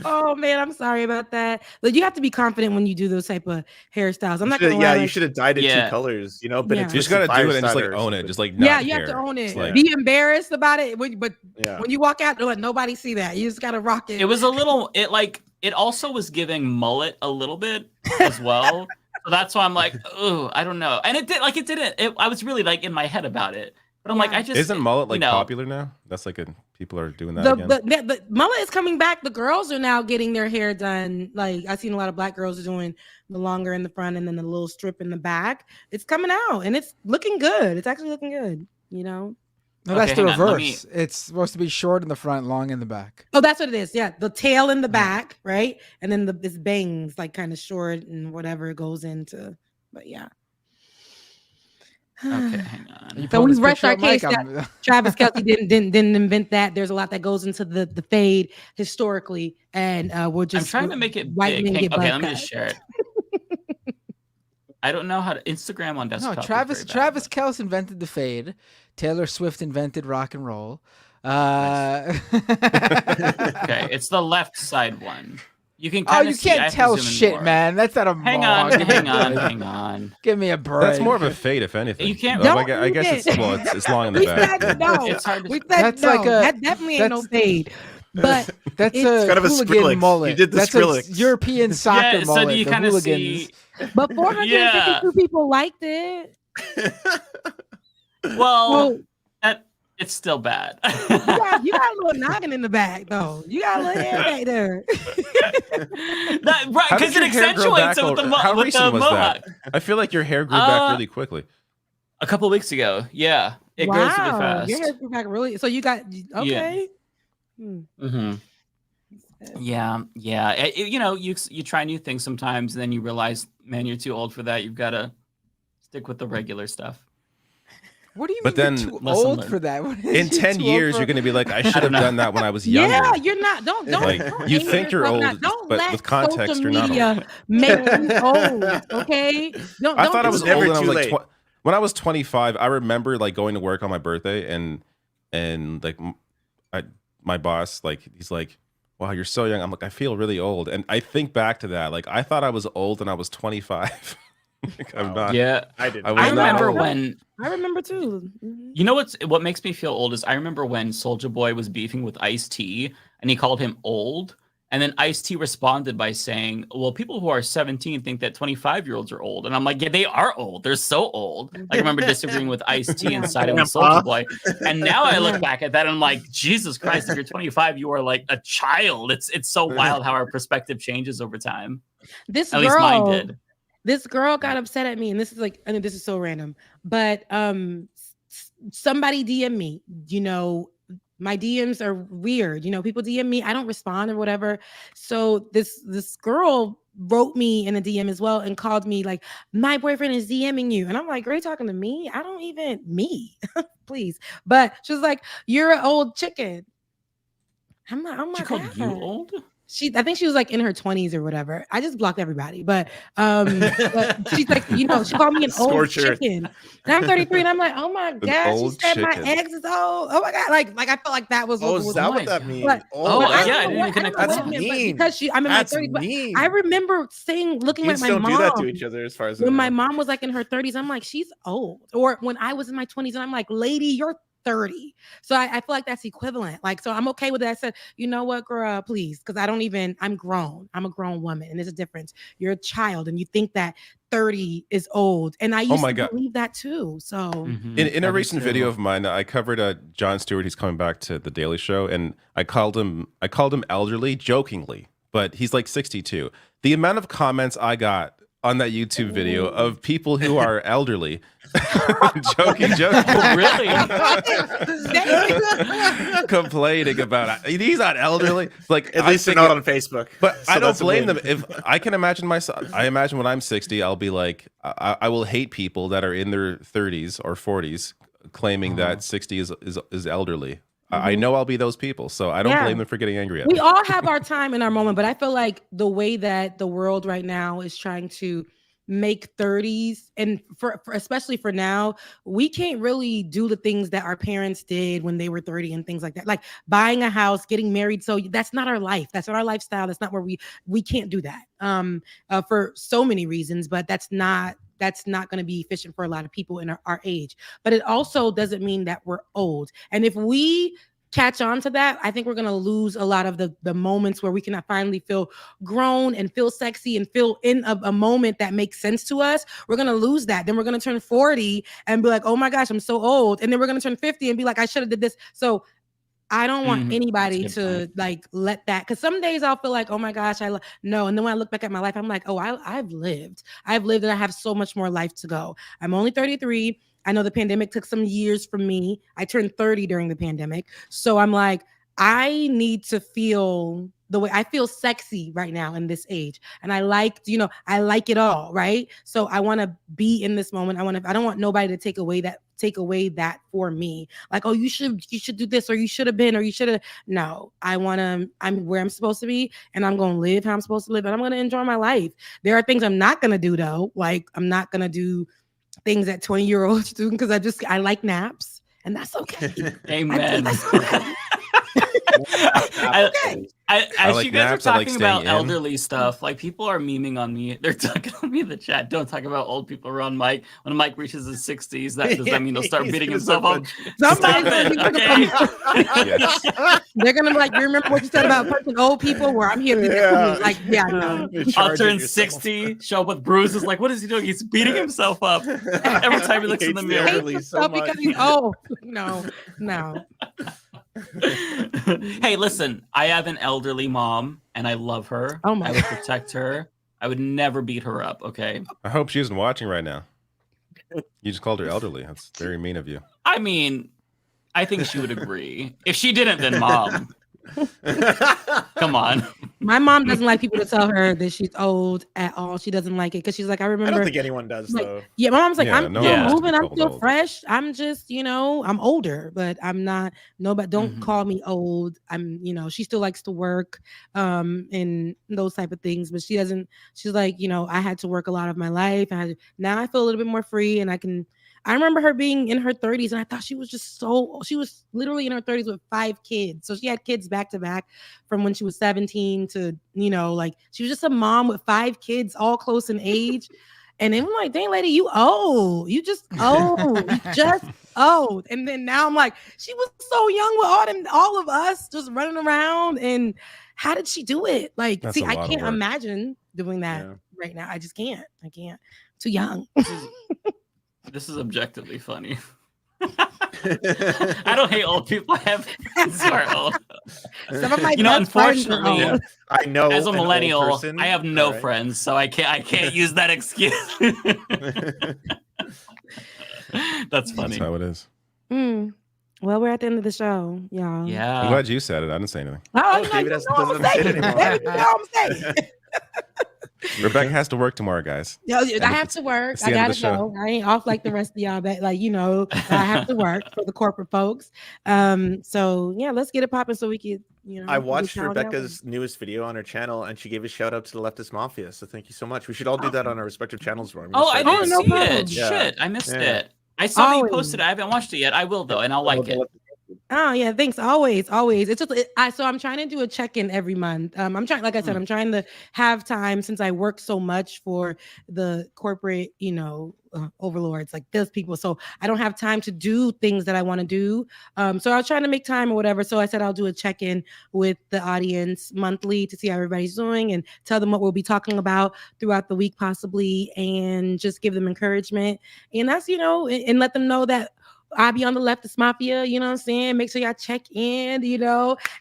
Oh man, I'm sorry about that. But you have to be confident when you do those type of hairstyles. I'm not gonna lie, you like- should have dyed it Yeah. 2 colors, but Yeah. it's You just gotta do it and just like own it. Just like not Yeah, you have to care. own It's it. like- Be embarrassed about it, but Yeah. when you walk out, don't let nobody see that. You just gotta rock it. It was a little, it also was giving mullet a little bit as well. So that's why I'm like, oh, I don't know. And it didn't. I was really like in my head about it. But I'm like, I just Isn't mullet like you know, popular now? That's like people are doing that again. The mullet is coming back. The girls are now getting their hair done. Like I've seen a lot of black girls doing the longer in the front and then the little strip in the back. It's coming out and it's looking good. It's actually looking good. No, that's the hang on, let reverse. It's supposed to be short in the front, long in the back. Oh, that's what it is. Yeah, the tail in the back, right? And then this bangs like kind of short and whatever it goes into. But yeah. Okay, hang on. So we rest our case that Travis Kelce didn't invent that. There's a lot that goes into the fade historically, and we're just I'm trying to make it white big. men get Okay, butt let me cut. just share it. I don't know how to Instagram on desktop. No, is Travis very bad, Travis Kelce invented the fade. Taylor Swift invented rock and roll. Okay, it's the left side one. You can Oh, kind you of see. I can't have to tell zoom in shit, more. man. That's not a Hang Mohawk. on, hang on. Give me a break. That's more of a fade, if anything. You can't. I guess it's well, it's long in the We back. said no. It's hard to. We said That's no. like a- That definitely ain't no fade. But That's it's a kind of a hooligan Skrillex. mullet. You did the That's Skrillex. a European soccer Yeah, mullet. so do you the kind of hooligans. see? but 452 people liked it. Well, it's still bad. You got a little noggin in the back though. You got a little hair back there. Right, How did because it your hair grow accentuates back it with the over- How with recent the was mohawk. that? I feel like your hair grew back really quickly. A couple weeks ago, yeah, it grows really fast. Your hair grew back really. So you got okay. Mm-hmm. Yeah. You know, you try new things sometimes, and then you realize, man, you're too old for that. You've got to stick with the regular stuff. What do you But mean then- you're too Lesson old learned. for that? What is In you 10 too years, old you're for? going to be like, I should have done that when I was younger. Yeah, you're not. Don't. Like, you anger think you're yourself old, now. Don't but let with context, social you're not media make you old. Okay. Don't. I thought I do was that. old when I was too like late. when I was 25. I remember like going to work on my birthday and like my boss, like, he's like, wow, you're so young. I'm like, I feel really old. And I think back to that. Like, I thought I was old when I was 25. Like, I'm not. Yeah, I didn't. was I not remember old. when. I remember too. You know what makes me feel old is I remember when Soulja Boy was beefing with Ice-T and he called him old. And then Ice-T responded by saying, well, people who are 17 think that 25-year-olds are old. And I'm like, yeah, they are old. They're so old. Like, I remember disagreeing with Ice-T and siding with Soulja Boy. And now I look back at that and I'm like, Jesus Christ, if you're 25, you are like a child. It's so wild how our perspective changes over time. This At girl, least mine did. This girl got upset at me, and this is like, I mean, this is so random, but somebody DM me. You know, my DMs are weird. You know, people DM me, I don't respond or whatever. So this girl wrote me in a DM as well and called me like, my boyfriend is DMing you, and I'm like, are you talking to me? I don't even please. But she was like, you're an old chicken. I'm like, oh my She called God. you old? I think she was like in her 20s or whatever. I just blocked everybody, but she's like, you know, she called me an old Scorcher. chicken, and I'm 33, and I'm like, oh my God, she old said my chicken. ex is old. Oh my God, like I felt like that was Oh, what is was that going. what that means? But- Oh, but I yeah, I don't didn't know even connect what- That's I don't know what it meant, but mean. because I'm in That's my 30s. But mean. I remember looking Kids at my don't mom. do that to each other, as far as I When know. my mom was like in her 30s, I'm like, she's old. Or when I was in my 20s, and I'm like, lady, you're 30. So I feel like that's equivalent. Like, so I'm okay with that. I said, you know what, girl, please, because I'm grown. I'm a grown woman, and there's a difference. You're a child, and you think that 30 is old, and I used my to God. believe that too. So In a recent video of mine, I covered Jon Stewart. He's coming back to the Daily Show, and I called him elderly jokingly, but he's like 62. The amount of comments I got on that YouTube video of people who are elderly joking, Really? complaining about he's not elderly. Like, At least they're not on Facebook. But So I don't that's a blame win. them. If I can imagine myself, I imagine when I'm 60, I'll be like, I will hate people that are in their 30s or 40s claiming that 60 is elderly. I know I'll be those people, so I don't blame them for getting angry at we me. all have our time in our moment, but I feel like the way that the world right now is trying to make 30s, and for especially for now, we can't really do the things that our parents did when they were 30 and things like that, like buying a house, getting married. So that's not our life. That's not our lifestyle. That's not where we can't do that for so many reasons, but that's not going to be efficient for a lot of people in our age. But it also doesn't mean that we're old. And if we catch on to that, I think we're going to lose a lot of the moments where we can finally feel grown and feel sexy and feel in a moment that makes sense to us. We're going to lose that. Then we're going to turn 40 and be like, oh my gosh, I'm so old. And then we're going to turn 50 and be like, I should have did this. So I don't want anybody to like let that, because some days I'll feel like, oh my gosh, no. And then when I look back at my life, I'm like, oh, I've lived and I have so much more life to go. I'm only 33. I know the pandemic took some years from me. I turned 30 during the pandemic. So I'm like, I need to feel the way I feel sexy right now in this age. And I like it all, right? So I want to be in this moment. I don't want nobody to take away that for me. Like, oh, you should do this, or you should have been, or you should have. No, I'm where I'm supposed to be, and I'm going to live how I'm supposed to live, and I'm going to enjoy my life. There are things I'm not going to do though. Like, I'm not going to do things that 20-year-olds do, because I like naps, and that's okay. Amen. As like you guys are naps, I like talking about staying in. elderly stuff, like people are memeing on me. They're talking on me in the chat. Don't talk about old people around Mike. When Mike reaches his 60s, does that mean he'll start beating himself up? Stop it. Okay. They're gonna be like, you remember what you said about punching old people? Where I'm here to like, no. I'll turn 60, show up with bruises. Like, what is he doing? He's beating himself up every time he looks in the mirror. Because he's old. No. Hey, listen, I have an elderly mom and I love her. Oh my I would protect her. I would never beat her up, okay? I hope she isn't watching right now. You just called her elderly. That's very mean of you. I mean, I think she would agree. If she didn't, then mom. Come on. My mom doesn't like people to tell her that she's old at all. She doesn't like it because she's like, I remember. I don't think anyone does though. Yeah, my mom's like, I'm still moving, I'm still old. fresh. I'm just, I'm older, but I'm not. Nobody, don't call me old. I'm, she still likes to work, and those type of things. But she doesn't. She's like, I had to work a lot of my life. Now I feel a little bit more free, and I can. I remember her being in her 30s, and I thought she was she was literally in her 30s with 5 kids. So she had kids back to back from when she was 17 to, she was just a mom with 5 kids, all close in age. And then I'm like, dang lady, you old. You just old. You just old. And then now I'm like, she was so young with all of us just running around. And how did she do it? Like, That's see, a I lot of can't work. imagine doing that right now. I just can't. I can't. Too young. This is objectively funny. I don't hate old people. I have friends who are old. Some of my best friends are unfortunately, old. I know. as a an old millennial, person. I have no All right. friends, so I can't use that excuse. That's funny. That's how it is. Well, we're at the end of the show, y'all. I'm Yeah. glad you said it. I didn't say anything. Oh, David you doesn't know what I'm say it saying. anymore. David, you know what I'm saying. Rebecca has to work tomorrow, guys. Yo, I have to work. it's the I end of gotta the show. go. I ain't off like the rest of y'all, but I have to work for the corporate folks. So yeah, let's get it popping so we can, I watched get down Rebecca's newest video on her channel, and she gave a shout out to the Leftist Mafia. So thank you so much. We should all do that on our respective channels. Where I didn't no see problem. it. Yeah. Shit, I missed Yeah. it. I saw that you Always. posted it. I haven't watched it yet. I will though, and I'll like it. Oh yeah, thanks. Always. It's just so I'm trying to do a check-in every month. I'm trying, like I said, I'm trying to have time since I work so much for the corporate, overlords like those people. So I don't have time to do things that I want to do. So I was trying to make time or whatever. So I said I'll do a check-in with the audience monthly to see how everybody's doing and tell them what we'll be talking about throughout the week, possibly, and just give them encouragement. And that's and let them know that I'll be on the Leftist Mafia, you know what I'm saying? Make sure y'all check in,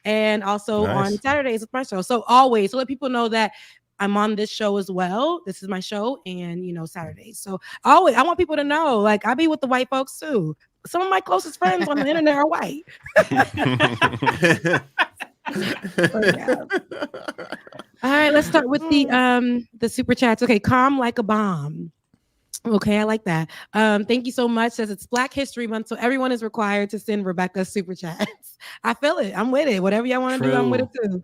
and also Nice. on Saturdays with my show. So always, so let people know that I'm on this show as well. This is my show, and Saturdays. So always, I want people to know, like, I be with the white folks too. Some of my closest friends on the internet are white. All right, let's start with the super chats. Okay, calm like a bomb. Okay, I like that. Thank you so much. Says it's Black History Month, so everyone is required to send Rebecca super chats. I feel it. I'm with it. Whatever y'all want to do, I'm with it too.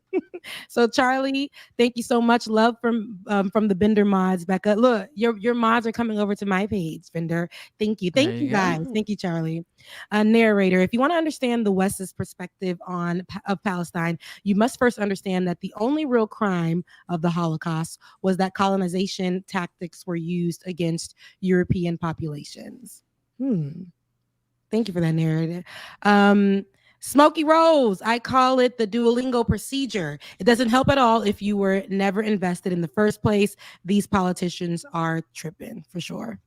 So Charlie, thank you so much. Love from the Bender mods, Becca. Look, your mods are coming over to my page, Bender. Thank you. Thank you guys. Thank you, Charlie. Narrator, if you want to understand the West's perspective of Palestine, you must first understand that the only real crime of the Holocaust was that colonization tactics were used against European populations. Thank you for that narrative. Smokey Rose, I call it the Duolingo procedure. It doesn't help at all if you were never invested in the first place. These politicians are tripping for sure.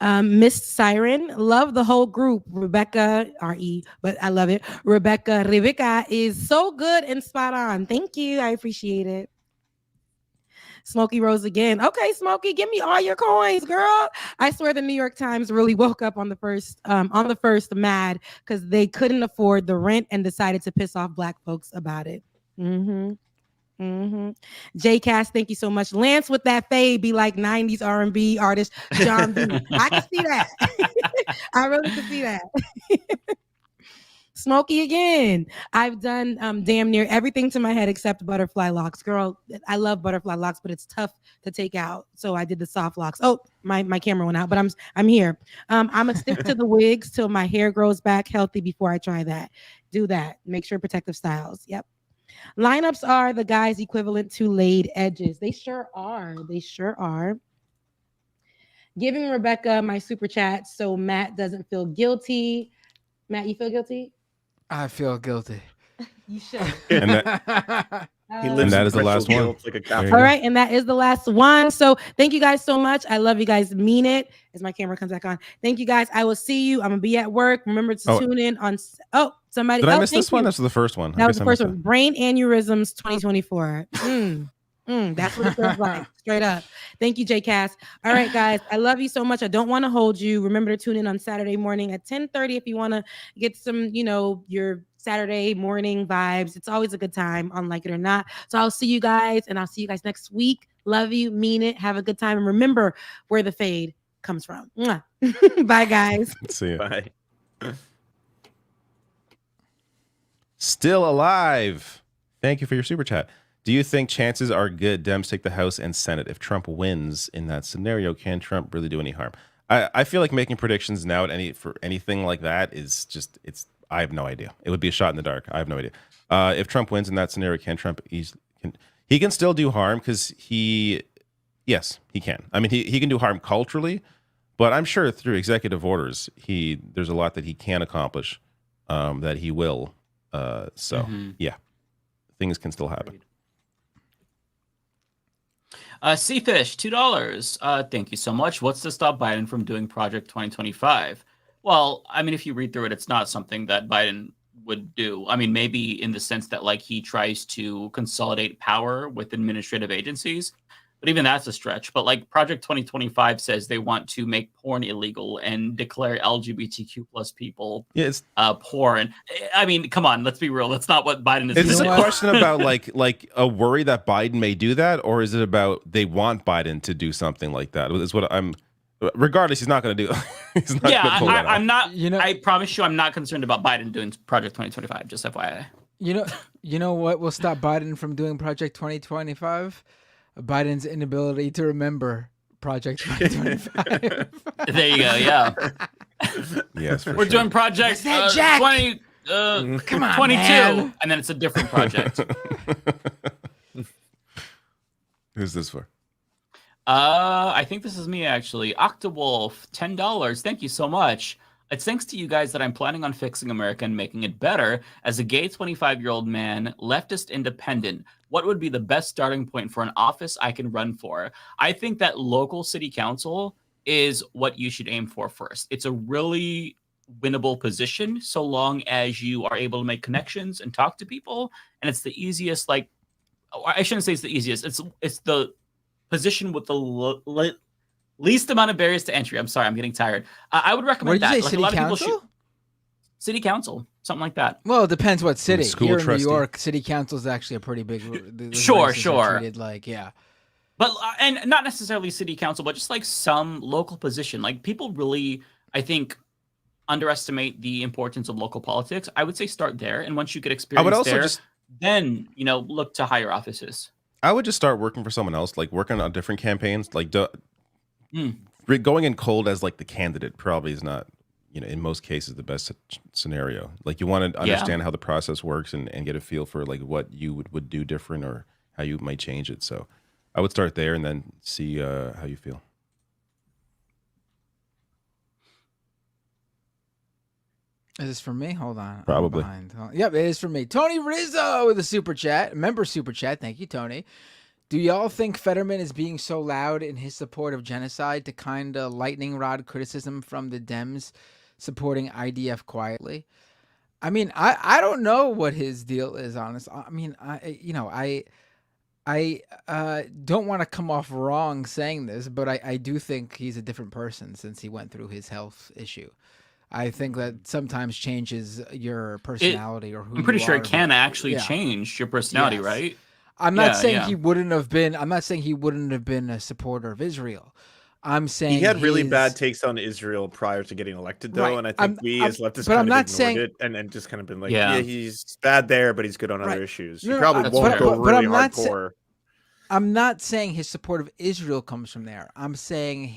Miss Siren, love the whole group. Rebecca, R-E, but I love it. Rebecca is so good and spot on. Thank you. I appreciate it. Smokey rose again. Okay, Smokey, give me all your coins, girl. I swear the New York Times really woke up on the first mad because they couldn't afford the rent and decided to piss off Black folks about it. J Cass, thank you so much. Lance with that fade be like 90s R&B artist John B. I can see that. I really can see that. Smokey again. I've done damn near everything to my head except butterfly locks. Girl, I love butterfly locks, but it's tough to take out. So I did the soft locks. Oh, my camera went out, but I'm here. I'm gonna stick to the wigs till my hair grows back healthy before I try that. Do that. Make sure protective styles. Yep. Lineups are the guys equivalent to laid edges. They sure are. They sure are. Giving Rebecca my super chat so Matt doesn't feel guilty. Matt, you feel guilty? I feel guilty. You should. And that, and that is the last one. Like All right, and that is the last one. So thank you guys so much. I love you guys. Mean it. As my camera comes back on. Thank you guys. I will see you. I'm gonna be at work. Remember to tune in on. Oh, somebody. Did I miss this one? That's the first one. That was the first one. Brain aneurysms 2024. That's what it feels like. Straight up. Thank you, J Cass. All right, guys. I love you so much. I don't want to hold you. Remember to tune in on Saturday morning at 10:30 if you want to get some, your Saturday morning vibes. It's always a good time on Like It or Not. So I'll see you guys, and I'll see you guys next week. Love you. Mean it. Have a good time. And remember where the fade comes from. Mwah. Bye, guys. See you. Bye. Still alive. Thank you for your super chat. Do you think chances are good Dems take the House and Senate? If Trump wins in that scenario, can Trump really do any harm? I feel like making predictions now for anything like that is just, I have no idea. It would be a shot in the dark. I have no idea. If Trump wins in that scenario, can Trump he can still do harm because yes, he can. I mean, he can do harm culturally, but I'm sure through executive orders, there's a lot that he can accomplish that he will. Yeah, things can still happen. Seafish, $2. Thank you so much. What's to stop Biden from doing Project 2025? Well, I mean, if you read through it, it's not something that Biden would do. I mean, maybe in the sense that he tries to consolidate power with administrative agencies, but even that's a stretch. But Project 2025 says they want to make porn illegal and declare LGBTQ plus people poor. And I mean, come on, let's be real. That's not what Biden is. Is this a question about like a worry that Biden may do that, or is it about they want Biden to do something like that? Is what I'm. Regardless, he's not going to do. He's not going to pull that off. I'm not. I promise you, I'm not concerned about Biden doing Project 2025. Just FYI. You know what will stop Biden from doing Project 2025? Biden's inability to remember Project 2025. There you go. Yeah. Yes, we're doing Project 20. Come on, 22, man. And then it's a different project. Who's this for? I think this is me actually. Octawolf, $10. Thank you so much. It's thanks to you guys that I'm planning on fixing America and making it better. As a gay 25-year-old man, leftist independent, what would be the best starting point for an office I can run for? I think that local city council is what you should aim for first. It's a really winnable position so long as you are able to make connections and talk to people. And it's the easiest, I shouldn't say it's the easiest. It's the position with the least amount of barriers to entry. I'm sorry, I'm getting tired. I would recommend that. What did you say, city council? City council, something like that. Well, it depends what city. Here trustee. in New York, city council is actually a pretty big. Sure. Treated But and not necessarily city council, but just some local position. People really, I think, underestimate the importance of local politics. I would say start there, and once you get experience there, then look to higher offices. I would just start working for someone else, working on different campaigns. Going in cold as the candidate probably is not, in most cases the best scenario. You want to understand how the process works and get a feel for what you would do different or how you might change it. So I would start there and then see how you feel. Is this for me? Hold on. Probably. Yep, it is for me. Tony Rizzo with a super chat. Member super chat. Thank you, Tony. Do y'all think Fetterman is being so loud in his support of genocide to kind of lightning rod criticism from the Dems supporting IDF quietly? I mean, I don't know what his deal is, honestly. I mean, I don't want to come off wrong saying this, but I do think he's a different person since he went through his health issue. I think that sometimes changes your personality or who I'm pretty you sure are, it can but- actually yeah. change your personality, Yes. right? I'm not Yeah, saying yeah. he wouldn't have been. I'm not saying he wouldn't have been a supporter of Israel. I'm saying He had really his- bad takes on Israel prior to getting elected, though, Right. and I think I'm- as leftists but I'm kind not of ignored saying- it and just kind of been like, Yeah. yeah, he's bad there, but he's good on other Right. issues. No, He no, probably that's won't fair. go but really I'm not hardcore. I'm not saying his support of Israel comes from there. I'm saying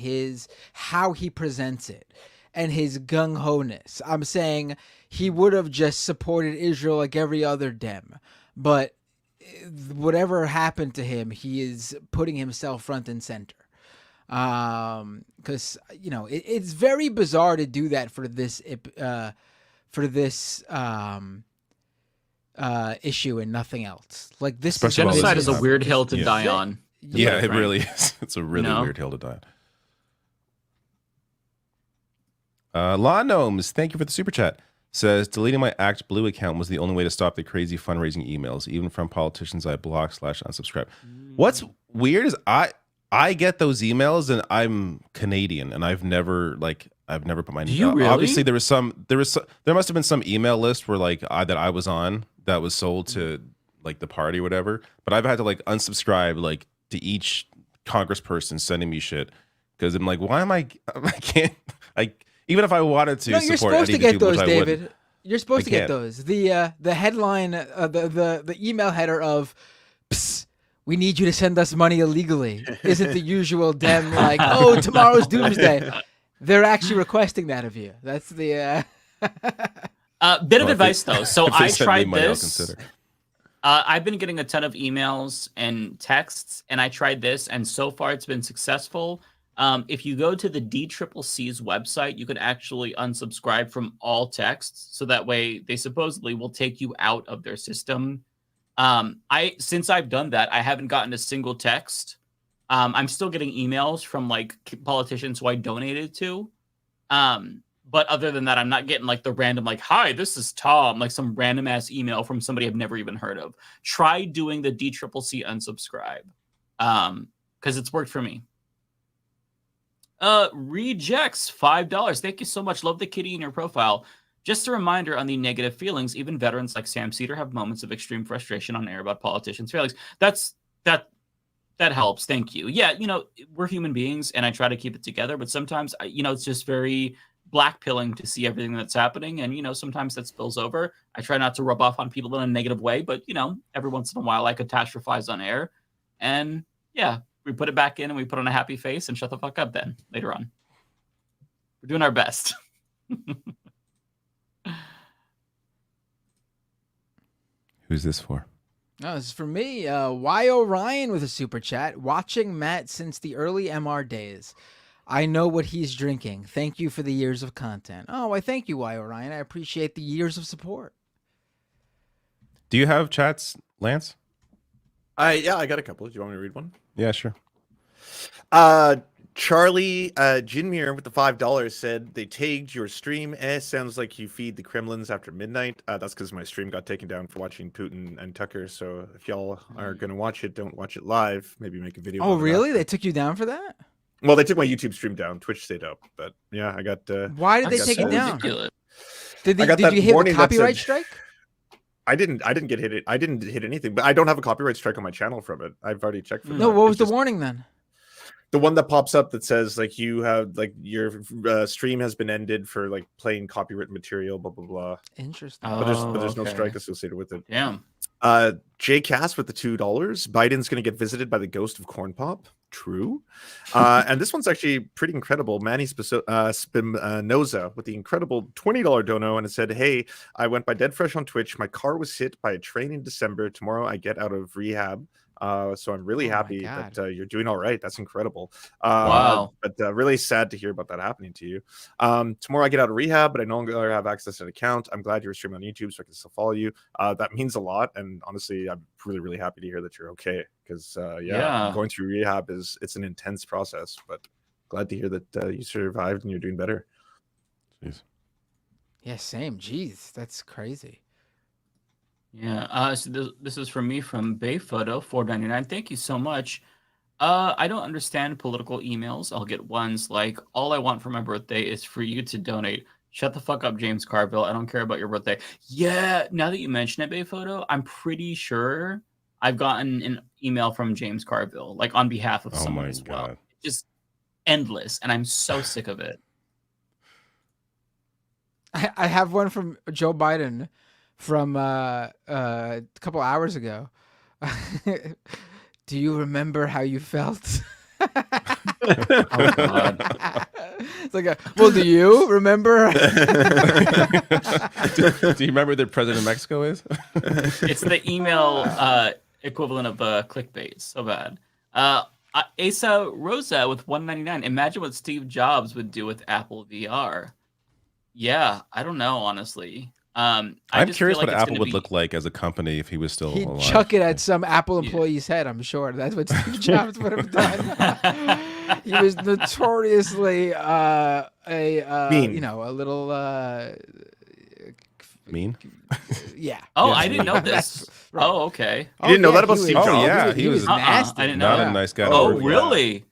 how he presents it and his gung-ho-ness. I'm saying he would have just supported Israel like every other Dem, but whatever happened to him, he is putting himself front and center. Because it's very bizarre to do that for this issue and nothing else. Like this Especially while Genocide this is a is weird happening. hill to Yeah. die on. Yeah, it Frank. really is. It's a really No? weird hill to die on. Law Gnomes, thank you for the super chat. Says deleting my Act Blue account was the only way to stop the crazy fundraising emails, even from politicians I block/unsubscribe. What's weird is I get those emails and I'm Canadian and I've never put my Do you really? Obviously there must have been some email list where that I was on that was sold to like the party or whatever, but I've had to like unsubscribe to each congressperson sending me shit because I'm like, why am I can't even if I wanted to No, you're support supposed to any of get the people, those, which I wouldn't. David. You're supposed to get can't. those. The headline, the email header of, "Psst, we need you to send us money illegally," isn't the usual Dem like, "Oh, tomorrow's doomsday." They're actually requesting that of you. That's the. Bit of advice though. So if they I send me tried money, I'll this. consider. I've been getting a ton of emails and texts, and I tried this, and so far it's been successful. If you go to the DCCC's website, you can actually unsubscribe from all texts, so that way they supposedly will take you out of their system. Since I've done that, I haven't gotten a single text. I'm still getting emails from politicians who I donated to. But other than that, I'm not getting the random "Hi, this is Tom," some random ass email from somebody I've never even heard of. Try doing the DCCC unsubscribe, because it's worked for me. Rejects $5. Thank you so much. Love the kitty in your profile. Just a reminder on the negative feelings. Even veterans like Sam Cedar have moments of extreme frustration on air about politicians' failings. That helps. Thank you. Yeah, we're human beings, and I try to keep it together. But sometimes, it's just very black pilling to see everything that's happening, and sometimes that spills over. I try not to rub off on people in a negative way, but every once in a while I catastrophize on air, and yeah, we put it back in and we put on a happy face and shut the fuck up. Then later on, we're doing our best. Who's this for? No, this is for me. Y Orion with a super chat. Watching Matt since the early MR days. I know what he's drinking. Thank you for the years of content. Oh, I thank you, Y Orion. I appreciate the years of support. Do you have chats, Lance? Yeah, I got a couple. Do you want me to read one? Yeah, sure. Charlie Jinmir with the $5 said they tagged your stream. Sounds like you feed the Kremlins after midnight. That's because my stream got taken down for watching Putin and Tucker. So if y'all are gonna watch it, don't watch it live. Maybe make a video. Oh, of it really? after. They took you down for that? Well, they took my YouTube stream down. Twitch stayed up, but yeah, I got. Why did they take it down? Ridiculous. Did I got you that hit warning the that copyright said- strike? I didn't get hit. I didn't hit anything, but I don't have a copyright strike on my channel from it. I've already checked for that. No, what was It's the just- warning then? The one that pops up that says you have your stream has been ended for playing copyrighted material, blah blah blah. Interesting. But there's no strike associated with it. Damn. J Cass with the $2. Biden's going to get visited by the ghost of Corn Pop. True. And this one's actually pretty incredible. Manny Spinoza with the incredible $20 dono, and it said, "Hey, I went by Dead Fresh on Twitch. My car was hit by a train in December. Tomorrow I get out of rehab. So I'm really happy that you're doing all right. That's incredible. Wow. But really sad to hear about that happening to you. Tomorrow I get out of rehab, but I no longer have access to an account. I'm glad you're streaming on YouTube so I can still follow you. That means a lot. And honestly, I'm really, really happy to hear that you're okay. Because Yeah. going through rehab it's an intense process. But glad to hear that you survived and you're doing better. Jeez. Yeah, same. Jeez, that's crazy. Yeah. So this is from me from Bayphoto 499. Thank you so much. I don't understand political emails. I'll get ones like, all I want for my birthday is for you to donate. Shut the fuck up, James Carville. I don't care about your birthday. Yeah, now that you mention it, Bayphoto, I'm pretty sure I've gotten an email from James Carville, like on behalf of someone as well. Just endless, and I'm so sick of it. I have one from Joe Biden from a couple hours ago. Do you remember how you felt? Oh, God. It's like, well, do you remember? Do you remember the president of Mexico is? It's the email equivalent of clickbait. So bad. Asa Rosa with 199. Imagine what Steve Jobs would do with Apple VR. Yeah, I don't know, honestly. I'm curious what Apple would look like as a company if he was still He'd alive. chuck it at some Apple employee's head, I'm sure. That's what Steve Jobs would have done. He was notoriously mean. A little mean. Yeah. Oh, Yeah. I didn't know this. Right. Oh, okay. You didn't know that about Steve Jobs? Oh, yeah, he was nasty. I didn't know not that. a nice guy. Oh, to work with. really?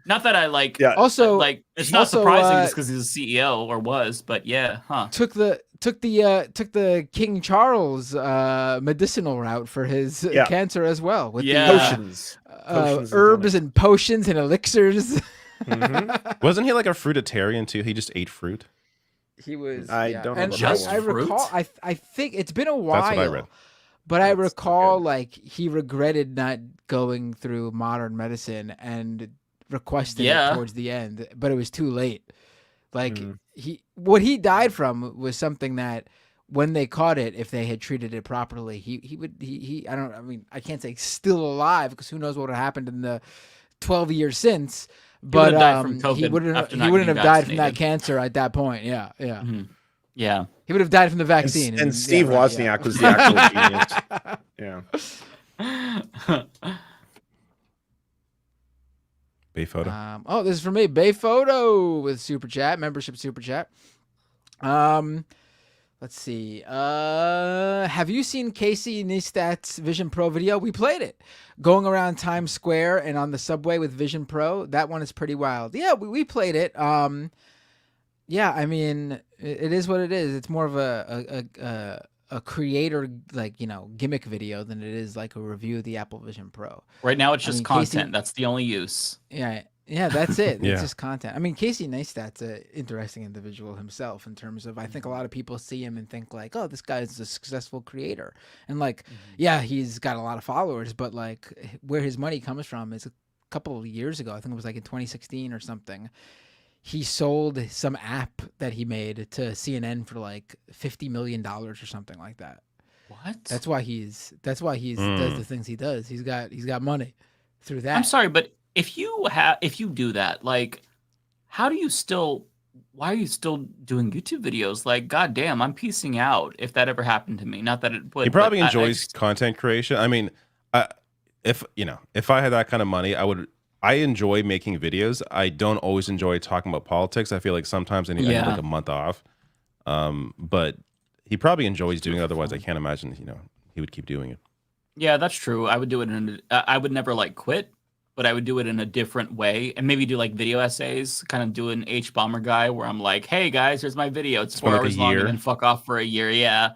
Not that I like. Yeah. Also, like it's not also, surprising just because he's a CEO or was, but yeah, huh? took the King Charles medicinal route for his cancer as well with Potions. the herbs and potions and elixirs. Wasn't he like a fruitarian too? He just ate fruit. He was. I don't know And about that I one. recall. I think it's been a while. That's what I read. But I recall like he regretted not going through modern medicine and requested it towards the end, but it was too late. Like what he died from was something that when they caught it, if they had treated it properly, I can't say still alive because who knows what would have happened in the 12 years since. But he wouldn't have died from that cancer at that point. Yeah. Yeah. He would have died from the vaccine. And Steve Wozniak was the actual genius. Yeah. Bayphoto. This is for me. Bayphoto with super chat, membership super chat. Let's see. Have you seen Casey Neistat's Vision Pro video? We played it. Going around Times Square and on the subway with Vision Pro. That one is pretty wild. Yeah, we played it. Yeah, I mean, it is what it is. It's more of a creator, gimmick video than it is like a review of the Apple Vision Pro. Right now, it's just content. Casey, that's the only use. Yeah, that's it. Yeah. It's just content. I mean, Casey Neistat's an interesting individual himself in terms of, I think a lot of people see him and think like, oh, this guy's a successful creator. And like, yeah, he's got a lot of followers, but like where his money comes from is a couple of years ago. I think it was like in 2016 or something. He sold some app that he made to CNN for like $50 million or something like that. What? That's why he's does the things he does. He's got money through that. I'm sorry, but if you do that, like, why are you still doing YouTube videos? Like, goddamn, I'm piecing out if that ever happened to me. Not that it would. He probably enjoys content creation. I mean, if I had that kind of money, I enjoy making videos. I don't always enjoy talking about politics. I feel like sometimes I need like a month off. But he probably enjoys doing it. Otherwise, I can't imagine, he would keep doing it. Yeah, that's true. I would do it I would never like quit, but I would do it in a different way and maybe do like video essays, kind of do an H-Bomber guy where I'm like, hey guys, here's my video. It's 4 hours long and then fuck off for a year. Yeah.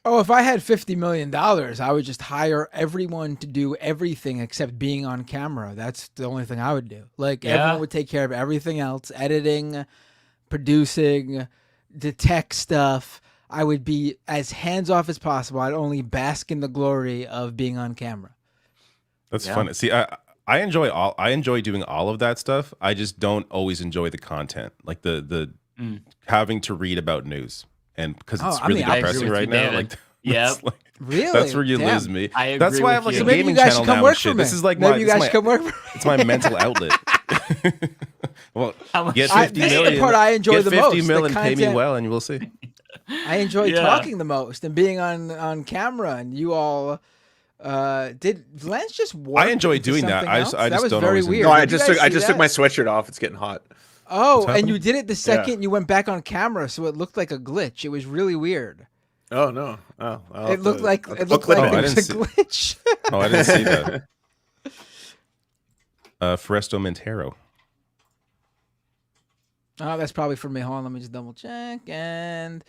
Oh, if I had $50 million, I would just hire everyone to do everything except being on camera. That's the only thing I would do. Like everyone would take care of everything else, editing, producing, the tech stuff. I would be as hands-off as possible. I'd only bask in the glory of being on camera. That's fun. See, I enjoy doing all of that stuff. I just don't always enjoy the content, like the having to read about news, and because it's really depressing right now. Like, really, that's where you lose me. I agree that's why I have like you. a So maybe gaming you guys channel should come now. work And shit. for me. This is like maybe you guys should come work for me. It's my mental outlet. Well, get 50 This million. is the part I enjoy the most. 50 mil the and pay me content. well, and you will see. I enjoy talking the most and being on camera, and you all did Lance just work? I enjoy doing that. I just that was don't very always weird. No, Did I you just guys took my see sweatshirt off. It's getting hot. Oh, What's and you happening? did it the second you went back on camera, so it looked like a glitch. It was really weird. Oh no! Oh, It looked like Oh, there I was didn't a see- glitch. Oh, I didn't see that. Foresto Montero. Oh, that's probably for me. Hold on, let me just double check. And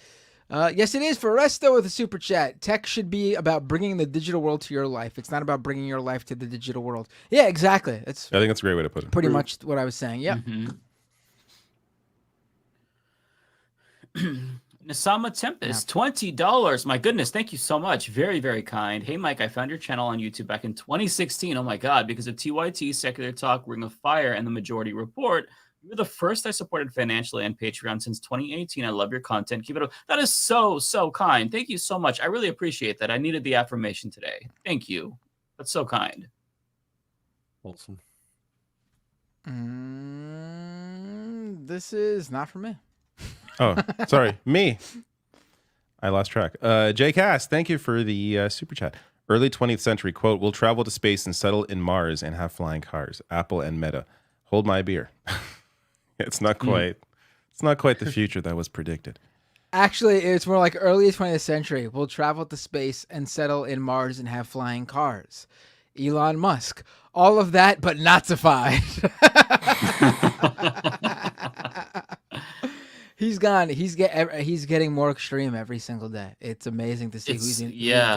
yes, it is for Resto with a super chat. Tech should be about bringing the digital world to your life. It's not about bringing your life to the digital world. Yeah, exactly. I think that's a great way to put it. Pretty much what I was saying. Yep. Nasama Tempest, $20. My goodness, thank you so much. Very, very kind. Hey, Mike, I found your channel on YouTube back in 2016. Oh my God, because of TYT, Secular Talk, Ring of Fire, and the Majority Report. You were the first I supported financially on Patreon since 2018. I love your content. Keep it up. That is so, so kind. Thank you so much. I really appreciate that. I needed the affirmation today. Thank you. That's so kind. Awesome. This is not for me. Oh, sorry. Me. I lost track. Jay Cass, thank you for the super chat. Early 20th century quote, we'll travel to space and settle in Mars and have flying cars. Apple and Meta. Hold my beer. It's not quite the future that was predicted. Actually, it's more like early 20th century. We'll travel to space and settle in Mars and have flying cars. Elon Musk. All of that, but Nazified. He's gone. He's getting more extreme every single day. It's amazing to see who's in.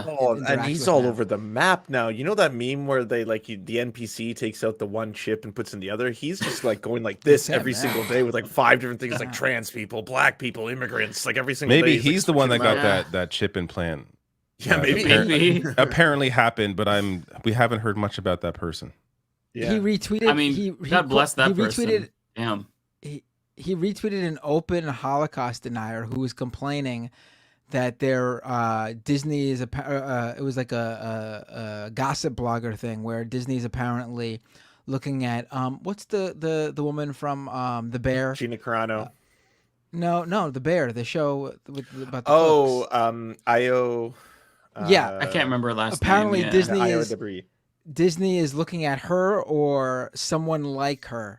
Oh, and he's all over the map now. You know that meme where they the NPC takes out the one chip and puts in the other? He's just like going like this every single day with like 5 different things, like trans people, black people, immigrants, like every single day. Maybe he's like, the one that switching got them out. that chip implant. Yeah, maybe. Apparently happened, but we haven't heard much about that person. Yeah. He retweeted. I mean, God bless that person. Retweeted, Damn. He retweeted an open Holocaust denier who was complaining that their Disney is it was like a gossip blogger thing where Disney is apparently looking at what's the woman from The Bear? Gina Carano. No, The Bear, the show about the Io. Yeah, I can't remember her last apparently name. Disney is looking at her or someone like her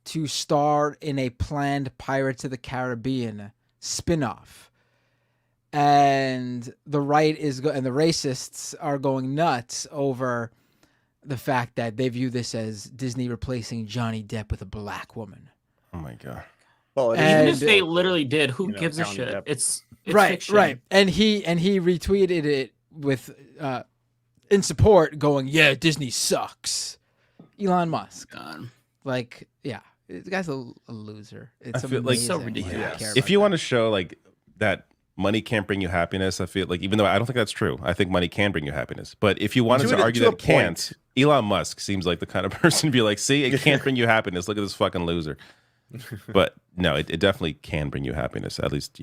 to star in a planned Pirates of the Caribbean spin-off. And the right and the racists are going nuts over the fact that they view this as Disney replacing Johnny Depp with a black woman. Oh my God. Well, even if they literally did, who gives a shit? It's right, fiction. right. And he retweeted it with in support, going, "Yeah, Disney sucks." Elon Musk, like, yeah, the guy's a loser. It's I feel like amazing. so ridiculous. If you want to show like that money can't bring you happiness, I feel like, even though I don't think that's true, I think money can bring you happiness. But if you wanted to argue that it can't, Elon Musk seems like the kind of person to be like, see, it can't bring you happiness. Look at this fucking loser. But no, it definitely can bring you happiness. At least,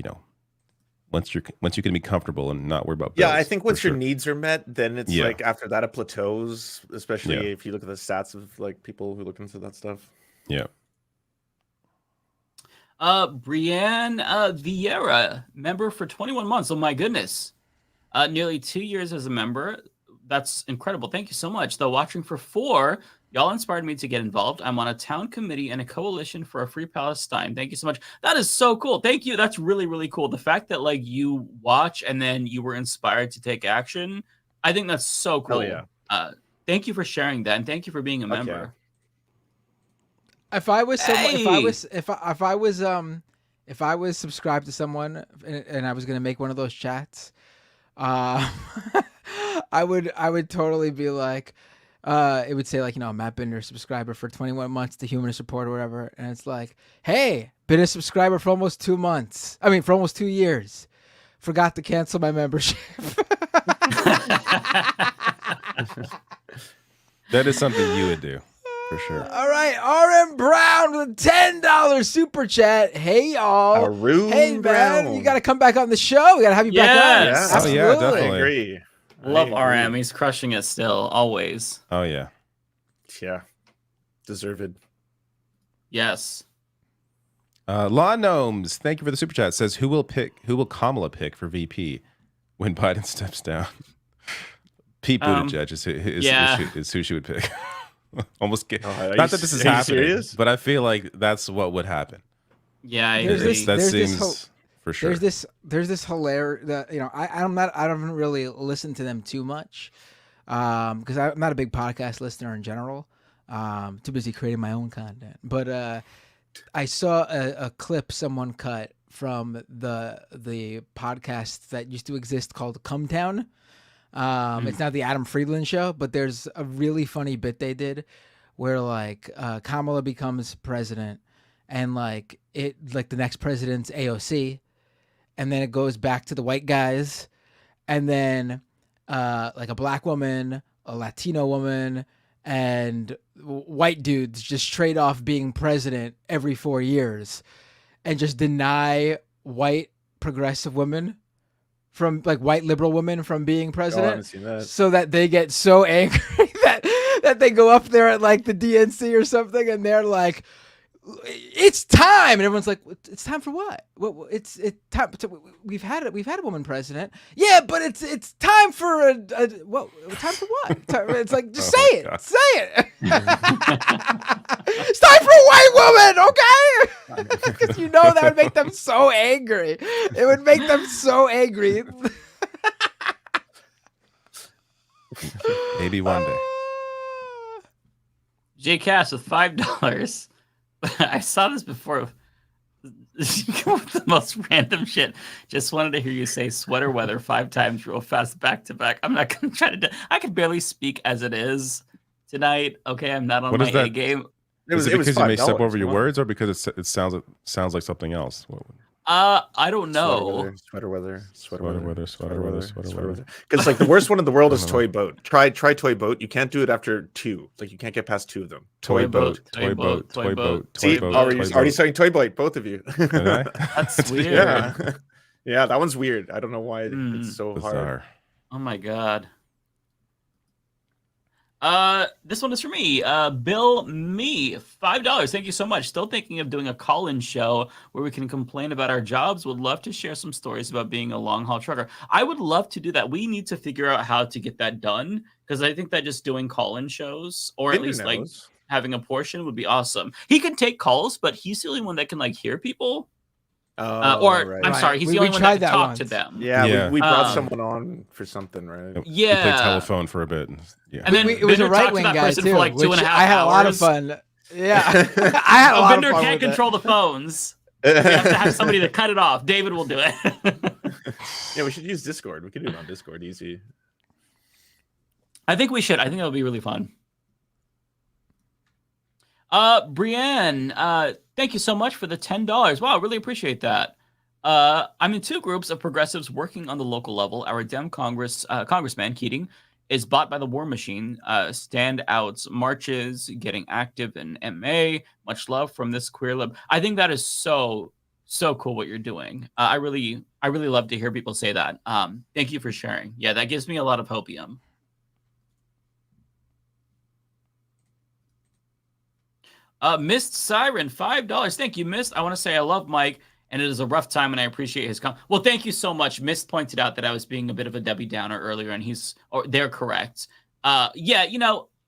once you can be comfortable and not worry about bills. Yeah, I think once your needs are met, then it's Yeah. like after that it plateaus, especially if you look at the stats of like people who look into that stuff. Yeah. Brienne Vieira, member for 21 months. Oh my goodness. Nearly 2 years as a member. That's incredible. Thank you so much. Though watching for 4, y'all inspired me to get involved. I'm on a town committee and a coalition for a free Palestine. Thank you so much. That is so cool. Thank you. That's really, really cool. The fact that like you watch and then you were inspired to take action, I think that's so cool. Hell yeah. Thank you for sharing that, and thank you for being a member. If I was subscribed to someone and I was gonna make one of those chats, I would totally be like, it would say like, Matt Binder subscriber for 21 months to Humanist Report or whatever, and it's like, hey, been a subscriber for almost 2 months. I mean, for almost 2 years. Forgot to cancel my membership. That is something you would do. For sure. All right, RM Brown with $10 super chat. Hey, y'all. Hey, Brown. You got to come back on the show. We got to have you back on. Yes. Absolutely. Oh, yeah, definitely. I agree. Love RM. He's crushing it still, always. Oh, yeah. Yeah. Deserved. Yes. Law Gnomes, thank you for the super chat. Says, who will Kamala pick for VP when Biden steps down? Pete Buttigieg is who she would pick. Almost get, not that this is happening, but I feel like that's what would happen. Yeah, I There's agree. this whole for sure. There's this hilarious, I don't really listen to them too much, because I'm not a big podcast listener in general. Too busy creating my own content. But I saw a clip someone cut from the podcast that used to exist called Come Town. It's not the Adam Friedland show, but there's a really funny bit they did where like Kamala becomes president, and like the next president's AOC, and then it goes back to the white guys, and then like a black woman, a Latino woman, and white dudes just trade off being president every 4 years, and just deny white progressive women from like white liberal women from being president, so that they get so angry that they go up there at like the DNC or something, and they're like, "It's time," and everyone's like, "It's time for what? It's time. We've had a woman president. Yeah, but it's time for time for what? It's like, just say it. It's time for a white woman, okay? Because that would make them so angry. It would make them so angry. Maybe one day. J Cass with $5. I saw this before. With the most random shit. Just wanted to hear you say sweater weather 5 times real fast back to back. I'm not gonna try to. I could barely speak as it is tonight. Okay, I'm not on my A game. Is it because you may step over your words, or because it sounds like something else? I don't know. Sweater weather. Because like the worst one in the world is toy boat. Try toy boat. You can't do it after 2. Like you can't get past 2 of them. Toy boat. See, already starting toy boat, both of you. That's weird. Yeah, that one's weird. I don't know why it's so hard. Oh my god. This one is for me. Bill Me, $5. Thank you so much. Still thinking of doing a call-in show where we can complain about our jobs. Would love to share some stories about being a long-haul trucker. I would love to do that. We need to figure out how to get that done, because I think that just doing call-in shows, or at least like having a portion, would be awesome. He can take calls, but he's the only one that can like hear people. I'm sorry, he's the only one that can talk to them. Yeah, we brought someone on for something, right? We Yeah, played telephone for a bit. Yeah, and then it was a right-wing guy too, for like 2.5 hours. I had a lot of fun. Yeah, I had a lot of Bender fun. can't control the phones. We have to have somebody to cut it off. David will do it. Yeah, we should use Discord. We can do it on Discord, easy. I think we should. I think it'll be really fun. Brienne, thank you so much for the $10. Wow, really appreciate that. I'm in 2 groups of progressives working on the local level. Our Congressman Keating is bought by the war machine. Standouts, marches, getting active in MA. Much love from this queer lib. I think that is so cool what you're doing. I really love to hear people say that. Thank you for sharing. Yeah, that gives me a lot of hopium. Mist Siren, $5. Thank you, Mist. I want to say I love Mike, and it is a rough time, and I appreciate his comment. Well, thank you so much. Mist pointed out that I was being a bit of a Debbie Downer earlier, and they're correct. Yeah,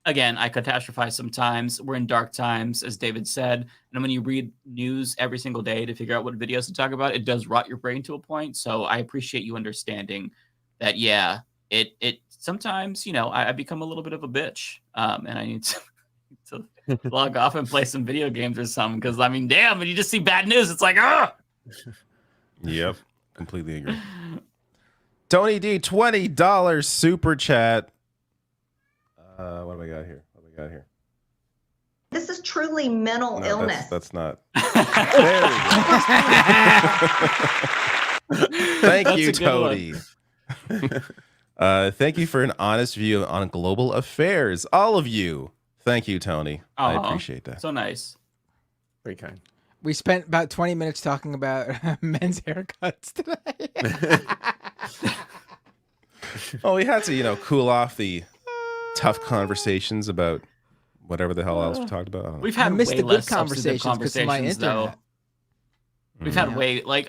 again, I catastrophize sometimes. We're in dark times, as David said, and when you read news every single day to figure out what videos to talk about, it does rot your brain to a point. So I appreciate you understanding that. Yeah, it sometimes, I become a little bit of a bitch, and I need to log off and play some video games or something, because damn, when you just see bad news, it's like, ah. Yep, completely agree. Tony D, $20 super chat. What do we got here? This is truly mental illness. That's not. There we go. Thank you, Tony. Thank you for an honest view on global affairs, all of you. Thank you, Tony. I appreciate that. So nice. Very kind. We spent about 20 minutes talking about men's haircuts today. Well, we had to, cool off the tough conversations about whatever the hell else we talked about. We've had way less conversations though. We've had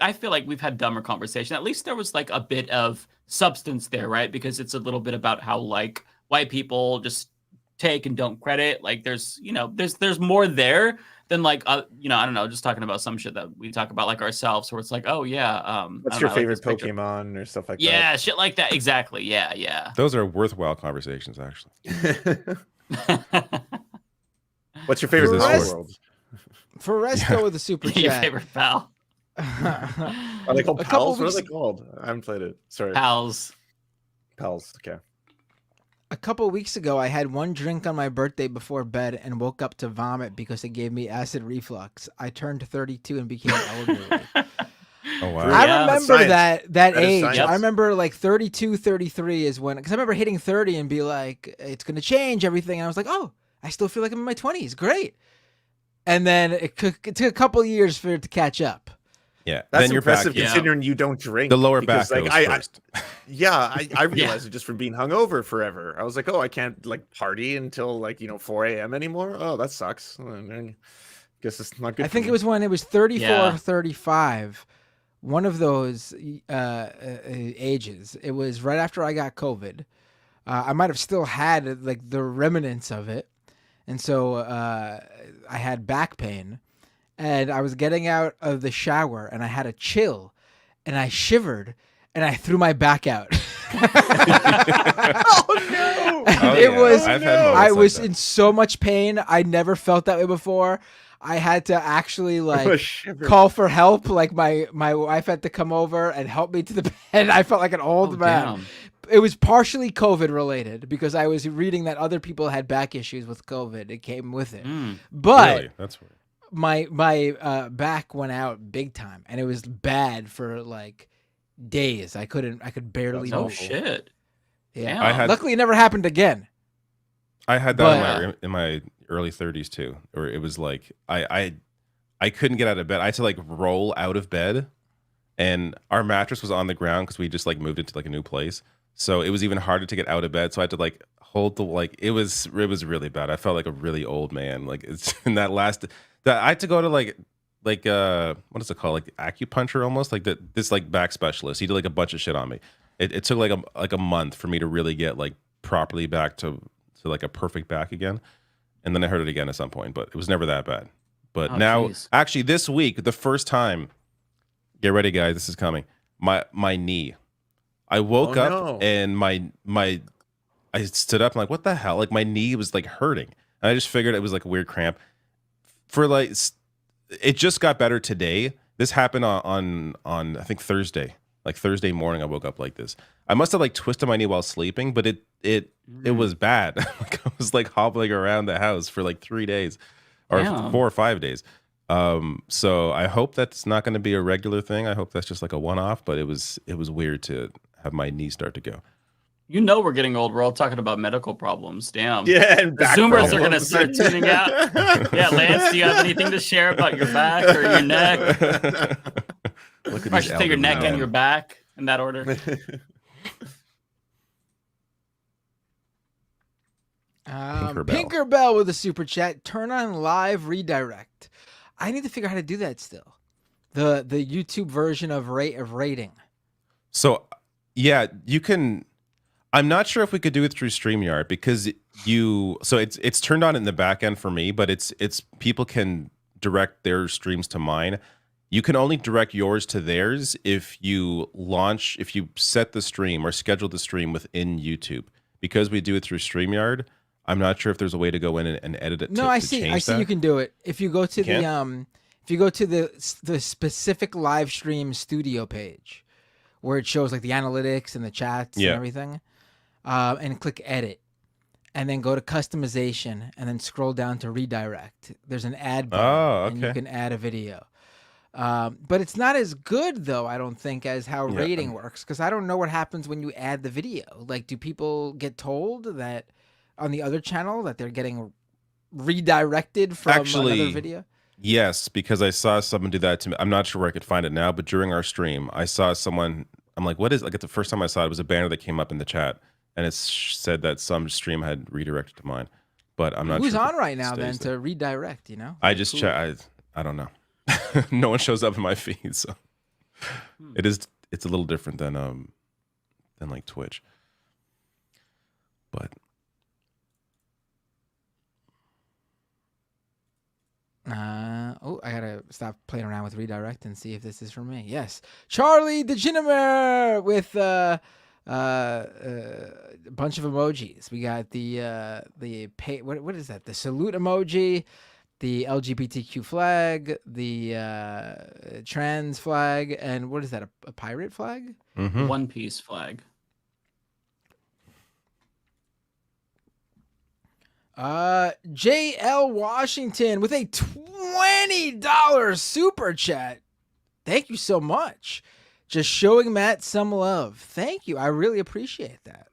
I feel like we've had dumber conversation. At least there was like a bit of substance there, right? Because it's a little bit about how white people just take and don't credit. Like there's more there than like you know, I don't know, just talking about some shit that we talk about like ourselves, where it's like, oh yeah, what's I don't your know, favorite like this picture. Pokemon or stuff like that? Yeah, shit like that. Exactly. Yeah. Those are worthwhile conversations, actually. What's your favorite Power World? For Resto with the super chat. Your favorite pal. Are they called pals? What are they called? I haven't played it. Sorry. Pals. Okay. A couple weeks ago, I had one drink on my birthday before bed and woke up to vomit because it gave me acid reflux. I turned 32 and became elderly. Oh, wow. I remember that age. science. I remember like 32, 33 is when, because I remember hitting 30 and be like, it's going to change everything. And I was like, oh, I still feel like I'm in my 20s. Great. And then it took a couple years for it to catch up. Yeah, that's then you're impressive back, considering you don't drink. The lower because, back like, goes first. I realized it just from being hungover forever. I was like, oh, I can't like party until like 4 a.m. anymore. Oh, that sucks. Guess it's not good. I think it was when it was 34, 35. One of those ages. It was right after I got COVID. I might have still had like the remnants of it, and so I had back pain. And I was getting out of the shower and I had a chill and I shivered and I threw my back out. I was in so much pain. I never felt that way before. I had to actually like call for help. Like my wife had to come over and help me to the bed. I felt like an old man. Damn. It was partially COVID related because I was reading that other people had back issues with COVID. It came with it. But really? That's weird. My back went out big time, and it was bad for like days. I could barely move. Oh shit! Yeah. Luckily, it never happened again. I had that in my early 30s too, or it was like I couldn't get out of bed. I had to like roll out of bed, and our mattress was on the ground because we just like moved into like a new place, so it was even harder to get out of bed. So I had to like hold the it was really bad. I felt like a really old man. Like it's in that last. I had to go to like what is it called, like acupuncture almost, like this like back specialist. He did like a bunch of shit on me. It took like a month for me to really get like properly back to like a perfect back again, and then I heard it again at some point, but it was never that bad. But now, actually, this week, the first time, get ready, guys, this is coming. My knee. I woke up and I stood up. I'm like, what the hell? Like my knee was like hurting, and I just figured it was like a weird cramp. For like, it just got better today. This happened on I think Thursday, like Thursday morning. I woke up like this. I must have like twisted my knee while sleeping, but it was bad. Like I was like hobbling around the house for like 3 days, or 4 or 5 days. So I hope that's not going to be a regular thing. I hope that's just like a one-off. But it was weird to have my knee start to go. You know we're getting old. We're all talking about medical problems. Damn. Yeah, and the Zoomers are going to start tuning out. Yeah, Lance, do you have anything to share about your back or your neck? Look at I should say your neck and your back in that order. Pinkerbell with a super chat. Turn on live redirect. I need to figure out how to do that still. The YouTube version of rating. So, yeah, you can. I'm not sure if we could do it through StreamYard because it's turned on in the back end for me, but it's people can direct their streams to mine. You can only direct yours to theirs if you set the stream or schedule the stream within YouTube. Because we do it through StreamYard, I'm not sure if there's a way to go in and edit it. No, I see you can do it. If you go to the specific live stream studio page where it shows like the analytics and the chats and everything. And click edit, and then go to customization, and then scroll down to redirect. There's an ad button, and you can add a video. But it's not as good though, I don't think, as how rating works, because I don't know what happens when you add the video. Like, do people get told that on the other channel that they're getting redirected from another video? Yes, because I saw someone do that to me. I'm not sure where I could find it now, but during our stream, I saw someone. I'm like, what is? Like, the first time I saw it, was a banner that came up in the chat. And it said that some stream had redirected to mine, but I'm not sure. Who's on right now then to redirect, you know? I just checked. I don't know. No one shows up in my feed, so it's a little different than like Twitch. But Oh, I gotta stop playing around with redirect and see if this is for me. Yes, Charlie DeGenemer with a bunch of emojis. We got what is that? The salute emoji, the LGBTQ flag, the trans flag, and what is that? A pirate flag? One Piece flag. JL Washington with a $20 super chat. Thank you so much. Just showing Matt some love. Thank you. I really appreciate that.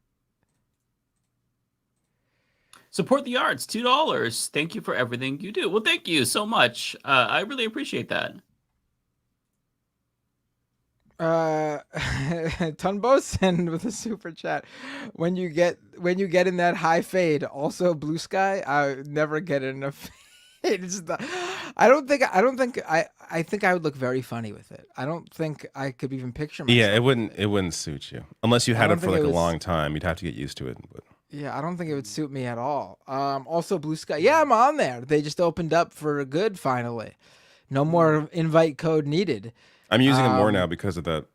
Support the arts, $2. Thank you for everything you do. Well, thank you so much. I really appreciate that. Tunbosen with a super chat. When you get in that high fade, also blue sky, I never get enough. It's not, I think I would look very funny with it. I don't think I could even picture myself. Yeah, it wouldn't suit you unless you had it for like a long time. You'd have to get used to it. But. Yeah, I don't think it would suit me at all. Also blue sky. Yeah, I'm on there. They just opened up for good finally. No more invite code needed. I'm using it more now because of that.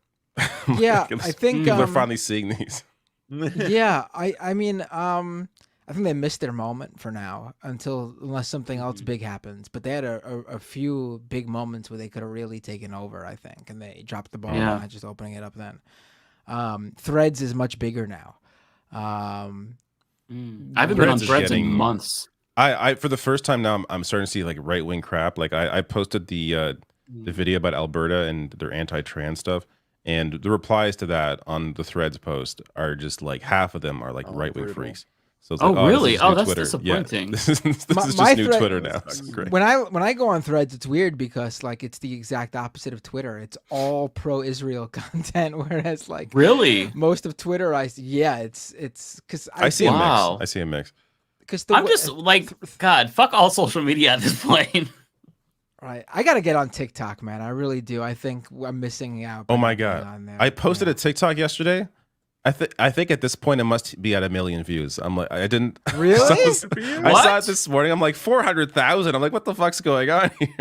Yeah, I think people are finally seeing these. Yeah, I mean, I think they missed their moment for now unless something else big happens. But they had a few big moments where they could have really taken over, I think, and they dropped the ball on just opening it up then. Threads is much bigger now. I haven't been on Threads in months. I for the first time now, I'm starting to see like right wing crap. Like I posted the video about Alberta and their anti-trans stuff, and the replies to that on the Threads post are just like half of them are like right wing freaks. So it's like, really? That's Twitter. Disappointing. Yeah. This is just new Twitter now. Great. When I go on Threads, it's weird because like it's the exact opposite of Twitter. It's all pro-Israel content, whereas like really most of Twitter, it's because I see a mix. I see a mix. Because I'm just like, God, fuck all social media at this point. Right, I gotta get on TikTok, man. I really do. I think I'm missing out. Oh my God, I posted a TikTok yesterday. I think at this point it must be at 1 million views. I'm like, I didn't really. I saw it this morning. I'm like 400,000. I'm like, what the fuck's going on here?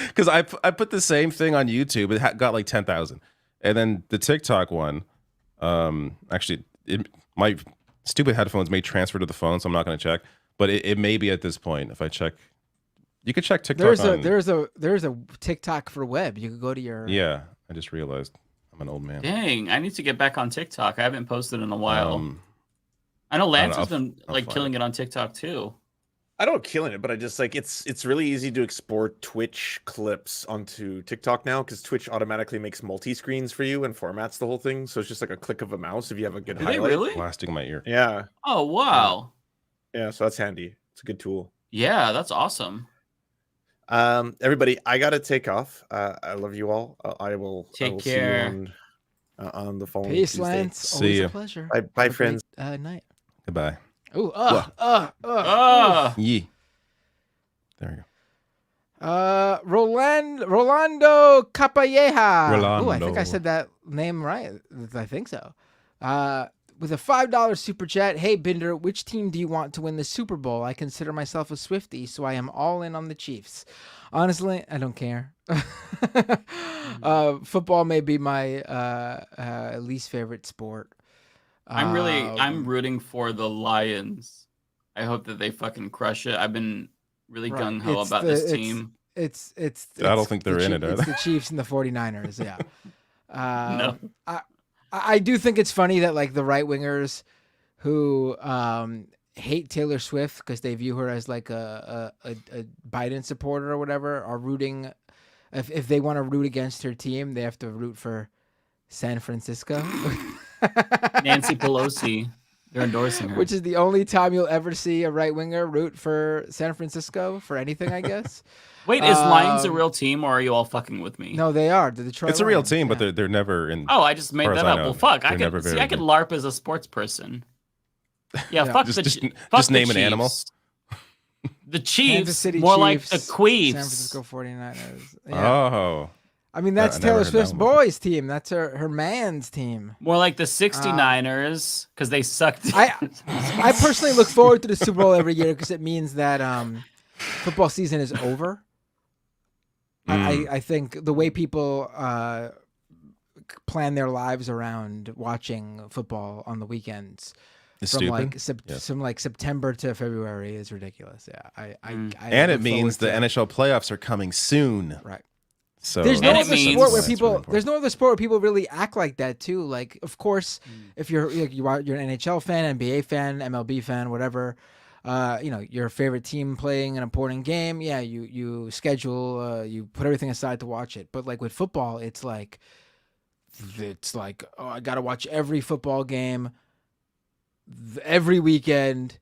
Because I put the same thing on YouTube. It got like 10,000, and then the TikTok one. Actually, my stupid headphones may transfer to the phone, so I'm not going to check. But it may be at this point. If I check, you could check TikTok. There's a TikTok for web. You could go to your. Yeah, I just realized. I'm an old man. Dang, I need to get back on TikTok. I haven't posted in a while. I know Lance has been like killing it on TikTok too. I don't killing it, but I just like it's really easy to export Twitch clips onto TikTok now because Twitch automatically makes multi-screens for you and formats the whole thing. So it's just like a click of a mouse if you have a good highlight. Really? Blasting my ear. Yeah. Oh wow. Yeah, so that's handy. It's a good tool. Yeah, that's awesome. Everybody, I gotta take off. I love you all. I will care. See you on the following Peace, Tuesday. Lance. See Always you. a pleasure. Bye, friends. Night. Goodbye. Oh, Yee. There you go. Rolando Capalleja. Rolando. Oh, I think I said that name right. I think so. With a $5 super chat. Hey, Binder, which team do you want to win the Super Bowl? I consider myself a Swiftie, so I am all in on the Chiefs. Honestly, I don't care. Football may be my least favorite sport. I'm rooting for the Lions. I hope that they fucking crush it. I've been really gung ho about this team. It's I don't think they're in it, are it's they? the Chiefs and the 49ers, yeah. No. I do think it's funny that like the right wingers who hate Taylor Swift because they view her as like a Biden supporter or whatever are rooting. If they want to root against her team, they have to root for San Francisco. Nancy Pelosi. They're endorsing her. Which is the only time you'll ever see a right winger root for San Francisco for anything, I guess. Wait, is Lions a real team, or are you all fucking with me? No, they are. The Detroit It's a real Lions, team, yeah. but they're never in. Oh, I just made that up. Well, fuck. I could LARP as a sports person. Yeah, fuck just Chiefs. name an animal. The Chiefs, Kansas City more Chiefs, like the Queefs. San Francisco 49ers. Yeah. Oh. I mean, that's Taylor Swift's boys' team. That's her man's team. More like the 69ers, because they sucked. I personally look forward to the Super Bowl every year because it means that football season is over. I think the way people plan their lives around watching football on the weekends It's from stupid. Yes. from like September to February is ridiculous. Yeah, And it means the NHL playoffs are coming soon. Right. So there's no other sport where people really there's no other sport where people really act like that too. Like, of course, if you're an NHL fan, NBA fan, MLB fan, whatever, your favorite team playing an important game, yeah, you schedule, you put everything aside to watch it. But like with football, it's like, oh, I gotta watch every football game every weekend,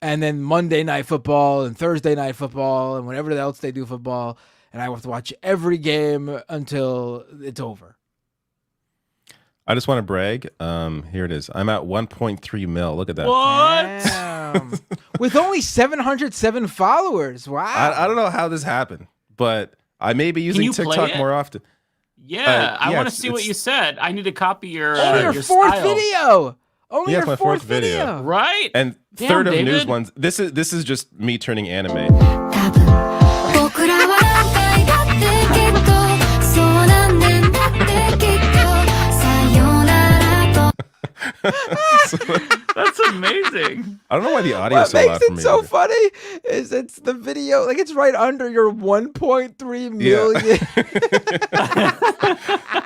and then Monday night football and Thursday night football and whenever else they do football. And I have to watch every game until it's over. I just want to brag. Here it is. I'm at 1.3 mil. Look at that. What? With only 707 followers. Wow. I don't know how this happened, but I may be using TikTok more often. Yeah, I want to see what you said. I need to copy your your fourth style. video. Only your my fourth video. Right. And Damn, third of David. news ones. This is just me turning anime. That's amazing. I don't know why the audio What is so loud makes for it me. so funny is it's the video, like it's right under your 1.3 million.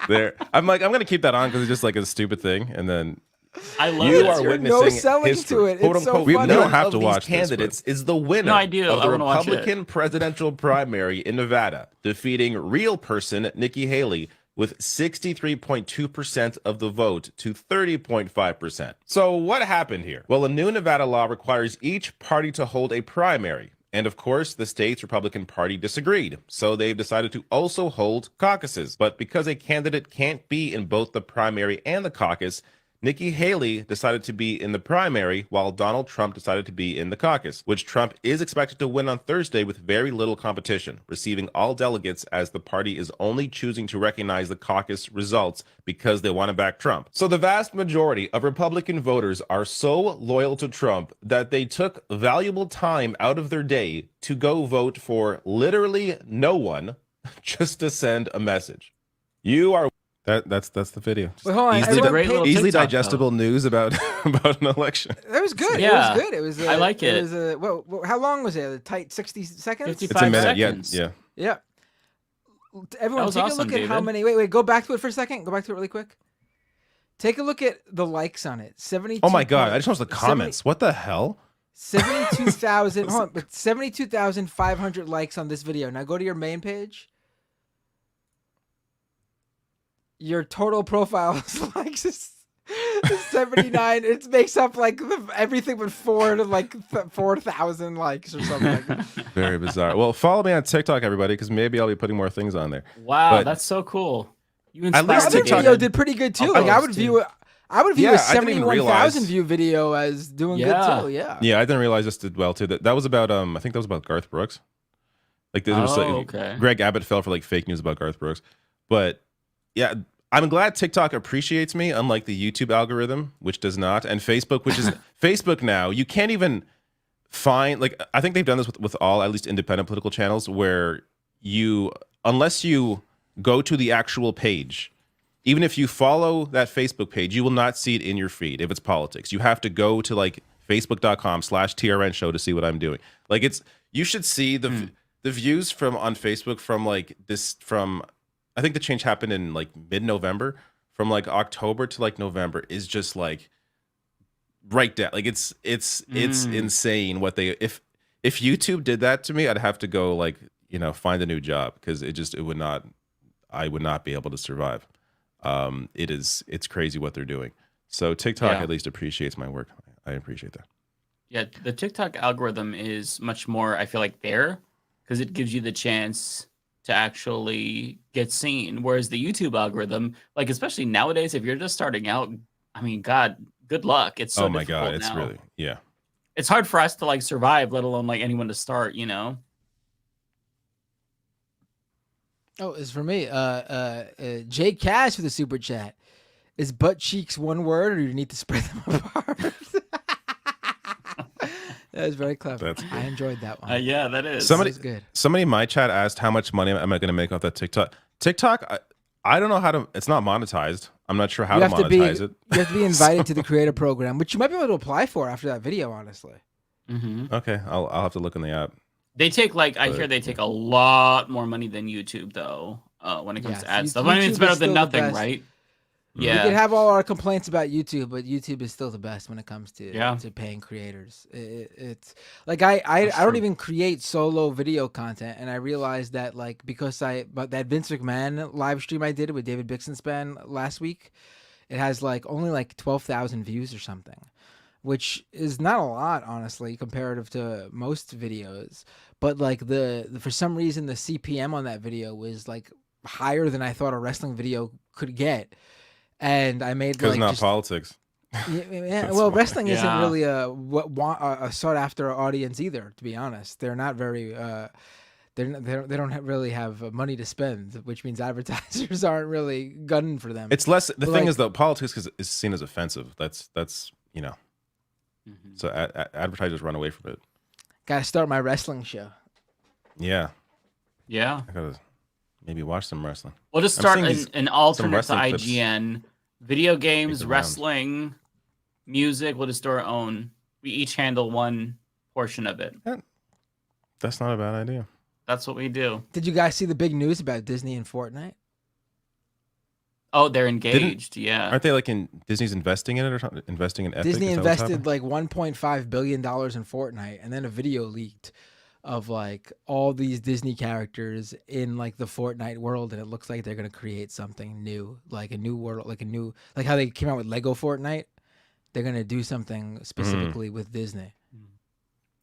There, I'm going to keep that on because it's just like a stupid thing, and then I love you it. are You're witnessing no selling history. to it. Quote, It's so unquote, we funny. don't have Of to these watch candidates this, is the winner No, I do. of I the wanna watch it. Republican presidential primary in Nevada, defeating real person Nikki Haley with 63.2% of the vote to 30.5%. So what happened here? Well, a new Nevada law requires each party to hold a primary. And of course, the state's Republican Party disagreed. So they've decided to also hold caucuses. But because a candidate can't be in both the primary and the caucus, Nikki Haley decided to be in the primary while Donald Trump decided to be in the caucus, which Trump is expected to win on Thursday with very little competition, receiving all delegates as the party is only choosing to recognize the caucus results because they want to back Trump. So the vast majority of Republican voters are so loyal to Trump that they took valuable time out of their day to go vote for literally no one just to send a message. You are that's the video. Wait, hold on. Easily, Everyone paid- easily TikTok, digestible news about about an election. It was good. Yeah. It was good. It was. I like it. It was how long was it? A tight 60 seconds. 55 It's a minute. seconds. Yeah. Yeah. Everyone, was take a awesome, look at how David. many. Wait. Go back to it for a second. Go back to it really quick. Take a look at the likes on it. 72. Oh my god! I just watched the comments. What the hell? 72,000. Hold on, but 72,500 likes on this video. Now go to your main page. Your total profile likes is 79. It makes up like everything but 4,000 likes or something like that. Very bizarre. Well, follow me on TikTok, everybody, because maybe I'll be putting more things on there. Wow, But that's so cool. You At least The other TikTok- video did pretty good too. Like I would view it. I would view Yeah, a I didn't even 71,000 realize- view video as doing Yeah. good too. Yeah. Yeah, I didn't realize this did well too. That was about I think that was about Garth Brooks. Like there was okay. Greg Abbott fell for like fake news about Garth Brooks. But yeah, I'm glad TikTok appreciates me, unlike the YouTube algorithm, which does not, and Facebook, which is Facebook now. You can't even find I think they've done this with all at least independent political channels where unless you go to the actual page. Even if you follow that Facebook page, you will not see it in your feed if it's politics. You have to go to facebook.com/TRN show to see what I'm doing. You should see the views on Facebook from I think the change happened in mid-November. From October to November is just right down. It's insane what they if YouTube did that to me, I'd have to go find a new job because I would not be able to survive. It's crazy what they're doing. So TikTok at least appreciates my work. I appreciate that. Yeah, the TikTok algorithm is much more, I feel like, there because it gives you the chance to actually get seen. Whereas the YouTube algorithm, especially nowadays, if you're just starting out, I mean, God, good luck. It's so oh my god, difficult it's now. really It's hard for us to survive, let alone anyone to start. Oh, it's for me. Jay Cash with a super chat. Is butt cheeks one word, or do you need to spread them apart? That was very clever. That's good. I enjoyed that one. Yeah, that is. Somebody in my chat asked how much money am I going to make off that TikTok? TikTok, I don't know how to. It's not monetized. I'm not sure how to monetize it. You have to be invited to the creator program, which you might be able to apply for after that video. Honestly. Okay, I'll have to look in the app. They take I hear they take a lot more money than YouTube though. When it comes to ad stuff. I mean, it's better than nothing, right? Yeah. We could have all our complaints about YouTube, but YouTube is still the best when it comes to paying creators. It's like I don't even create solo video content, and I realized that because but that Vince McMahon live stream I did with David Bixenspan last week, it has only 12,000 views or something, which is not a lot honestly comparative to most videos. But for some reason the CPM on that video was higher than I thought a wrestling video could get. And I made because not politics. Yeah, well, wrestling isn't really a sought after audience either. To be honest, they're not very. They don't really have money to spend, which means advertisers aren't really gunning for them. It's less. The thing is though, politics is seen as offensive. That's So advertisers run away from it. Got to start my wrestling show. Yeah. I gotta maybe watch some wrestling. We'll just start an alternate to IGN. Video games, wrestling, music. We'll just do our own. We each handle one portion of it. That's not a bad idea. That's what we do. Did you guys see the big news about Disney and Fortnite? Oh, they're engaged. Aren't they in Disney's investing in it or something? Investing in Epic? Disney invested $1.5 billion in Fortnite, and then a video leaked of all these Disney characters in the Fortnite world, and it looks like they're gonna create something new, a new world, how they came out with Lego Fortnite. They're gonna do something specifically with Disney.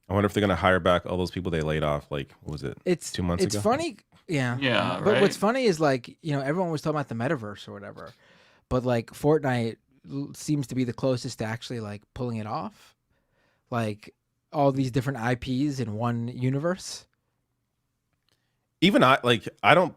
I wonder if they're gonna hire back all those people they laid off. What was it? 2 months ago. It's funny, yeah. Yeah, But right? what's funny is everyone was talking about the metaverse or whatever, but Fortnite seems to be the closest to actually pulling it off, all these different IPs in one universe. Even I don't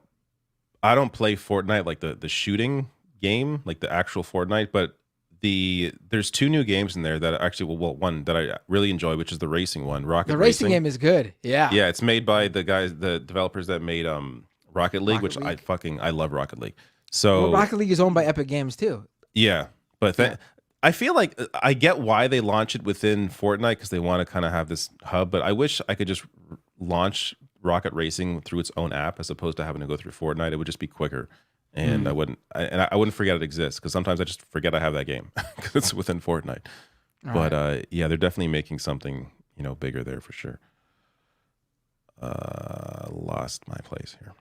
play Fortnite the shooting game, the actual Fortnite, but there's 2 new games in there that actually one that I really enjoy, which is the racing one, Rocket Racing. The racing game is good. Yeah. Yeah, it's made by the developers that made Rocket League, which I love Rocket League. So Rocket League is owned by Epic Games too. Yeah, but I feel I get why they launch it within Fortnite because they want to kind of have this hub, but I wish I could just launch Rocket Racing through its own app as opposed to having to go through Fortnite. It would just be quicker, and I wouldn't forget it exists because sometimes I just forget I have that game because it's within Fortnite. But they're definitely making something bigger there for sure. Lost my place here.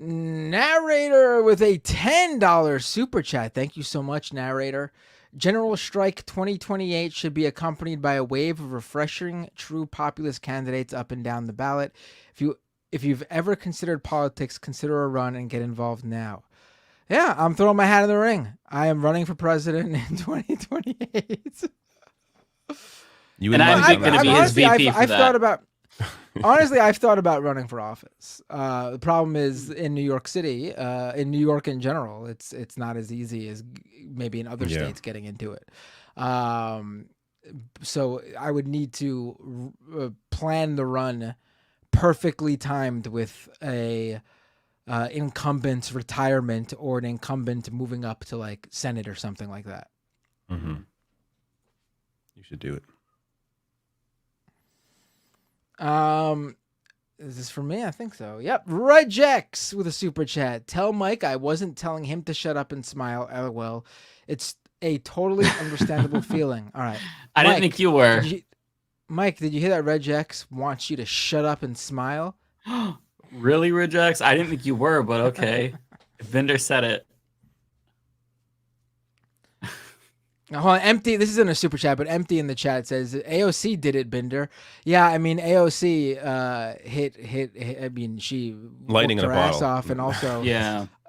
Narrator with a $10 super chat. Thank you so much, Narrator. General Strike 2028 should be accompanied by a wave of refreshing, true populist candidates up and down the ballot. If you've ever considered politics, consider a run and get involved now. Yeah, I'm throwing my hat in the ring. I am running for president in 2028. And I'm going to be his VP for that. Honestly, I've thought about running for office. The problem is in New York City, in New York in general, it's not as easy as maybe in other states getting into it. So I would need to plan the run perfectly timed with a incumbent's retirement or an incumbent moving up to Senate or something like that. Mm-hmm. You should do it. Is this for me? I think so. Yep. Regex with a super chat. Tell Mike I wasn't telling him to shut up and smile. LOL. It's a totally understandable feeling. All right. I didn't think you were. Mike, did you hear that Regex wants you to shut up and smile? Really, Regex? I didn't think you were, but okay. Vendor said it. Hold on, Empty. This isn't a super chat, but Empty in the chat says AOC did it, Binder. Yeah, I mean AOC hit. I mean she lightning in a her bottle ass off, and also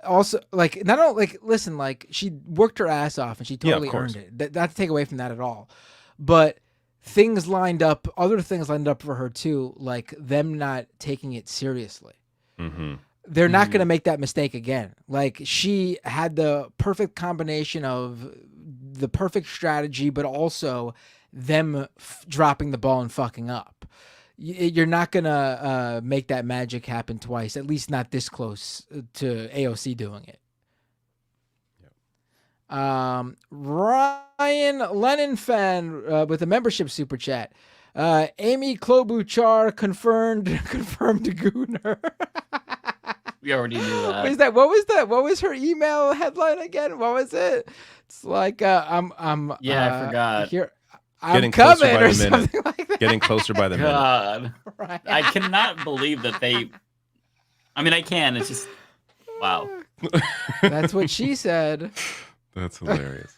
also not only listen, she worked her ass off, and she totally earned it. Not to take away from that at all, but things lined up. Other things lined up for her too, like them not taking it seriously. Mm-hmm. They're not going to make that mistake again. She had the perfect combination of the perfect strategy, but also them dropping the ball and fucking up. You're not gonna make that magic happen twice, at least not this close to AOC doing it. Ryan Lennon fan with a membership super chat. Amy Klobuchar confirmed Gooner. We already knew that. What is that? What was that? What was her email headline again? What was it? It's like I forgot. Here, I'm coming or something like that. Getting closer by the minute. God, right. I cannot believe that they. I mean, I can. It's just wow. That's what she said. That's hilarious.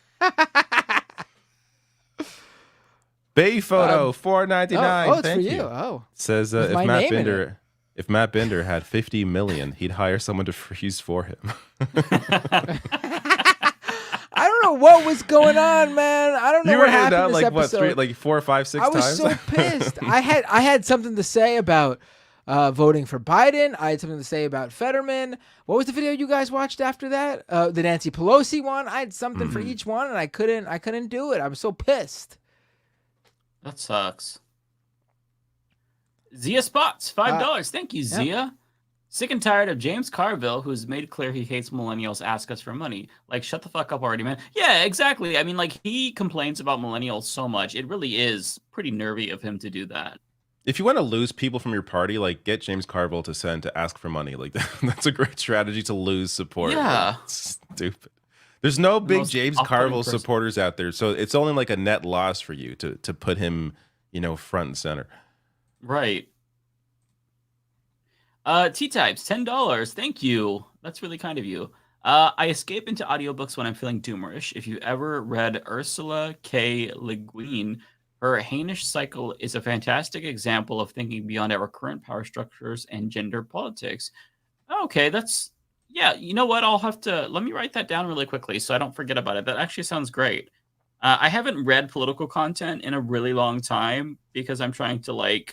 Bay photo $4.99. Oh, it's Thank for you. you. Oh, says if Matt Binder had 50 million, he'd hire someone to freeze for him. I don't know what was going on, man. I don't know You what were happened down this like episode. what, 4 or 5, 6 I times? was so pissed. I had something to say about voting for Biden. I had something to say about Fetterman. What was the video you guys watched after that? The Nancy Pelosi one. I had something for each one, and I couldn't do it. I was so pissed. That sucks. Zia Spots, $5. Thank you, Zia. Yeah. Sick and tired of James Carville, who's made clear he hates millennials ask us for money. Like, shut the fuck up already, man. Yeah, exactly. I mean, like, he complains about millennials so much. It really is pretty nervy of him to do that. If you want to lose people from your party, like, get James Carville to send to ask for money. Like, that's a great strategy to lose support. Yeah. It's stupid. There's no big James Carville supporters out there, so it's only like a net loss for you to put him, front and center. Right. T-Types, $10. Thank you. That's really kind of you. I escape into audiobooks when I'm feeling doomerish. If you ever read Ursula K. Le Guin, her Hainish Cycle is a fantastic example of thinking beyond our current power structures and gender politics. Okay, yeah, you know what? Let me write that down really quickly so I don't forget about it. That actually sounds great. I haven't read political content in a really long time because I'm trying to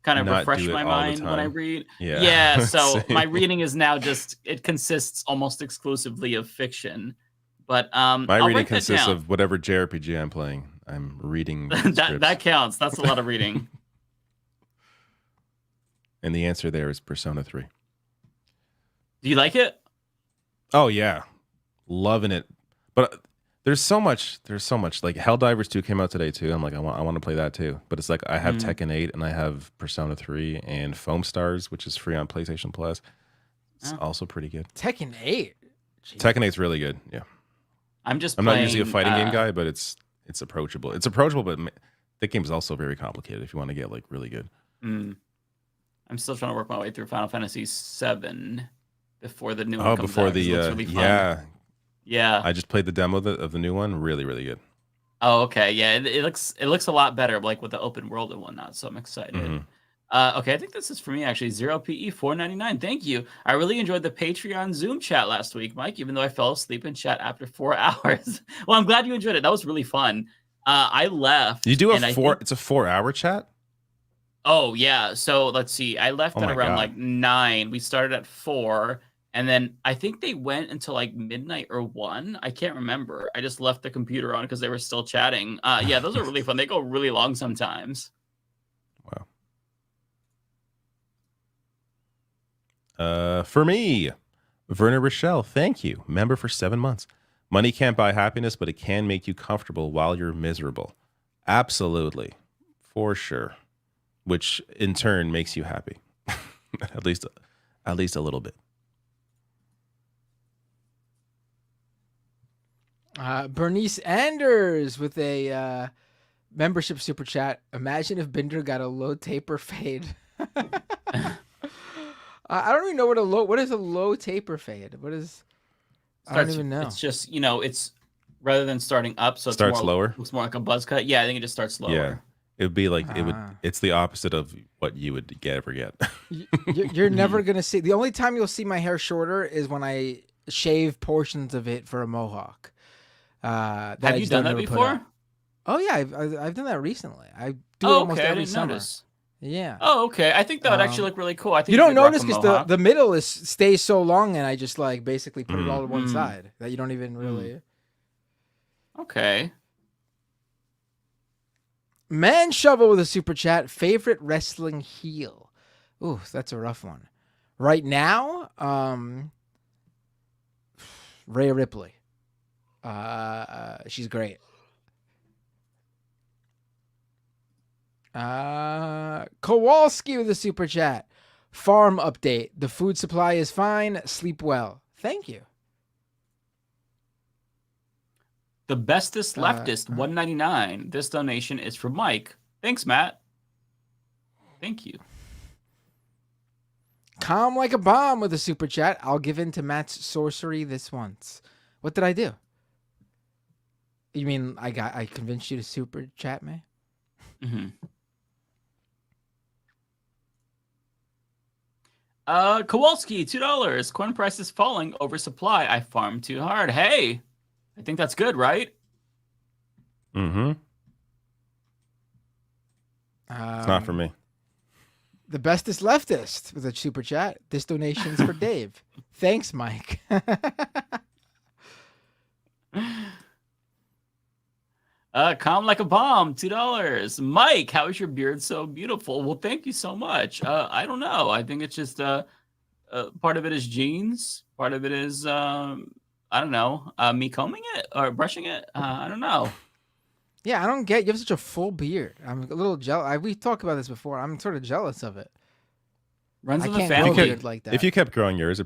kind of refresh my mind when I read. Yeah, so my reading is now it consists almost exclusively of fiction. But my reading consists of whatever JRPG I'm playing. I'm reading that counts. That's a lot of reading. And the answer there is Persona 3. Do you like it? Oh yeah, loving it. But there's so much. Like Helldivers 2 came out today too. I'm like, I want to play that too. But it's like I have Tekken 8 and I have Persona 3 and Foam Stars, which is free on PlayStation Plus. It's also pretty good. Tekken 8. Jeez. Tekken 8's really good. Yeah. I'm not usually a fighting game guy, but it's approachable. It's approachable, but the game is also very complicated if you want to get really good. I'm still trying to work my way through Final Fantasy 7 before the new one comes out. Really fun. Yeah. I just played the demo of the new one. Really, really good. Oh, okay. Yeah, it looks a lot better, with the open world and whatnot. So I'm excited. Okay, I think this is for me actually. 0PE $4.99. Thank you. I really enjoyed the Patreon Zoom chat last week, Mike. Even though I fell asleep in chat after 4 hours. Well, I'm glad you enjoyed it. That was really fun. I left. You do it's a 4-hour chat? Oh yeah. So let's see. I left at around 9. We started at 4. And then I think they went until midnight or 1. I can't remember. I just left the computer on because they were still chatting. Yeah, those are really fun. They go really long sometimes. Wow. For me, Werner Rochelle, thank you. Member for 7 months. Money can't buy happiness, but it can make you comfortable while you're miserable. Absolutely. For sure. Which in turn makes you happy. at least a little bit. Bernice Anders with a membership super chat. Imagine if Binder got a low taper fade. I don't even know what is a low taper fade. I don't even know. It's just it's rather than starting up, so starts lower. Looks more like a buzz cut. Yeah, I think it just starts lower. Yeah, it would be it's the opposite of what you would ever get. You're never gonna see. The only time you'll see my hair shorter is when I shave portions of it for a mohawk. Have you done that before? Oh yeah, I've done that recently. I do it almost every summer. Notice. Yeah. Oh, okay. I think that would actually look really cool. I think you don't notice because the middle stays so long, and I just basically put it all to one side that you don't even really. Okay. Man Shovel with a super chat. Favorite wrestling heel? Ooh, that's a rough one. Right now, Rhea Ripley. She's great. Kowalski with a super chat. Farm update. The food supply is fine. Sleep well. Thank you. The bestest leftist, $1.99. This donation is from Mike. Thanks, Matt. Thank you. Calm like a bomb with a super chat. I'll give in to Matt's sorcery this once. What did I do? You mean I convinced you to super chat me? Mm-hmm. Kowalski, $2. Corn price is falling. Oversupply. I farm too hard. Hey, I think that's good, right? Mm-hmm. It's not for me. The bestest leftist with a super chat. This donation's for Dave. Thanks, Mike. Calm like a bomb, $2. Mike, how is your beard so beautiful? Well, thank you so much. I don't know. I think it's just part of it is genes. Part of it is I don't know, me combing it or brushing it. I don't know. Yeah, I don't get you have such a full beard. I'm a little jealous. We've talked about this before. I'm sort of jealous of it. Runs in the grow a family. beard like that. If you kept growing yours,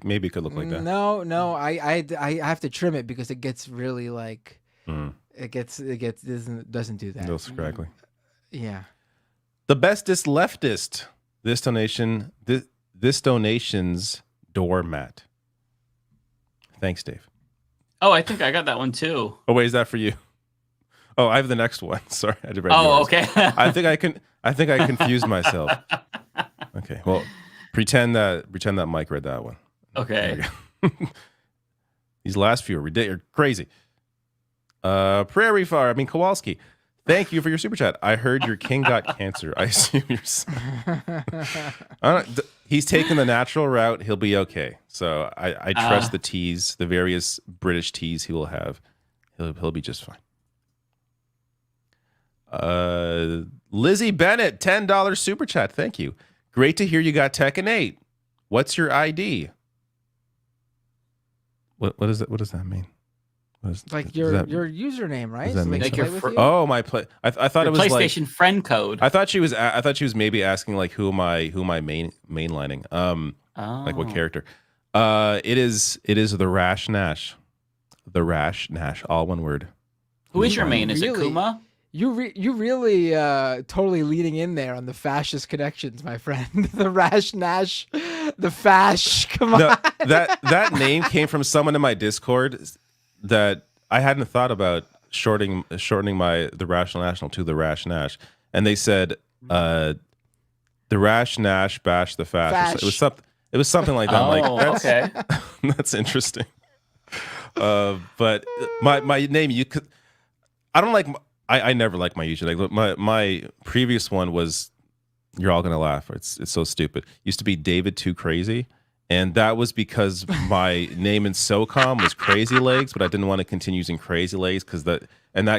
maybe it could look like that. No. I have to trim it because it gets really like it doesn't do that. A little scraggly. Yeah. The bestest leftist. This donation's doormat. Thanks, Dave. Oh, I think I got that one too. Oh, wait, is that for you? Oh, I have the next one. Sorry, I had to write yours. Okay. I think I confused myself. Okay, well, pretend that Mike read that one. Okay. These last few are crazy. Kowalski. Thank you for your super chat. I heard your king got cancer. I assume he's taking the natural route. He'll be okay. So I trust the teas, the various British teas he will have. He'll be just fine. Lizzie Bennett, $10 super chat. Thank you. Great to hear you got Tekken 8. What's your ID? What does that mean? Like your username, right? Does that mean like oh, my play. I thought your it was PlayStation like, friend code. I thought she was maybe asking like who am I mainlining? Like what character? It is the Rash Nash. The Rash Nash, all one word. Who is your main? Is it Kuma? You really totally leading in there on the fascist connections, my friend. The Rash Nash, the Fash. Come on. That name came from someone in my Discord that I hadn't thought about shortening the Rational National to the Rash Nash, and they said the Rash Nash bash the Fash. It was something like that. Okay. That's interesting. But my name I never like my usual. Like my previous one was, you're all gonna laugh. It's so stupid. Used to be David Too Crazy, and that was because my name in SOCOM was Crazy Legs, but I didn't want to continue using Crazy Legs because that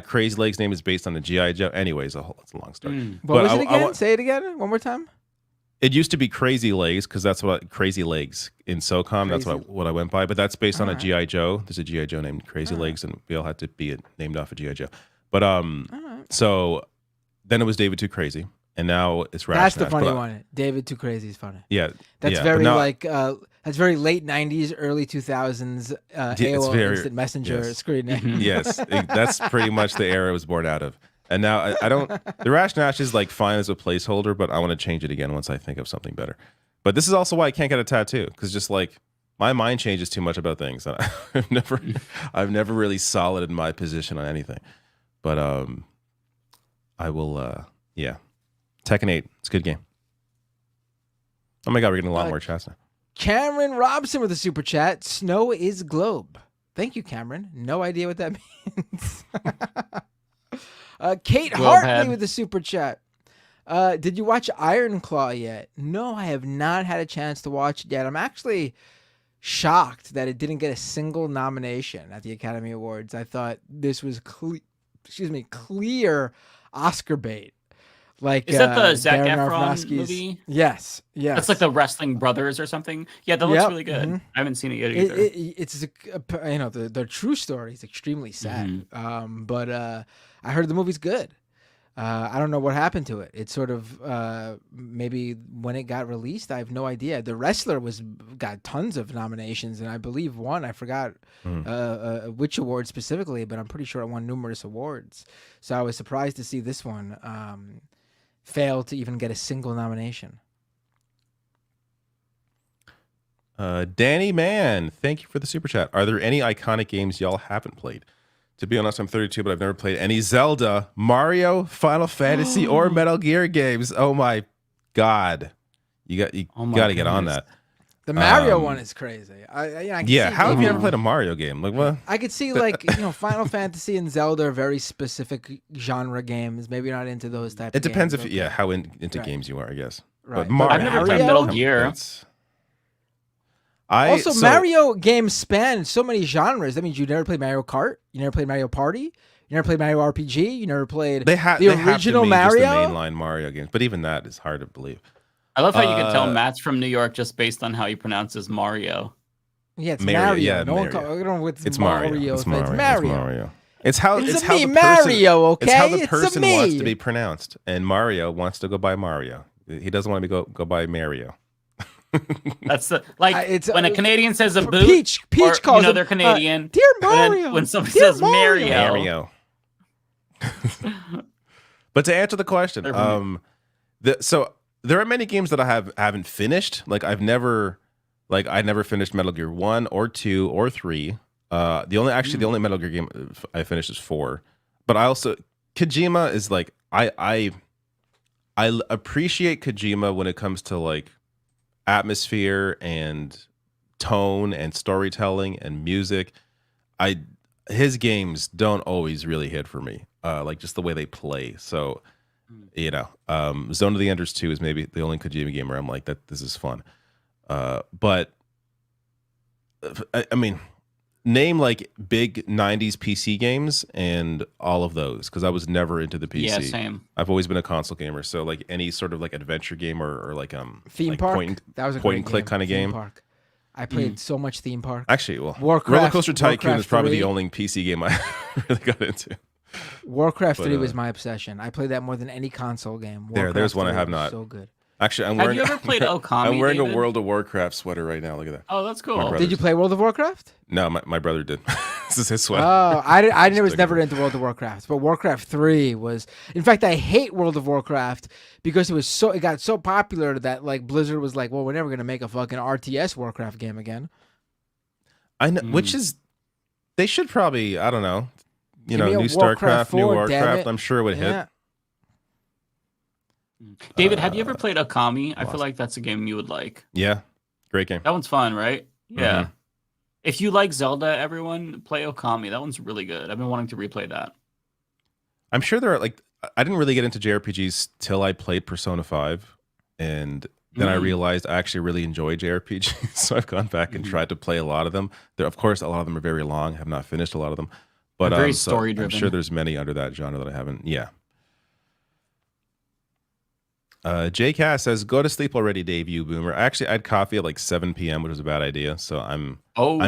Crazy Legs name is based on the G.I. Joe. Anyways, it's a long story. What was it again? Say it again one more time. It used to be Crazy Legs because that's what Crazy Legs in SOCOM. That's what I went by. But that's based on a G.I. Joe. There's a G.I. Joe named Crazy Legs, and we all had to be named off a G.I. Joe. But so then it was David Too Crazy, and now it's Rash That's Nash. the funny one. David Too Crazy is funny. Yeah, that's very that's very late '90s, early 2000s. AOL Instant Messenger screen name. Yes, that's pretty much the era I was born out of. And now I don't. The Rash Nash is like fine as a placeholder, but I want to change it again once I think of something better. But this is also why I can't get a tattoo, because just like my mind changes too much about things. I've never really solid in my position on anything. But I will. Tekken 8. It's a good game. Oh my god, we're getting a lot more chats now. Cameron Robson with a super chat. Snow is globe. Thank you, Cameron. No idea what that means. Kate Hartley with a super chat. Did you watch Iron Claw yet? No, I have not had a chance to watch it yet. I'm actually shocked that it didn't get a single nomination at the Academy Awards. I thought this was clear Oscar bait. Like, is that the Zac Darren Efron Aronofsky's movie? Yes, yes. That's like the Wrestling Brothers or something. Yeah, that looks Yep, really good. mhm. I haven't seen it yet either. It's you know, the true story is extremely sad. But I heard the movie's good. I don't know what happened to it. It's sort of maybe when it got released, I have no idea. The Wrestler got tons of nominations, and I believe won. I forgot which award specifically, but I'm pretty sure it won numerous awards. So I was surprised to see this one fail to even get a single nomination. Danny Mann, thank you for the super chat. Are there any iconic games y'all haven't played? To be honest, I'm 32, but I've never played any Zelda, Mario, Final Fantasy, or Metal Gear games. Oh my god, you got to get on that. The Mario one is crazy. I can see how have you maybe- never played a Mario game? Like what? I could see like Final Fantasy and Zelda are very specific genre games. Maybe you're not into those types. It depends of games, how into Right. games you are, I guess. Right. But Mario, I've never played Metal Gear. Mario games span so many genres. That means you never played Mario Kart. You never played Mario Party. You never played Mario RPG. You never played they the original have to mean Mario. just the mainline Mario games, but even that is hard to believe. I love how you can tell Matt's from New York just based on how he pronounces Mario. Yeah, it's Mario, Mario. yeah, No one Mario. I don't know what's It's Mario. Mario. It's It's Mario. Mario. It's how It's how me, the person, Mario, okay? It's how the It's a person wants me. to be pronounced, and Mario wants to go by Mario. He doesn't want to go by Mario. That's the it's when a Canadian says a boot. Peach or, calls you know him, they're Canadian. Dear and then Mario. when somebody Dear says Mario. But to answer the question, so there are many games that I haven't finished. Like I never finished Metal Gear 1 or 2 or 3. The only Metal Gear game I finished is 4. But I also Kojima is like I appreciate Kojima when it comes to like atmosphere and tone and storytelling and music. His games don't always really hit for me. Like just the way they play. So Zone of the Enders 2 is maybe the only Kojima game where I'm like that this is fun. But I mean, name like big 90s PC games and all of those, because I was never into the PC. Yeah, same. I've always been a console gamer, so like any sort of like adventure game or like Theme like Park. That was a point great and click game. kind of Theme game. Park. I played so much Theme Park. Actually, well, Warcraft, Roller Coaster Tycoon Warcraft is probably 3. the only PC game I really got into. Warcraft 3 But, was my obsession. I played that more than any console game. There's one I 3 have was not. So good. Actually, I'm Have wearing. you ever played Okami, I'm wearing David? a World of Warcraft sweater right now. Look at that. Oh, that's cool. My Did brother's. you play World of Warcraft? No, my brother did. This is his sweater. Oh, I was never into World of Warcraft, but Warcraft 3 was. In fact, I hate World of Warcraft because it got so popular that like Blizzard was like, well, we're never gonna make a fucking RTS Warcraft game again. I know, which is, they should probably, I don't know, Give me a new Warcraft StarCraft, new 4, damn Warcraft. it. I'm sure it would Yeah. hit. David, have you ever played Okami? I feel like that's a game you would like. Yeah, great game. That one's fun, right? Yeah. Mhm. If you like Zelda, everyone play Okami. That one's really good. I've been wanting to replay that. I'm sure there are like, I didn't really get into JRPGs till I played Persona 5, and then I realized I actually really enjoy JRPGs. So I've gone back and tried to play a lot of them. Of course, a lot of them are very long. I have not finished a lot of them, but They're very so story-driven. I'm sure there's many under that genre that I haven't. Yeah. Jay Cass says, "Go to sleep already, Dave. You boomer." Actually, I had coffee at like 7 p.m., which was a bad idea. So I'm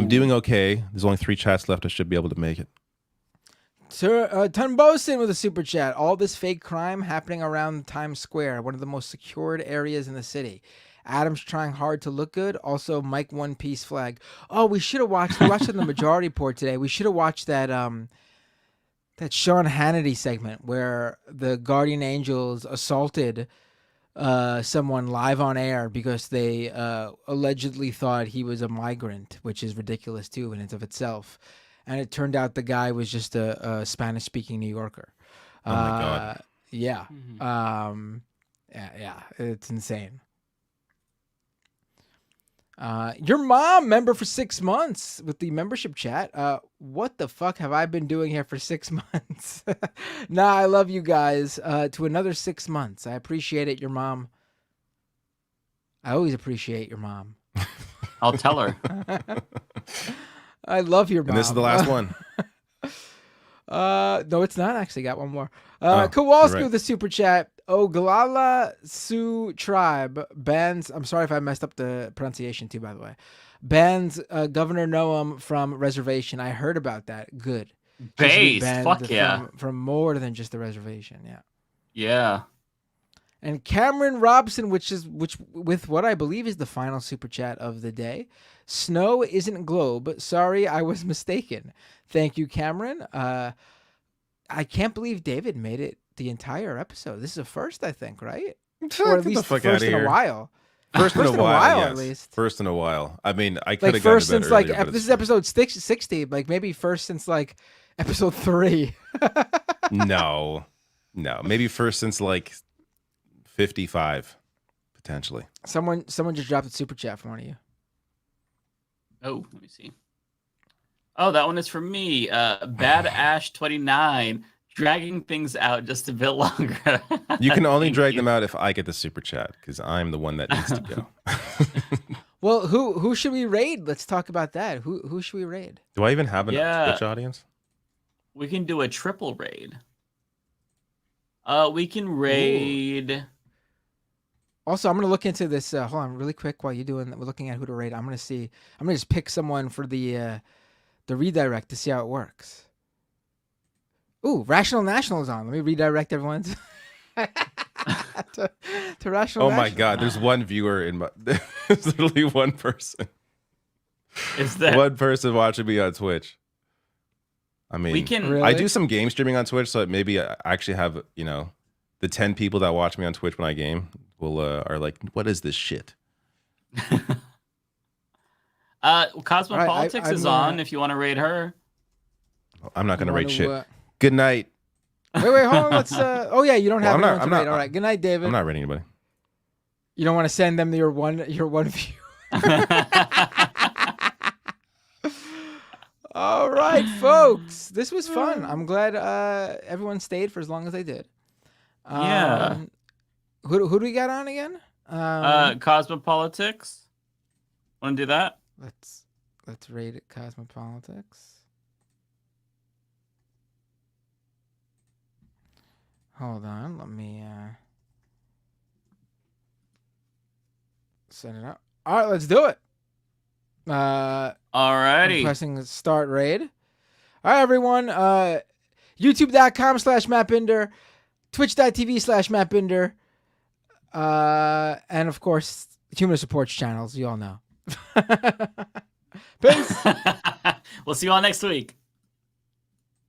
doing okay. There's only 3 chats left. I should be able to make it. Sir Tunbosin with a super chat. All this fake crime happening around Times Square, one of the most secured areas in the city. Adam's trying hard to look good. Also, Mike One Piece flag. Oh, we should have watched. We watched it on the Majority Report today. We should have watched that that Sean Hannity segment where the Guardian Angels assaulted someone live on air because they allegedly thought he was a migrant, which is ridiculous too in and of itself. And it turned out the guy was just a Spanish-speaking New Yorker. Oh my God. Yeah. Yeah, it's insane. Your mom, member for 6 months with the membership chat. What the fuck have I been doing here for 6 months? Nah, I love you guys. To another 6 months. I appreciate it, your mom. I always appreciate your mom. I'll tell her. I love your mom. And this is the last one. No, it's not actually. Got one more. Oh, Kowalski right. with the super chat. Oglala Sioux tribe bans. I'm sorry if I messed up the pronunciation too. By the way, bans Governor Noam from reservation. I heard about that. Good. He should be Based. banned Fuck yeah. From more than just the reservation. Yeah. Yeah. And Cameron Robson, which with what I believe is the final super chat of the day. Snow isn't globe. Sorry, I was mistaken. Thank you, Cameron. I can't believe David made it the entire episode. This is a first, I think, right? Or at least first in a while. First in a while, yes. at least. First in a while. I mean, I could have Like gotten first to bed since like earlier, but this it's is episode 60. Like maybe first since like episode 3. no, maybe first since like 55, potentially. Someone just dropped a super chat from one of you. Oh, let me see. Oh, that one is for me. Bad Ash 29, dragging things out just a bit longer. You can only drag them out if I get the super chat because I'm the one that needs to go. Well, who should we raid? Let's talk about that. Who should we raid? Do I even have a Twitch audience? We can do a triple raid. We can raid. Ooh. Also, I'm gonna look into this. Hold on, really quick. While we're looking at who to raid, I'm gonna just pick someone for the redirect to see how it works. Ooh, Rational National is on. Let me redirect everyone to Rational. Oh National. my God, there's one viewer in my. There's literally one person. Is there one person watching me on Twitch? I mean, I do some game streaming on Twitch, so maybe I actually have the 10 people that watch me on Twitch when I game are like, what is this shit? Cosmopolitics is on if you want to raid her. I'm not going to raid shit. Good night. Wait, hold on. Let's. Oh yeah, you don't have anyone to raid. All right. Good night, David. I'm not raiding anybody. You don't want to send them your one view. All right, folks. This was fun. I'm glad everyone stayed for as long as they did. Yeah. Who do we got on again? Cosmopolitics. Want to do that? Let's rate it. Cosmopolitics. Hold on. Let me set it up. All right, let's do it. Alrighty. I'm pressing start raid. All right, everyone. YouTube.com/MattBinder, Twitch.tv/MattBinder, and of course, Humanist Report's channels. You all know. Peace. We'll see you all next week.